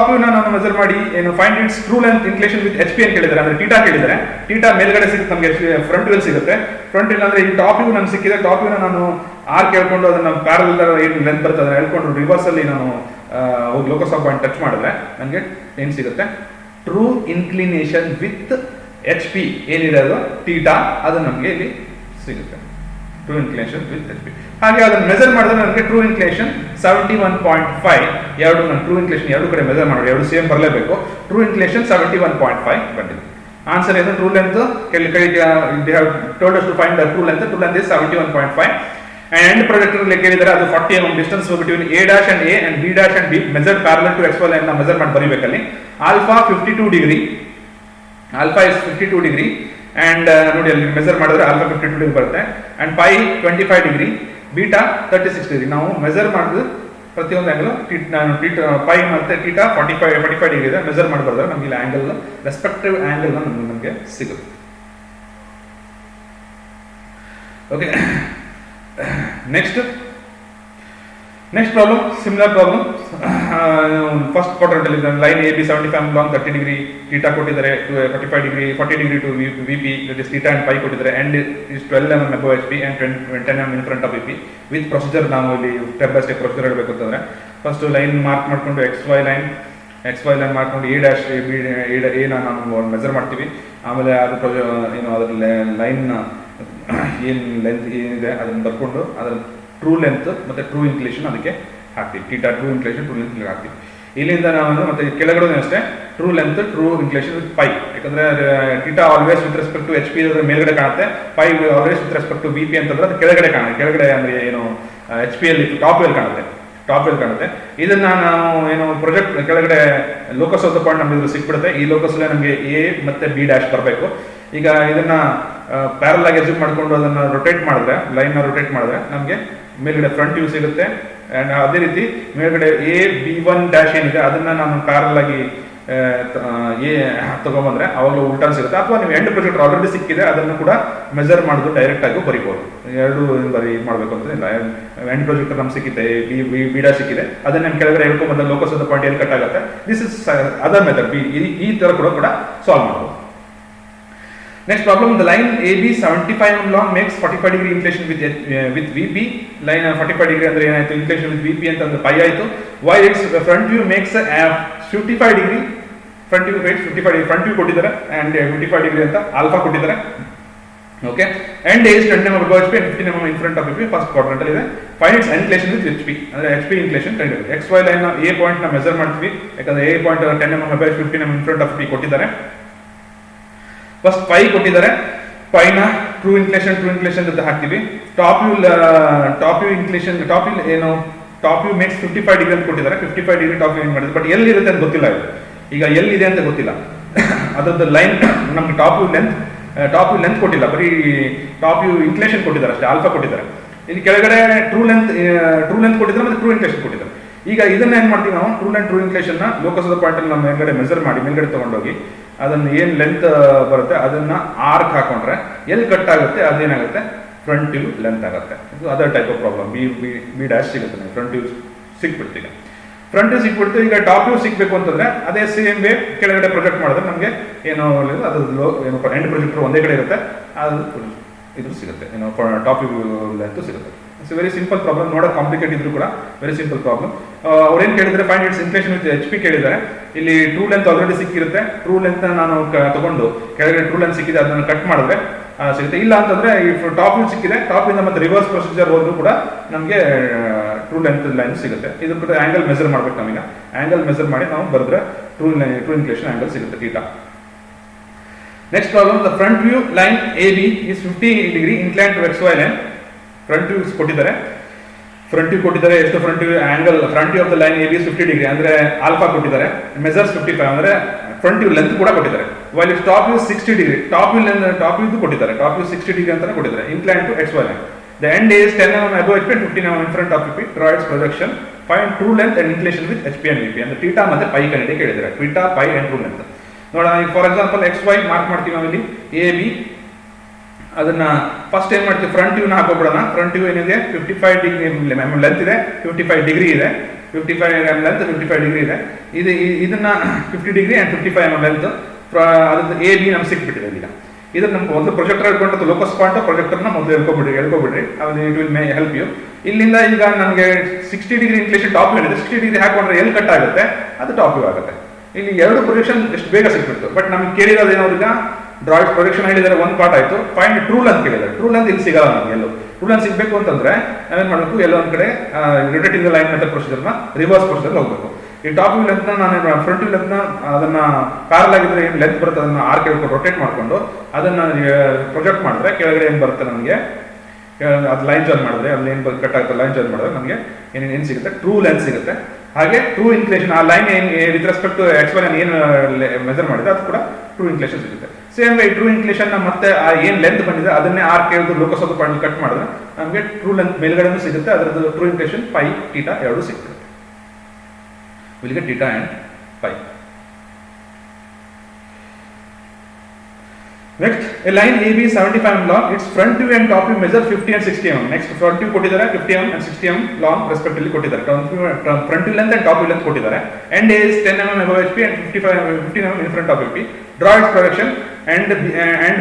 ವ್ಯೂ ನಾನು ಮೆಜರ್ ಮಾಡಿ ಏನು find it's true length inclination with HP ಅಂತ ಕೇಳಿದ್ದಾರೆ. ಅಂದ್ರೆ ಟೀಟಾ ಕೇಳಿದರೆ ಟೀಟಾ ಮೇಲ್ಗಡೆ ಸಿಗುತ್ತೆ ನಮಗೆ, ಫ್ರಂಟ್ ವ್ಯೂ ಸಿಗುತ್ತೆ. ಫ್ರಂಟ್ ವ್ಯೂ ಅಂದ್ರೆ ಈ ಟಾಪ್ ವ್ಯೂ ನನಗೆ ಸಿಕ್ಕಿದೆ. ಟಾಪ್ ವ್ಯೂ ನಾನು ಆರ್ ಕೇಳ್ಕೊಂಡು ಅದನ್ನ ಪ್ಯಾರಲಲ್ ಏನು ಲೆಂತ್ ಬರ್ತದೆ ಅದನ್ನ ಹೇಳ್ಕೊಂಡು ರಿವರ್ಸ್ ಅಲ್ಲಿ ನಾನು ಹೋಗಿ ಲೋಕಸ್ ಆಫ್ ಪಾಯಿಂಟ್ ಟಚ್ ಮಾಡಿದ್ರೆ ನನಗೆ ಏನು ಸಿಗುತ್ತೆ? ಟ್ರೂ ಇನ್ಕ್ಲಿನೇಷನ್ ವಿತ್ HP ಏನಿದೆ ಅದು ಟೀಟಾ, ಅದು ನಮಗೆ ಇಲ್ಲಿ ಸಿಗುತ್ತೆ. True inclination with HP. ಹಾಗೆ ಅದನ್ನು ಮೆಜರ್ ಮಾಡಿದ್ರೆ ನನಗೆ ಟ್ರೂ ಇನ್ಕ್ಲಿನೇಷನ್ 71.5. ಎರಡು ನಾನು ಟ್ರೂ ಇನ್ಕ್ಲಿನೇಷನ್ ಎರಡು ಕಡೆ ಮೆಜರ್ ಮಾಡಿ ಎರಡು ಸೇಮ್ ಬರಲೇಬೇಕು. ಟ್ರೂ ಇನ್ಕ್ಲಿನೇಷನ್ 71.5 ಬಂದಿದೆ. ಆನ್ಸರ್ ಏನು? True length told us to find the true length is 71.5. End projector ಕೇಳಿದರೆ ಅದು 40 mm distance between A dash and A and B dash and B measure parallel to XY line ನ measure ಮಾಡಿ ಬರೀಬೇಕಲ್ಲಿ. Alpha 52 degree, alpha is 52 degree and ನೋಡಿ ಅಲ್ಲಿ measure ಮಾಡಿದ್ರೆ alpha 52 degree ಬರುತ್ತೆ and phi 25 degree, beta 36 degree. ನಾವು measure ಮಾಡಿದ್ರೆ ಪ್ರತಿಯೊಂದು ಆಂಗಲ್ ಪೈ ಮತ್ತೆ ಟೀಟಾ 45 ಡಿಗ್ರಿ ಇದೆ. ಮೆಜರ್ ಮಾಡಿ ಬರೆದ್ರೆ ನಮಗೆ ಇಲ್ಲಿ ಆಂಗಲ್ ರೆಸ್ಪೆಕ್ಟಿವ್ ಆಂಗಲ್ ನಮಗೆ ಸಿಗುತ್ತೆ. Okay, next problem, similar problem. First quadrant ಅಲ್ಲಿ line AB 75 long 30 degree, theta ಕೊಟ್ಟಿದ್ದಾರೆ 40 degree to VP, that is theta and phi ಕೊಟ್ಟಿದ್ದಾರೆ. End is 12 mm above HP and 10 mm in front of VP. With procedure ನಾವು ಇಲ್ಲಿ step by step procedure ಹೇಳಬೇಕು ಅಂತಂದ್ರೆ first line mark ಮಾಡ್ಕೊಂಡು XY line ಮಾಡ್ಕೊಂಡು A dash A ನಾವು measure ಮಾಡ್ತೀವಿ. ಆಮೇಲೆ ಅದು ಏನು ಅದರ ಲೈನ್ ಏನು ಲೆಂತ್ ಏನಿದೆ ಅದನ್ನು ಬರ್ಕೊಂಡು ಅದರ ಟ್ರೂ ಲೆಂತ್ ಮತ್ತೆ ಟ್ರೂ ಇನ್ಕ್ಲಿನೇಷನ್ ಅದಕ್ಕೆ ಹಾಕ್ತೀವಿ. ಟೀಟಾ ಟ್ರೂ ಇನ್ಕ್ಲಿನೇಷನ್ ಹಾಕ್ತೀವಿ. ಇಲ್ಲಿಂದ ನಾವು ಮತ್ತೆ ಕೆಳಗಡೆ ಅಷ್ಟೇ true length true inclination with phi. ಯಾಕಂದ್ರೆ theta always with respect to HP ಮೇಲ್ಗಡೆ ಕಾಣುತ್ತೆ, phi always with respect to VP ಅಂತಂದ್ರೆ ಅದು ಕೆಳಗಡೆ ಕಾಣುತ್ತೆ. ಕೆಳಗಡೆ ಅಂದ್ರೆ ಏನು HP ಅಲ್ಲಿ ಟಾಪ್ ವೇಲ್ ಕಾಣುತ್ತೆ. ಇದನ್ನ ನಾವು ಏನು ಪ್ರೊಜೆಕ್ಟ್ ಕೆಳಗಡೆ ಲೋಕಸ್ ಆಫ್ ದ ಪಾಯಿಂಟ್ ನಮ್ಗೆ ಸಿಕ್ಬಿಡುತ್ತೆ. ಈ ಲೋಕಸ್ ನಮಗೆ A ಮತ್ತೆ B ಡ್ಯಾಶ್ ಬರಬೇಕು. ಈಗ ಇದನ್ನ ಪ್ಯಾರಲ್ ಆಗಿ ಅಸ್ಯೂಮ್ ಮಾಡ್ಕೊಂಡು ಅದನ್ನ ರೊಟೇಟ್ ಮಾಡಿದ್ರೆ, ಲೈನ್ ನ ರೊಟೇಟ್ ಮಾಡಿದ್ರೆ ನಮಗೆ ಮೇಲ್ಗಡೆ ಫ್ರಂಟ್ ವ್ಯೂ ಸಿಗುತ್ತೆ. ಅಂಡ್ ಅದೇ ರೀತಿ ಮೇಲ್ಗಡೆ AB1 ಡ್ಯಾಶ್ ಏನಿದೆ ಅದನ್ನ ನಾನು ಪ್ಯಾರಲ್ ಆಗಿ ತಗೊಂಡ್ಬಂದ್ರೆ ಅವಾಗಲೂ ಉಲ್ಟಾ ಸಿಗುತ್ತೆ. ಅಥವಾ ನೀವು ಎಂಡ್ ಪ್ರೊಜೆಕ್ಟರ್ ಆಲ್ರೆಡಿ ಸಿಕ್ಕಿದೆ ಅದನ್ನು ಕೂಡ ಮೆಜರ್ ಮಾಡೋದು ಡೈರೆಕ್ಟ್ ಆಗಿ ಬರಿಬಹುದು. ಎರಡು ಬರಿ ಮಾಡಬೇಕು ಅಂತ ಇಲ್ಲ. ಎಂಡ್ ಪ್ರೊಜೆಕ್ಟರ್ ನಮ್ಗೆ ಸಿಕ್ಕಿದೆ, ಬಿ ಡ್ಯಾಶ್ ಸಿಕ್ಕಿದೆ, ಅದನ್ನ ನಮ್ಮ ಕೆಳಗಡೆ ಹೇಳ್ಕೊಂಡ್ಬಂದ್ರೆ ಲೋಕಸ್ ಆಫ್ ದ ಪಾಯಿಂಟ್ ಎಲ್ಲಿ ಕಟ್ ಆಗುತ್ತೆ. This is other method. ಈ ತರ ಕೂಡ ಸಾಲ್ವ್ ಮಾಡಬಹುದು. Next problem, the line AB 75 mm long makes 45 degree inclination with VP. Line 45 degree ಅಂದ್ರೆ ಏನಾಯ್ತು? inclination with VP ಅಂತಂದ್ರೆ ಪೈ ಆಯ್ತು. While its front view makes 55 degree, front view ಕೊಟ್ಟಿದ್ದಾರೆ and 55 degree ಅಂತ ಆಲ್ಫಾ ಕೊಟ್ಟಿದ್ದಾರೆ. Okay, end is 10 mm above HP and 15 mm in front of HP, first quadrant ಇದೆ. Find its inclination with HP, ಅಂದ್ರೆ HP inclination ಕಂಡುಹಿಡಿ. XY line A point ನ measure ಮಾಡ್ತೀವಿ, ಯಾಕಂದ್ರೆ A point 10 mm above 15 mm in front of HP ಕೊಟ್ಟಿದ್ದಾರೆ. First pi ಕೊಟ್ಟಿದ್ದಾರೆ, pi ನ true inclination ಅಂತ ಹಾಕ್ತೀವಿ. Top view inclination, top view ಏನು, ಟಾಪ್ ವ್ಯೂ ಮೇಕ್ಸ್ 55 ಡಿಗ್ರಿ ಅಂತ ಕೊಟ್ಟಿದ್ದಾರೆ. 55 ಡಿಗ್ರಿ ಟಾಪ್ ವ್ಯೂ ಏನು ಮಾಡಿದ್ರೆ, ಬಟ್ ಎಲ್ಲಿ ಇರುತ್ತೆ ಅಂತ ಗೊತ್ತಿಲ್ಲ. ಈಗ ಎಲ್ಲಿದೆ ಅಂತ ಗೊತ್ತಿಲ್ಲ. ಅದರದ್ದು ಲೈನ್ ನಮ್ಗೆ ಟಾಪ್ ವ್ಯೂ ಲೆಂತ್ ಕೊಟ್ಟಿಲ್ಲ, ಬರೀ ಟಾಪ್ ವ್ಯೂ ಇನ್ಕ್ಲೇಷನ್ ಕೊಟ್ಟಿದ್ದಾರೆ ಅಷ್ಟೇ, ಆಲ್ಫಾ ಕೊಟ್ಟಿದ್ದಾರೆ. ಇಲ್ಲಿ ಕೆಳಗಡೆ ಟ್ರೂ ಲೆಂತ್ ಕೊಟ್ಟಿದ್ದಾರೆ ಮತ್ತೆ ಟ್ರೂ ಇನ್ಕ್ಲೇಷನ್ ಕೊಟ್ಟಿದ್ದಾರೆ. ಈಗ ಇದನ್ನ ಏನ್ ಮಾಡ್ತೀವಿ ನಾವು, ಟ್ರೂ ಇನ್ಕ್ಲೇಷನ್ ನ ಲೋಕಸದ ಪಾಯಿಂಟ್ ಅಲ್ಲಿ ನಾವು ಮೇಲ್ಗಡೆ ಮೆಜರ್ ಮಾಡಿ ಮೇಲ್ಗಡೆ ತಗೊಂಡೋಗಿ ಅದನ್ನ ಏನ್ ಲೆಂತ್ ಬರುತ್ತೆ ಅದನ್ನ ಆರ್ಕ್ ಹಾಕೊಂಡ್ರೆ ಎಲ್ಲಿ ಕಟ್ ಆಗುತ್ತೆ ಅದೇನಾಗುತ್ತೆ, ಫ್ರಂಟ್ ವ್ಯೂ ಲೆಂತ್ ಆಗುತ್ತೆ. ಇದು other type of problem. B dash ಸಿಗುತ್ತೆ, ಫ್ರಂಟ್ ವ್ಯೂ ಸಿಕ್ಬಿಡ್ತೀವಿ. ಫ್ರಂಟ್ ವ್ಯೂ ಸಿಕ್ಬಿಡ್ತು. ಈಗ ಟಾಪ್ ವ್ಯೂ ಸಿಗ್ಬೇಕು ಅಂತಂದ್ರೆ ಅದೇ ಸೇಮ್ ವೇ ಕೆಳಗಡೆ ಪ್ರೊಜೆಕ್ಟ್ ಮಾಡಿದ್ರೆ ನಮಗೆ ಏನೋ ಅದ್ರದ್ದು ಏನು ಎಂಡ್ ಪ್ರೊಜೆಕ್ಟರ್ ಒಂದೇ ಕಡೆ ಇರುತ್ತೆ, ಅದು ಇದು ಸಿಗುತ್ತೆ, ಏನೋ ಟಾಪ್ ವ್ಯೂ ಲೆಂತ್ ಸಿಗುತ್ತೆ. ಇಟ್ಸ್ ವೆರಿ ಸಿಂಪಲ್ ಪ್ರಾಬ್ಲಮ್, ನೋಡೋಕೆ ಕಾಂಪ್ಲಿಕೇಟ್ ಇದ್ರು ಕೂಡ ವೆರಿ ಸಿಂಪಲ್ ಪ್ರಾಬ್ಲಮ್. ಅವ್ರೇನು ಕೇಳಿದ್ರೆ find it's inclination with HP ಕೇಳಿದ್ದಾರೆ. ಇಲ್ಲಿ ಟ್ರೂ ಲೆಂತ್ ಆಲ್ರೆಡಿ ಸಿಕ್ಕಿರುತ್ತೆ. ಟ್ರೂ ಲೆಂತ್ ನಾನು ತಗೊಂಡು ಕೆಳಗಡೆ ಟ್ರೂ ಲೆಂತ್ ಸಿಕ್ಕಿದೆ ಅದನ್ನು ಕಟ್ ಮಾಡಿದ್ರೆ ಸಿಗುತ್ತೆ. ಇಲ್ಲ ಅಂತಂದ್ರೆ ಈ ಟಾಪ್ ವ್ಯೂ ಸಿಕ್ಕಿದೆ, ಟಾಪ್ ಇಂದ ಮತ್ತೆ ರಿವರ್ಸ್ ಪ್ರೊಸೀಜರ್ ಹೋದ್ರು ಕೂಡ ನಮಗೆ ಟ್ರೂ ಲೆಂತ್ ಲೈನ್ ಸಿಗುತ್ತೆ. ಇದ್ರ ಕೂಡ ಆಂಗಲ್ ಮೆಜರ್ ಮಾಡ್ಬೇಕು ನಾವೀಗ. ಆಂಗಲ್ ಮೆಜರ್ ಮಾಡಿ ನಾವು ಬರೆದ್ರೆ ಟ್ರೂ ಇನ್ಕ್ಲೇಷನ್ ಆಂಗಲ್ ಸಿಗುತ್ತೆ, theta. Next problem, the front view line AB is 50 degree incline to XY line. Front view ಕೊಟ್ಟಿದ್ದಾರೆ, ಎಷ್ಟು front view angle, front view of the line AB is 50 degree ಅಂದ್ರೆ alpha ಕೊಟ್ಟಿದ್ದಾರೆ. Measures 55 ಅಂದ್ರೆ front view length ಕೂಡ ಕೊಟ್ಟಿದ್ದಾರೆ. While top view 60 degree, top view ಕೊಟ್ಟಿದ್ದಾರೆ, top view 60 degree ಅಂತಾನೆ ಕೊಟ್ಟಿದ್ದಾರೆ, incline to XY line. The end is 10 mm above HP and 15 mm in front of HP. Draw its projection. Find true length and inclination with HP and VP. ಅಂದ್ರೆ theta ಮತ್ತೆ pi ಕಂಡು ಕೇಳಿದ್ದಾರೆ. Theta, pi and true length ನೋಡೋಣ. For example XY mark ಮಾಡ್ತೀವಿ ನಾವು ಇಲ್ಲಿ AB. ಅದನ್ನ first ಏನ್ ಮಾಡ್ತೀವಿ, ಫ್ರಂಟ್ ವ್ಯೂನ ಹಾಕೋಬಿಡೋಣ. ಫ್ರಂಟ್ ವ್ಯೂ ಏನಿದೆ 55 ಡಿಗ್ರಿ ಲೆಂತ್ ಇದೆ, 55 ಡಿಗ್ರಿ ಇದೆ, 55 ಲೆಂತ್ 55 ಡಿಗ್ರಿ ಇದೆ. ಇದನ್ನ 50 ಡಿಗ್ರಿ ಅಂಡ್ 55 mm ಲೆಂತ್. ಅದ್ರದ್ದು AB ನಮ್ಗೆ ಸಿಕ್ಬಿಟ್ಟಿದೆ. ಈಗ ಇದನ್ನ ನಮ್ಗೆ ಒಂದು ಪ್ರೊಜೆಕ್ಟರ್ ಹೇಳ್ಕೊಂಡು ಲೋಕಸ್ ಪಾಯಿಂಟ್ ಪ್ರೊಜೆಕ್ಟರ್ನ ಮೊದಲು ಹೇಳ್ಕೊಬಿಡ್ರಿ, ಅದು it will may help you. ಇಲ್ಲಿಂದ ಈಗ ನನಗೆ 60 ಡಿಗ್ರಿ ಇನ್ಕ್ಲೇಷನ್ ಟಾಪ್ ವ್ಯೂ ಇದೆ, 60 ಡಿಗ್ರಿ ಹಾಕೊಂಡ್ರೆ ಎಲ್ಲಿ ಕಟ್ ಆಗುತ್ತೆ ಅದು ಟಾಪ್ ವ್ಯೂ ಆಗುತ್ತೆ. ಇಲ್ಲಿ ಎರಡು ಪ್ರೊಜೆಕ್ಷನ್ ಎಷ್ಟು ಬೇಗ ಸಿಕ್ಬಿಡ್ತು. ಬಟ್ ನಮ್ಗೆ ಕೇಳಿರೋದು ಏನೋ, ಈಗ ಡ್ರಾಯ್ಡ್ ಪ್ರೊಜೆಕ್ಷನ್ ಹೇಳಿದರೆ ಒಂದು ಪಾರ್ಟ್ ಆಯ್ತು, ಫೈಂಡ್ ಟ್ರೂ ಲೆಂತ್ ಕೇಳಿದ್ದಾರೆ. ಟ್ರೂ ಲೆಂತ್ ಇಲ್ಲಿ ಸಿಗಲ್ಲ ನಮ್ಗೆ. ಎಲ್ಲೂ ಟ್ರೂ ಲೆಂತ್ ಸಿಗಬೇಕು ಅಂತಂದ್ರೆ ನಾವೇನ್ ಮಾಡಬೇಕು, ಎಲ್ಲೋ ಒಂದ್ ಕಡೆ ರೊಟೇಟಿಂಗ್ ಲೈನ್ ಮೆಥಡ್ ಪ್ರೊಸೀಜರ್ನ ರಿವರ್ಸ್ ಪ್ರೊಸೀಜರ್ ಹೋಗ್ಬೇಕು. ಈ ಟಾಪ್ ವ್ಯೂ ಲೆಂತ್ ನಾನು ಫ್ರಂಟ್ ವ್ಯೂ ಲೆಂತ್ ಅದನ್ನ ಪ್ಯಾರಲ್ ಆಗಿದ್ರೆ ಏನು ಲೆಂತ್ ಬರುತ್ತೆ ಅದನ್ನ ಆರ್ಕ್ ಹೇಳ್ಕೊಂಡು ರೊಟೇಟ್ ಮಾಡ್ಕೊಂಡು ಅದನ್ನ ಪ್ರೊಜೆಕ್ಟ್ ಮಾಡಿದ್ರೆ ಕೆಳಗಡೆ ಏನ್ ಬರುತ್ತೆ ನನಗೆ, ಅದು ಲೈನ್ ಜಾಯಿನ್ ಮಾಡಿದ್ರೆ ಅಲ್ಲಿ ಏನು ಕಟ್ ಆಗುತ್ತೆ, ಲೈನ್ ಜಾಯಿನ್ ಮಾಡಿದ್ರೆ ನಮಗೆ ಏನೇನು ಸಿಗುತ್ತೆ, ಟ್ರೂ ಲೆಂತ್ ಸಿಗುತ್ತೆ. ಹಾಗೆ ಟ್ರೂ ಇನ್ಕ್ಲೇಷನ್, ಆ ಲೈನ್ ಏನು with respect to XY line ಏನು ಮೆಜರ್ ಮಾಡಿದ್ರೆ ಅದು ಕೂಡ ಟ್ರೂ ಇನ್ಕ್ಲೇಷನ್ ಸಿಗುತ್ತೆ. ಸೇಮ್ ವೇ ಟ್ರೂ ಇನ್ಕ್ಲೇಷನ್ ಮತ್ತೆ ಆ ಏನು ಲೆಂತ್ ಬಂದಿದೆ ಅದನ್ನೇ ಆರ್ಕ್ ಹೇಳ್ದು locus of the point cut ಮಾಡಿದ್ರೆ ನಮಗೆ ಟ್ರೂ ಲೆಂತ್ ಮೇಲ್ಗಡೆನೂ ಸಿಗುತ್ತೆ, ಅದರದ್ದು ಟ್ರೂ ಇನ್ಕ್ಲೇಷನ್ ಪೈ ಥೀಟಾ ಎರಡು ಸಿಗುತ್ತೆ. Will get theta and pi. Next, a line AB is 75 mm long. Its front view and top view measure 50 and 60 mm. Next, front view ಕೊಟ್ಟಿದ್ದಾರೆ 50 mm and 60 mm long respectively ಕೊಟ್ಟಿದ್ದಾರೆ. Front view length and top view length ಕೊಟ್ಟಿದ್ದಾರೆ. End is 10 mm above HP and 15 mm in front of HP. Draw its projection. And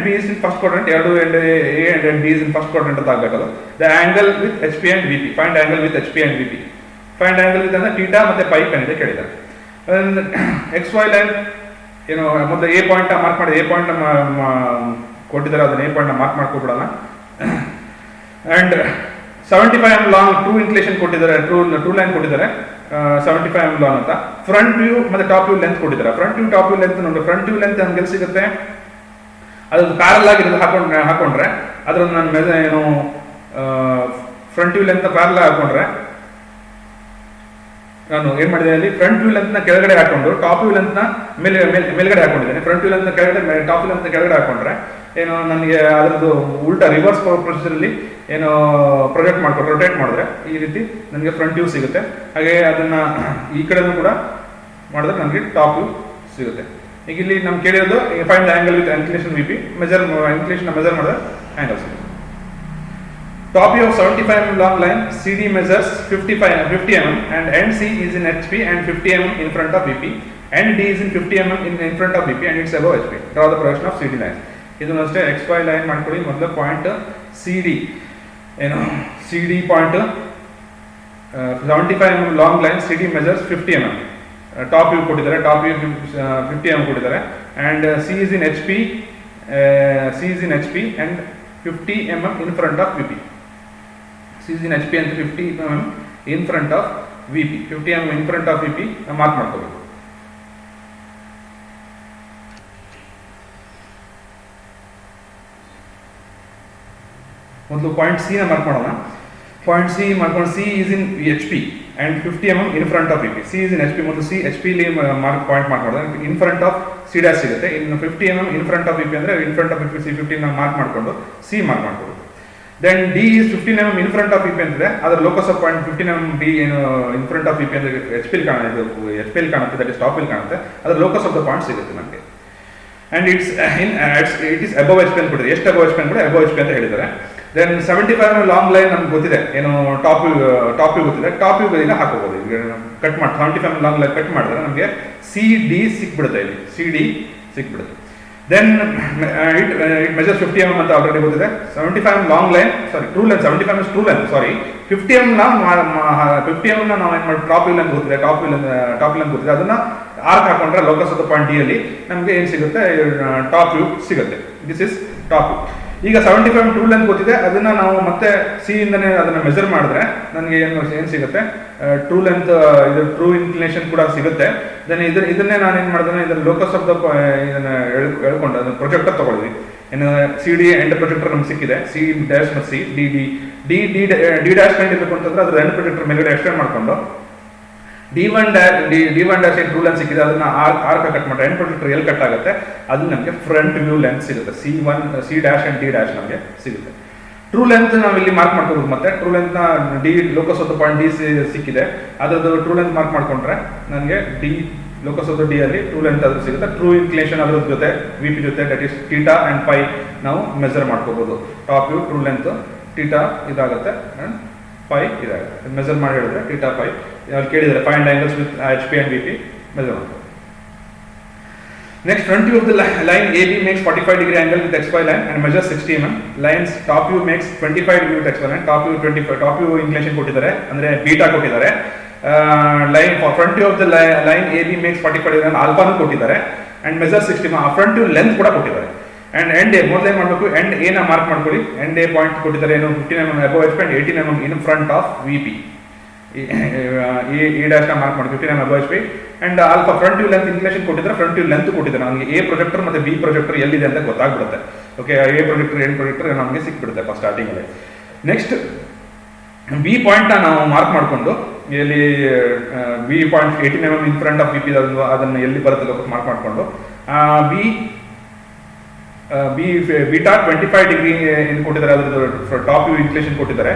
B is in first quadrant. ಎರಡು A and B is in first quadrant ಅಂತ ಆಗಬೇಕಲ್ಲ. The angle with HP and VP. Find angle with HP and VP. Find angle with ಅಂದ್ರೆ theta ಮತ್ತೆ pi ಕಂಡು ಕೇಳಿದ್ದಾರೆ. XY line ಏನು ಮೊದಲು A point mark ಮಾಡಿ, A point ಕೊಟ್ಟಿದ್ದಾರೆ, ಅದನ್ನ A ಪಾಯಿಂಟ್ ಮಾರ್ಕ್ ಮಾಡ್ಕೊಬಿಡೋಣ. And 75 mm long true inclination ಕೊಟ್ಟಿದ್ದಾರೆ, ಟ್ರೂ ಲೈನ್ ಕೊಟ್ಟಿದ್ದಾರೆ 75 mm ಲಾಂಗ್ ಅಂತ. ಫ್ರಂಟ್ ವ್ಯೂ ಮತ್ತೆ ಟಾಪ್ ವ್ಯೂ ಲೆಂತ್ ಕೊಟ್ಟಿದ್ದಾರೆ. Front view top view length ನೋಡಿ, ಫ್ರಂಟ್ ವ್ಯೂ ಲೆಂತ್ ನಮ್ಗೆ ಎಲ್ಲಿ ಸಿಗುತ್ತೆ, ಅದು ಪ್ಯಾರಲ್ ಆಗಿ ಹಾಕೊಂಡ್ರೆ ಅದ್ರದ್ದು ನಾನು ಏನು ಫ್ರಂಟ್ ವ್ಯೂ ಲೆಂತ್ ಪ್ಯಾರಲ್ ಹಾಕೊಂಡ್ರೆ ನಾನು ಏನ್ ಮಾಡಿದೆ, ಅಲ್ಲಿ ಫ್ರಂಟ್ ವ್ಯೂ ಲೆಂತ್ ನ ಕೆಳಗಡೆ ಹಾಕೊಂಡು ಟಾಪ್ ವ್ಯೂ ಲೆಂತ್ ನ ಮೇಲ್ಗಡೆ ಹಾಕೊಂಡಿದ್ದೇನೆ. ಫ್ರಂಟ್ ವ್ಯೂ ಲೆಂತ್ ನ ಕೆಳಗಡೆ, ಟಾಪ್ ವ್ಯೂ ಲೆಂತ್ ನ ಕೆಳಗಡೆ ಹಾಕೊಂಡ್ರೆ ಏನು ನನಗೆ ಅದರದ್ದು ಉಲ್ಟಾ ರಿವರ್ಸ್ ಪ್ರೊಸೀಜರ್ ಅಲ್ಲಿ ಏನು ಪ್ರೊಜೆಕ್ಟ್ ಮಾಡ್ಕೊಂಡು ರೊಟೇಟ್ ಮಾಡಿದ್ರೆ ಈ ರೀತಿ ನನಗೆ ಫ್ರಂಟ್ ವ್ಯೂ ಸಿಗುತ್ತೆ. ಹಾಗೆ ಅದನ್ನ ಈ ಕಡೆನೂ ಕೂಡ ಮಾಡಿದ್ರೆ ನನಗೆ ಟಾಪ್ ವ್ಯೂ ಸಿಗುತ್ತೆ. ಈಗ ಇಲ್ಲಿ ನಮ್ಗೆ ಕೇಳಿರೋದು find the angle with inclination VP, inclination measure ಮಾಡಿದ್ರೆ ಆಂಗಲ್ ಸಿಗುತ್ತೆ. Top view of 75 mm long line, CD measures 50 mm and end C is in HP and 50 mm in front of VP. End D is in 50 mm in front of VP and it's above HP. Draw the projection of CD line. ಇದನ್ನು ಅಷ್ಟೇ XY line ಮಾಡ್ಕೊಳ್ಳಿ. ಮೊದಲು point CD ಏನು CD point 75 mm long line, CD measures 50 mm. Top view ಕೊಟ್ಟಿದ್ದಾರೆ, top view 50 mm ಕೊಟ್ಟಿದ್ದಾರೆ. And C is in HP, C is in HP and 50 mm in front of VP. C is in HP and 50 mm in front of VP. 50 mm in front of VP mark ಮಾಡ್ಕೋಬೇಕು. ಮೊದಲು point C ನ mark ಮಾಡೋಣ. Point C ಮಾಡ್ಕೊಂಡು C is in HP and 50 mm in front of VP. C is in HP. ಮೊದಲು C HP ಲಿ mark point ಮಾಡ್ಕೊಂಡ್ರೆ in front of C dash ಸಿಗುತ್ತೆ. ಇನ್ನು 50 mm in front of VP ಅಂದ್ರೆ in front of VP C50 ನ mark ಮಾಡ್ಕೊಂಡು C mark ಮಾಡ್ಕೊಳ್ಳೋದು. Then D is 15 mm in front of VP ಅಂತಿದೆ. ಅದರ locus of point 15 mm D ಏನು in front of VP ಅಂದ್ರೆ HP ಲಿ ಕಾಣುತ್ತೆ, HP ಲಿ ಕಾಣುತ್ತೆ, ದಟ್ ಇಸ್ ಟಾಪ್ ಲಿ ಕಾಣುತ್ತೆ. ಅದರ ಲೋಕಸ್ ಆಫ್ ದ ಪಾಯಿಂಟ್ ಸಿಗುತ್ತೆ ನಮಗೆ. And it is above HP ಅಂತ ಕೊಟ್ಟಿದೆ. ಎಷ್ಟು above HP ಅಂದ್ರೆ above HP ಅಂತ ಹೇಳಿದ್ದಾರೆ. ದೆನ್ 75 mm ಲಾಂಗ್ ಲೈನ್ ನಮ್ಗೆ ಗೊತ್ತಿದೆ, ಏನು ಟಾಪ್ ಗೊತ್ತಿದೆ. ಟಾಪ್ ಈಗ ಹಾಕೋಬಹುದು. ಈಗ ಕಟ್ ಮಾಡಿ 75 mm ಲಾಂಗ್ ಲೈನ್ ಕಟ್ ಮಾಡಿದ್ರೆ ನಮಗೆ CD ಸಿಕ್ಬಿಡುತ್ತೆ. ಇಲ್ಲಿ CD ಸಿಕ್ಬಿಡುತ್ತೆ. ದೆನ್ ಇಟ್ ಮೆಜರ್ 50 mm ಅಂತ ಆಲ್ರೆಡಿ ಗೊತ್ತಿದೆ. 75 mm long line, sorry true length, 75 mm true length, sorry 50 mm ನ 50 mm ನಾವು ಏನು ಮಾಡಿ ಟಾಪ್ ಲೆಂತ್ ಗೊತ್ತಿದೆ, ಟಾಪ್ ಲೆಂತ್ ಗೊತ್ತಿದೆ. ಅದನ್ನ ಆರ್ಕ್ ಹಾಕೊಂಡ್ರೆ locus of the point D ಅಲ್ಲಿ ನಮಗೆ ಏನು ಸಿಗುತ್ತೆ, ಟಾಪ್ ವ್ಯೂ ಸಿಗುತ್ತೆ. This is top view. ಈಗ 75 mm ಟ್ರೂ ಲೆಂತ್ ಗೊತ್ತಿದೆ, ಅದನ್ನ ನಾವು ಮತ್ತೆ ಸಿ ಇಂದನೇ ಅದನ್ನ ಮೆಜರ್ ಮಾಡಿದ್ರೆ ನನಗೆ ಏನು ಸಿಗುತ್ತೆ, ಟ್ರೂ ಲೆಂತ್, ಇದು ಟ್ರೂ ಇನ್ಕ್ಲಿನೇಷನ್ ಕೂಡ ಸಿಗುತ್ತೆ. ದೆನ್ ಇದನ್ನೇ ನಾನು ಏನು ಮಾಡಿದ್ರೆ, ಇದನ್ನ ಲೋಕಸ್ ಆಫ್ ದ ಇದನ್ನ ಹೇಳ್ಕೊಂಡು ಅದನ್ನ ಪ್ರೊಜೆಕ್ಟರ್ ತಗೊಳ್ಳಿ. ಏನು ಸಿ ಡಿ ಎಂಡ್ ಪ್ರೊಜೆಕ್ಟರ್ ನಮ್ಗೆ ಸಿಕ್ಕಿದೆ. ಸಿ ಡ್ಯಾಶ್ ಮತ್ತು ಸಿ ಡಿ ಡ್ಯಾಶ್ ಕಂಡು ಇರಬೇಕು ಅಂತಂದ್ರೆ ಅದ್ರ ಎಂಡ್ ಪ್ರೊಜೆಕ್ಟರ್ ಮೇಲ್ಗಡೆ ಎಕ್ಸ್ಟೆಂಡ್ ಮಾಡ್ಕೊಂಡು D1 ಡ್ಯಾಶ್ ಏನು ಟ್ರೂ ಲೆಂತ್ ಸಿಕ್ಕಿದೆ ಅದನ್ನ ಆರ್ಕ್ ಕಟ್ ಮಾಡ್ರೆ ಎಂಡ್ ಪ್ರೊಜೆಕ್ಟರ್ ಎಲ್ಲಿ ಕಟ್ ಆಗುತ್ತೆ ಅದು ನಮಗೆ ಫ್ರಂಟ್ ವ್ಯೂ ಲೆಂತ್ ಸಿಗುತ್ತೆ. C dash and D dash ನಮಗೆ ಸಿಗುತ್ತೆ. ಟ್ರೂ ಲೆಂತ್ ನಾವು ಇಲ್ಲಿ ಮಾರ್ಕ್ ಮಾಡ್ಕೋಬೇಕು. ಮತ್ತೆ ಟ್ರೂ ಲೆಂತ್ ನ D locus of the point D ಸಿಕ್ಕಿದೆ, ಅದ್ರದ್ದು ಟ್ರೂ ಲೆಂತ್ ಮಾರ್ಕ್ ಮಾಡ್ಕೊಂಡ್ರೆ ನನಗೆ D locus of the D ಅಲ್ಲಿ ಟ್ರೂ ಲೆಂತ್ ಅದ್ರ ಸಿಗುತ್ತೆ. ಟ್ರೂ ಇನ್ಕ್ಲಿನೇಷನ್ ಅದ್ರ ಜೊತೆ VP ಜೊತೆ that is theta and pi ನಾವು ಮೆಜರ್ ಮಾಡ್ಕೋಬಹುದು. Top view true length theta ಇದಾಗುತ್ತೆ ಅಂಡ್ ಪೈ ಇದಾಗುತ್ತೆ. ಮೆಜರ್ ಮಾಡಿ ಹೇಳಿದ್ರೆ ಥೀಟಾ ಪೈ ಕೇಳಿದರೆ find angles with HP and VP measure ಮಾಡ್ಬೋದು. Next, front view of the line AB makes 45 degree angle with XY line and measures 60 mm. Lines top view makes 25 degree with XY line. Top view 25. Top view inclination ಕೊಟ್ಟಿದ್ದಾರೆ, ಅಂದ್ರೆ beta ಕೊಟ್ಟಿದ್ದಾರೆ. Line front view of the line AB makes 45 degree and alpha ನು ಕೊಟ್ಟಿದ್ದಾರೆ and measures 60 mm. Front view length ಕೂಡ ಕೊಟ್ಟಿದ್ದಾರೆ. And end A ಮೊದಲು ಏನು ಮಾಡಬೇಕು, end A ನ ಮಾರ್ಕ್ ಮಾಡ್ಕೊಳ್ಳಿ. end A ಪಾಯಿಂಟ್ ಕೊಟ್ಟಿದ್ದಾರೆ, ಏನು 15 mm above HP and 18 mm in front of VP. ಈ ಡ್ಯಾಶ್ ನ ಮಾರ್ಕ್ ಮಾಡಿ 15 mm above HP and alpha front view length inclination ಕೊಟ್ಟಿದ್ದಾರೆ, ಫ್ರಂಟ್ ವ್ಯೂ ಲೆಂತ್ ಕೊಟ್ಟಿದ್ದಾರೆ. ನಮಗೆ ಎ ಪ್ರೊಜೆಕ್ಟರ್ ಮತ್ತೆ ಬಿ ಪ್ರೊಜೆಕ್ಟರ್ ಎಲ್ಲಿದೆ ಅಂತ ಗೊತ್ತಾಗ್ಬಿಡುತ್ತೆ. Okay, A projector N projector ನಮಗೆ ಸಿಕ್ಬಿಡುತ್ತೆ ಫಸ್ಟ್ ಸ್ಟಾರ್ಟಿಂಗ್ ಅಲ್ಲಿ. ನೆಕ್ಸ್ಟ್ ಬಿ ಪಾಯಿಂಟ್ ನಾವು ಮಾರ್ಕ್ ಮಾಡಿಕೊಂಡು ಎಲ್ಲಿ B point 18 mm in front of VP ಅದನ್ನು ಎಲ್ಲಿ ಬರುತ್ತೆ ಮಾರ್ಕ್ ಮಾಡಿಕೊಂಡು ಬೀಟಾ 25 ಡಿಗ್ರಿ ಏನು ಕೊಟ್ಟಿದ್ದಾರೆ, ಅದ್ರದ್ದು ಟಾಪ್ ವ್ಯೂ ಇನ್ಕ್ಲಿನೇಷನ್ ಕೊಟ್ಟಿದ್ದಾರೆ.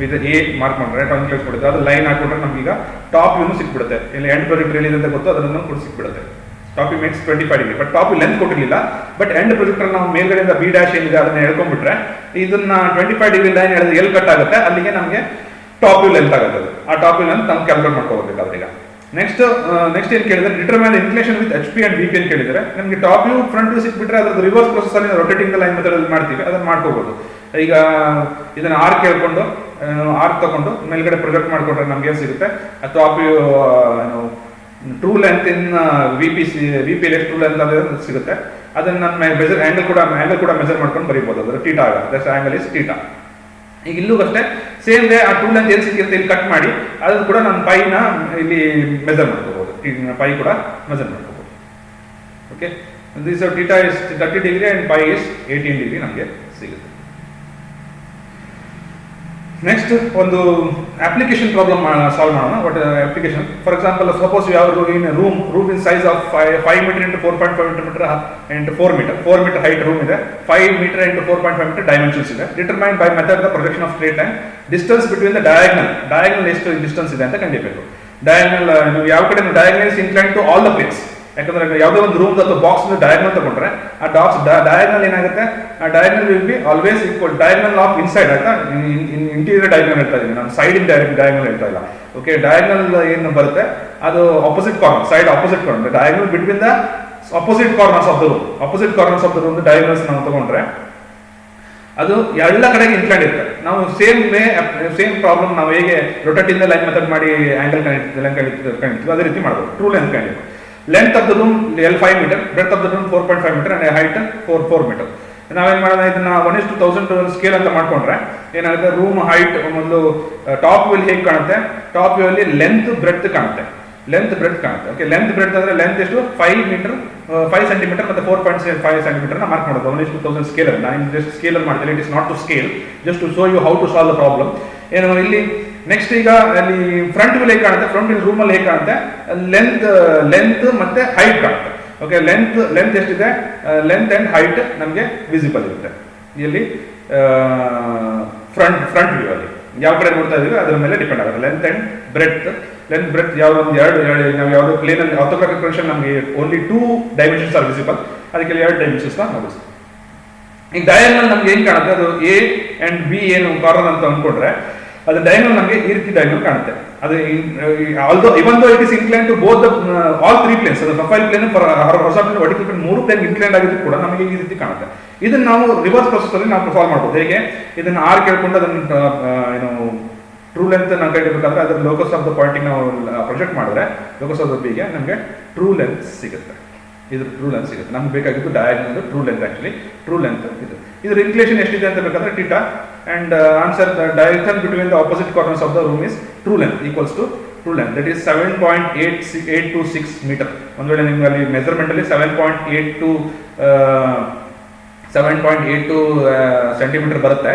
ಇದು ಎ ಮಾರ್ಕ್ ಮಾಡಿದ್ರೆ ಟಾಪ್ ಇನ್ಕ್ಲಿನೇಷನ್ ಕೊಟ್ಟಿದ್ದಾರೆ, ಅದು ಲೈನ್ ಹಾಕೊಂಡ್ರೆ ನಮಗೀಗ ಟಾಪ್ ವ್ಯೂನು ಸಿಕ್ಬಿಡುತ್ತೆ. ಇಲ್ಲಿ ಎಂಡ್ ಪ್ರೊಜೆಕ್ಟರ್ ಎಲ್ಲಿದೆ ಅಂತ ಗೊತ್ತು, ಅದನ್ನು ಕೂಡ ಸಿಕ್ಬಿಡುತ್ತೆ. Top view makes 25 degree, but top view length ಕೊಟ್ಟಿರಲಿಲ್ಲ. ಬಟ್ ಎಂಡ್ ಪ್ರೊಜೆಕ್ಟರ್ ನಾವು ಮೇಲ್ಗಡೆಯಿಂದ ಬಿ ಡ್ಯಾಶ್ ಏನಿದೆ ಅದನ್ನ ಹೇಳ್ಕೊಂಡ್ಬಿಟ್ರೆ ಇದನ್ನ 25 ಡಿಗ್ರಿ ಲೈನ್ ಹೇಳಿದ್ರೆ ಎಲ್ಲಿ ಕಟ್ ಆಗುತ್ತೆ ಅಲ್ಲಿಗೆ ನಮಗೆ ಟಾಪ್ ವ್ಯೂ ಲೆಂತ್ ಆಗುತ್ತೆ. ಆ ಟಾಪ್ ವ್ಯೂ ಲೆಂತ್ ನಾವು ಕ್ಯಾಲ್ಕುಲೇಟ್ ಮಾಡ್ಕೋಬೇಕಾದ್ರೆ ಈಗ ನೆಕ್ಸ್ಟ್ ಏನು ಕೇಳಿದ್ರೆ determine inclination with HP and VP ಅಂತ ಕೇಳಿದರೆ ನಮಗೆ ಟಾಪ್ ವ್ಯೂ ಫ್ರಂಟ್ ವ್ಯೂ ಸಿಕ್ಬಿಟ್ರೆ ಅದ್ರದ್ದು ರಿವರ್ಸ್ ಪ್ರೊಸೆಸ್ ಅಲ್ಲಿ ರೊಟೇಟಿಂಗ್ ಲೈನ್ ಮೆಥಡ್ ಅಲ್ಲಿ ಮಾಡ್ತೀವಿ, ಅದನ್ನ ಮಾಡ್ಕೋಬಹುದು. ಈಗ ಇದನ್ನ ಆರ್ಕ್ ಹೇಳ್ಕೊಂಡು ಆರ್ಕ್ ತಗೊಂಡು ಮೇಲ್ಗಡೆ ಪ್ರೊಜೆಕ್ಟ್ ಮಾಡ್ಕೊಂಡ್ರೆ ನಮ್ಗೆ ಏನು ಸಿಗುತ್ತೆ, top view true length in VP true length ಅಂತ ಸಿಗುತ್ತೆ. ಅದನ್ನ ನಾನು ಮೆಜರ್ ಆಂಗಲ್ ಕೂಡ ಮೆಜರ್ ಮಾಡ್ಕೊಂಡು ಬರೀಬಹುದು. ಅದರ ಥೀಟಾ ಆಗುತ್ತೆ, ದಟ್ ಆಂಗಲ್ ಇಸ್ ಥೀಟಾ. ಈಗ ಇಲ್ಲೂ ಅಷ್ಟೇ ಸೇಮ್ ವೇ ಆ ಟ್ರೂ ಲೆಂತ್ ಏನು ಸಿಕ್ಕಿರುತ್ತೆ ಇಲ್ಲಿ ಕಟ್ ಮಾಡಿ ಅದನ್ನು ಕೂಡ ನಾನು ಪೈನ ಇಲ್ಲಿ ಮೆಜರ್ ಮಾಡ್ಕೋಬಹುದು. ಪೈ ಕೂಡ ಮೆಜರ್ ಮಾಡ್ಕೋಬಹುದು. Okay, this theta is 30 degree and pi is 18 degree ನಮಗೆ ಸಿಗುತ್ತೆ. ನೆಕ್ಸ್ಟ್ ಒಂದು ಅಪ್ಲಿಕೇಶನ್ ಪ್ರಾಬ್ಲಮ್ ಸಾಲ್ವ್ ಮಾಡೋಣ. What application? For example, suppose you have room in size of 5 meter into 4.5 meter into 4 meter 4 meter height room ಇದೆ. 5 meter into 4.5 meter dimensions ಇದೆ. Determine by method the projection of straight line. Distance between the diagonal ಎಷ್ಟು distance ಇದೆ ಅಂತ ಕಂಡಿಬೇಕು. Diagonal ನೀವು ಯಾವ ಕಡೆ diagonal is incline to all the planes. ಯಾಕಂದ್ರೆ ಯಾವುದೇ ಒಂದು ರೂಮ್ ಅಥವಾ ಬಾಕ್ಸ್ ಡಯಾಗ್ನಲ್ ತಗೊಂಡ್ರೆ ಆ ಡಯಾಗ್ನಲ್ ಏನಾಗುತ್ತೆ, ಆ diagonal will be always equal diagonal of inside. ಆಯ್ತಾ, ಇಂಟೀರಿಯರ್ ಡಯಾಗ್ನಲ್ ಹೇಳ್ತಾ ಇದ್ದೀನಿ ನಾನು, ಸೈಡ್ ಇನ್ ಡಯಾಗ್ನಲ್ ಹೇಳ್ತಾ ಇಲ್ಲ. ಓಕೆ, ಡಯಾಗ್ನಲ್ ಏನು ಬರುತ್ತೆ ಅದು opposite corner, side opposite corner, diagonal between the opposite corners of the room. Opposite corners of the room diagonals ನಾವು ತಗೊಂಡ್ರೆ ಅದು ಎಲ್ಲ ಕಡೆಗೆ ಇನ್ಕ್ಲೈನ್ ಇರುತ್ತೆ. ನಾವು ಸೇಮ್ ಪ್ರಾಬ್ಲಮ್ ನಾವು ಹೇಗೆ ರೊಟೇಟಿಂದ ಲೈನ್ ಮೆಥಡ್ ಮಾಡಿ ಆಂಗಲ್ ಕಂಡಿರ್ತೀವಿ ಅದೇ ರೀತಿ ಮಾಡ್ಬೋದು. ಟ್ರೂ ಲೆಂತ್ ಕಂಡಿರ್ತೀವಿ. Length of the room L 5 meter, breadth of the room 4.5 meter and height 4 meter. ನಾವೇನು ಮಾಡೋಣ, ಇದನ್ನ 1:1000 ಸ್ಕೇಲ್ ಅಂತ ಮಾಡ್ಕೊಂಡ್ರೆ ಏನಾಗುತ್ತೆ, ರೂಮ್ ಹೈಟ್ ಮೊದಲು ಟಾಪ್ ವ್ಯೂ ಹೇಗೆ ಕಾಣುತ್ತೆ, ಟಾಪ್ ವ್ಯೂ ಅಲ್ಲಿ ಲೆಂತ್ ಬ್ರೆಡ್ತ್ ಕಾಣುತ್ತೆ, ಲೆಂತ್ ಬ್ರೆಡ್ತ್ ಕಾಣುತ್ತೆ. ಓಕೆ, ಲೆಂತ್ ಬ್ರೆಡ್ತ್ ಅಂದ್ರೆ ಲೆಂತ್ ಎಷ್ಟು 5 ಮೀಟರ್ 5 ಸೆಂಟಿಮೀಟರ್ ಮತ್ತೆ 4.5 ಸೆಂಟಿಮೀಟರ್ ಮಾರ್ಕ್ ಮಾಡೋದು 1:1000 ಸ್ಕೇಲ್ ಅಲ್ಲಿ. ನಾನು ಜಸ್ಟ್ ಸ್ಕೇಲ್ ಅಲ್ಲಿ ಮಾಡ್ತೀನಿ, it is not to scale, just to show you how to solve the problem. ಏನು ಇಲ್ಲಿ ನೆಕ್ಸ್ಟ್ ಈಗ ಅಲ್ಲಿ ಫ್ರಂಟ್ ವ್ಯೂ ಹೇಗೆ ಕಾಣುತ್ತೆ, ಫ್ರಂಟ್ ವ್ಯೂ ರೂಮ್ ಅಲ್ಲಿ ಹೇಗೆ ಕಾಣುತ್ತೆ, ಲೆಂತ್ ಮತ್ತೆ ಹೈಟ್ ಕಾಣುತ್ತೆ. ಓಕೆ, ಲೆಂತ್ ಎಷ್ಟಿದೆ, ಲೆಂತ್ ಅಂಡ್ ಹೈಟ್ ನಮಗೆ ವಿಸಿಬಲ್ ಇರುತ್ತೆ ಇಲ್ಲಿ ಫ್ರಂಟ್ ವ್ಯೂ ಅಲ್ಲಿ. ಯಾವ ಕಡೆ ನೋಡ್ತಾ ಇದೀವಿ ಅದರ ಮೇಲೆ ಡಿಪೆಂಡ್ ಆಗುತ್ತೆ. ಲೆಂತ್ ಬ್ರೆಡ್ತ್ ಯಾವ ಒಂದು ಎರಡು ನಾವು ಯಾವುದೋ ಪ್ಲೇನ್ ಅಲ್ಲಿ ಆರ್ಥೋಗ್ರಾಫಿಕ್ ಪ್ರೊಜೆಕ್ಷನ್ ನಮಗೆ ಓನ್ಲಿ 2 ಡೈಮೆನ್ಷನ್ಸ್ ಆರ್ ವಿಸಿಬಲ್, ಅದಕ್ಕೆ 2 ಡೈಮೆನ್ಷನ್ಸ್ ನೋಡಿಸ್. ಈಗ ಡಯಾಗ್ನಲ್ ನಮ್ಗೆ ಏನ್ ಕಾಣುತ್ತೆ, ಅದು ಎ ಅಂಡ್ ಬಿ ಏನು ಕಾರ್ನರ್ ಅಂತ ಅಂದ್ಕೊಂಡ್ರೆ ಅದು ಡಯಾಗ್ನಲ್ ನಮಗೆ ಈ ರೀತಿ ಡಯಾಗ್ನಲ್ ಕಾಣುತ್ತೆ. ಅದು even though it is incline to both all 3 planes, ಅದು profile plane horizontal vertical plane 3 plane incline ಆಗಿದ್ದು ಕೂಡ ನಮಗೆ ಈ ರೀತಿ ಕಾಣುತ್ತೆ. ಇದನ್ನ ನಾವು ರಿವರ್ಸ್ ಪ್ರೊಸೆಸ್ ಅಲ್ಲಿ ನಾವು ಸಾಲ್ವ್ ಮಾಡ್ಬೋದು. ಹೇಗೆ, ಇದನ್ನ ಆರ್ ಕೇಳ್ಕೊಂಡು ಅದನ್ನ ಏನು ಟ್ರೂ ಲೆಂತ್ ನಾವು ಕಂಡುಹಿಡಿಯಬೇಕಾದ್ರೆ ಅದರ ಲೋಕಸ್ ಆಫ್ ದ ಪಾಯಿಂಟಿಂಗ್ ನಾವು ಪ್ರೊಜೆಕ್ಟ್ ಮಾಡಿದ್ರೆ ಲೋಕಸ್ ಆಫ್ ದ ಬಿಗೆ ನಮಗೆ ಟ್ರೂ ಲೆಂತ್ ಸಿಗುತ್ತೆ. ಇದ್ರ ಟ್ರೂ ಲೆಂತ್ ಸಿಗುತ್ತೆ. ನಮ್ಗೆ ಬೇಕಾಗಿದ್ದು diagonal true length, actually true length ಇದು. ಇದ್ರ ಇನ್ಕ್ಲೇಷನ್ ಎಷ್ಟಿದೆ ಅಂತ ಬೇಕಾದ್ರೆ theta and answer the direction between the opposite corners of the room is true length equals to true length, that is 7.826 meter. ಒಂದು ವೇಳೆ ನಿಮ್ಗೆ ಅಲ್ಲಿ ಮೆಜರ್ಮೆಂಟ್ ಅಲ್ಲಿ 7.82 ಸೆಂಟಿಮೀಟರ್ ಬರುತ್ತೆ,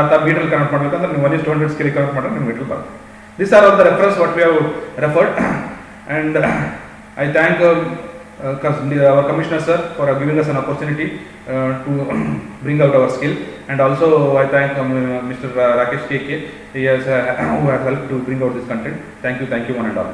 ಅಂತ ಮೀಟರ್ ಕನ್ವರ್ಟ್ ಮಾಡಬೇಕಂದ್ರೆ ನೀವು 1:100 ಸ್ಕೇಲ್ ಕನ್ವರ್ಟ್ ಮಾಡಿದ್ರೆ ನಿಮ್ಗೆ ಮೀಟರ್ ಬರುತ್ತೆ. These are all the reference what we have referred, and I thank our commissioner sir for giving us an opportunity to bring out our skill, and also I thank Mr. Rakesh KK, who has helped to bring out this content. Thank you one and all.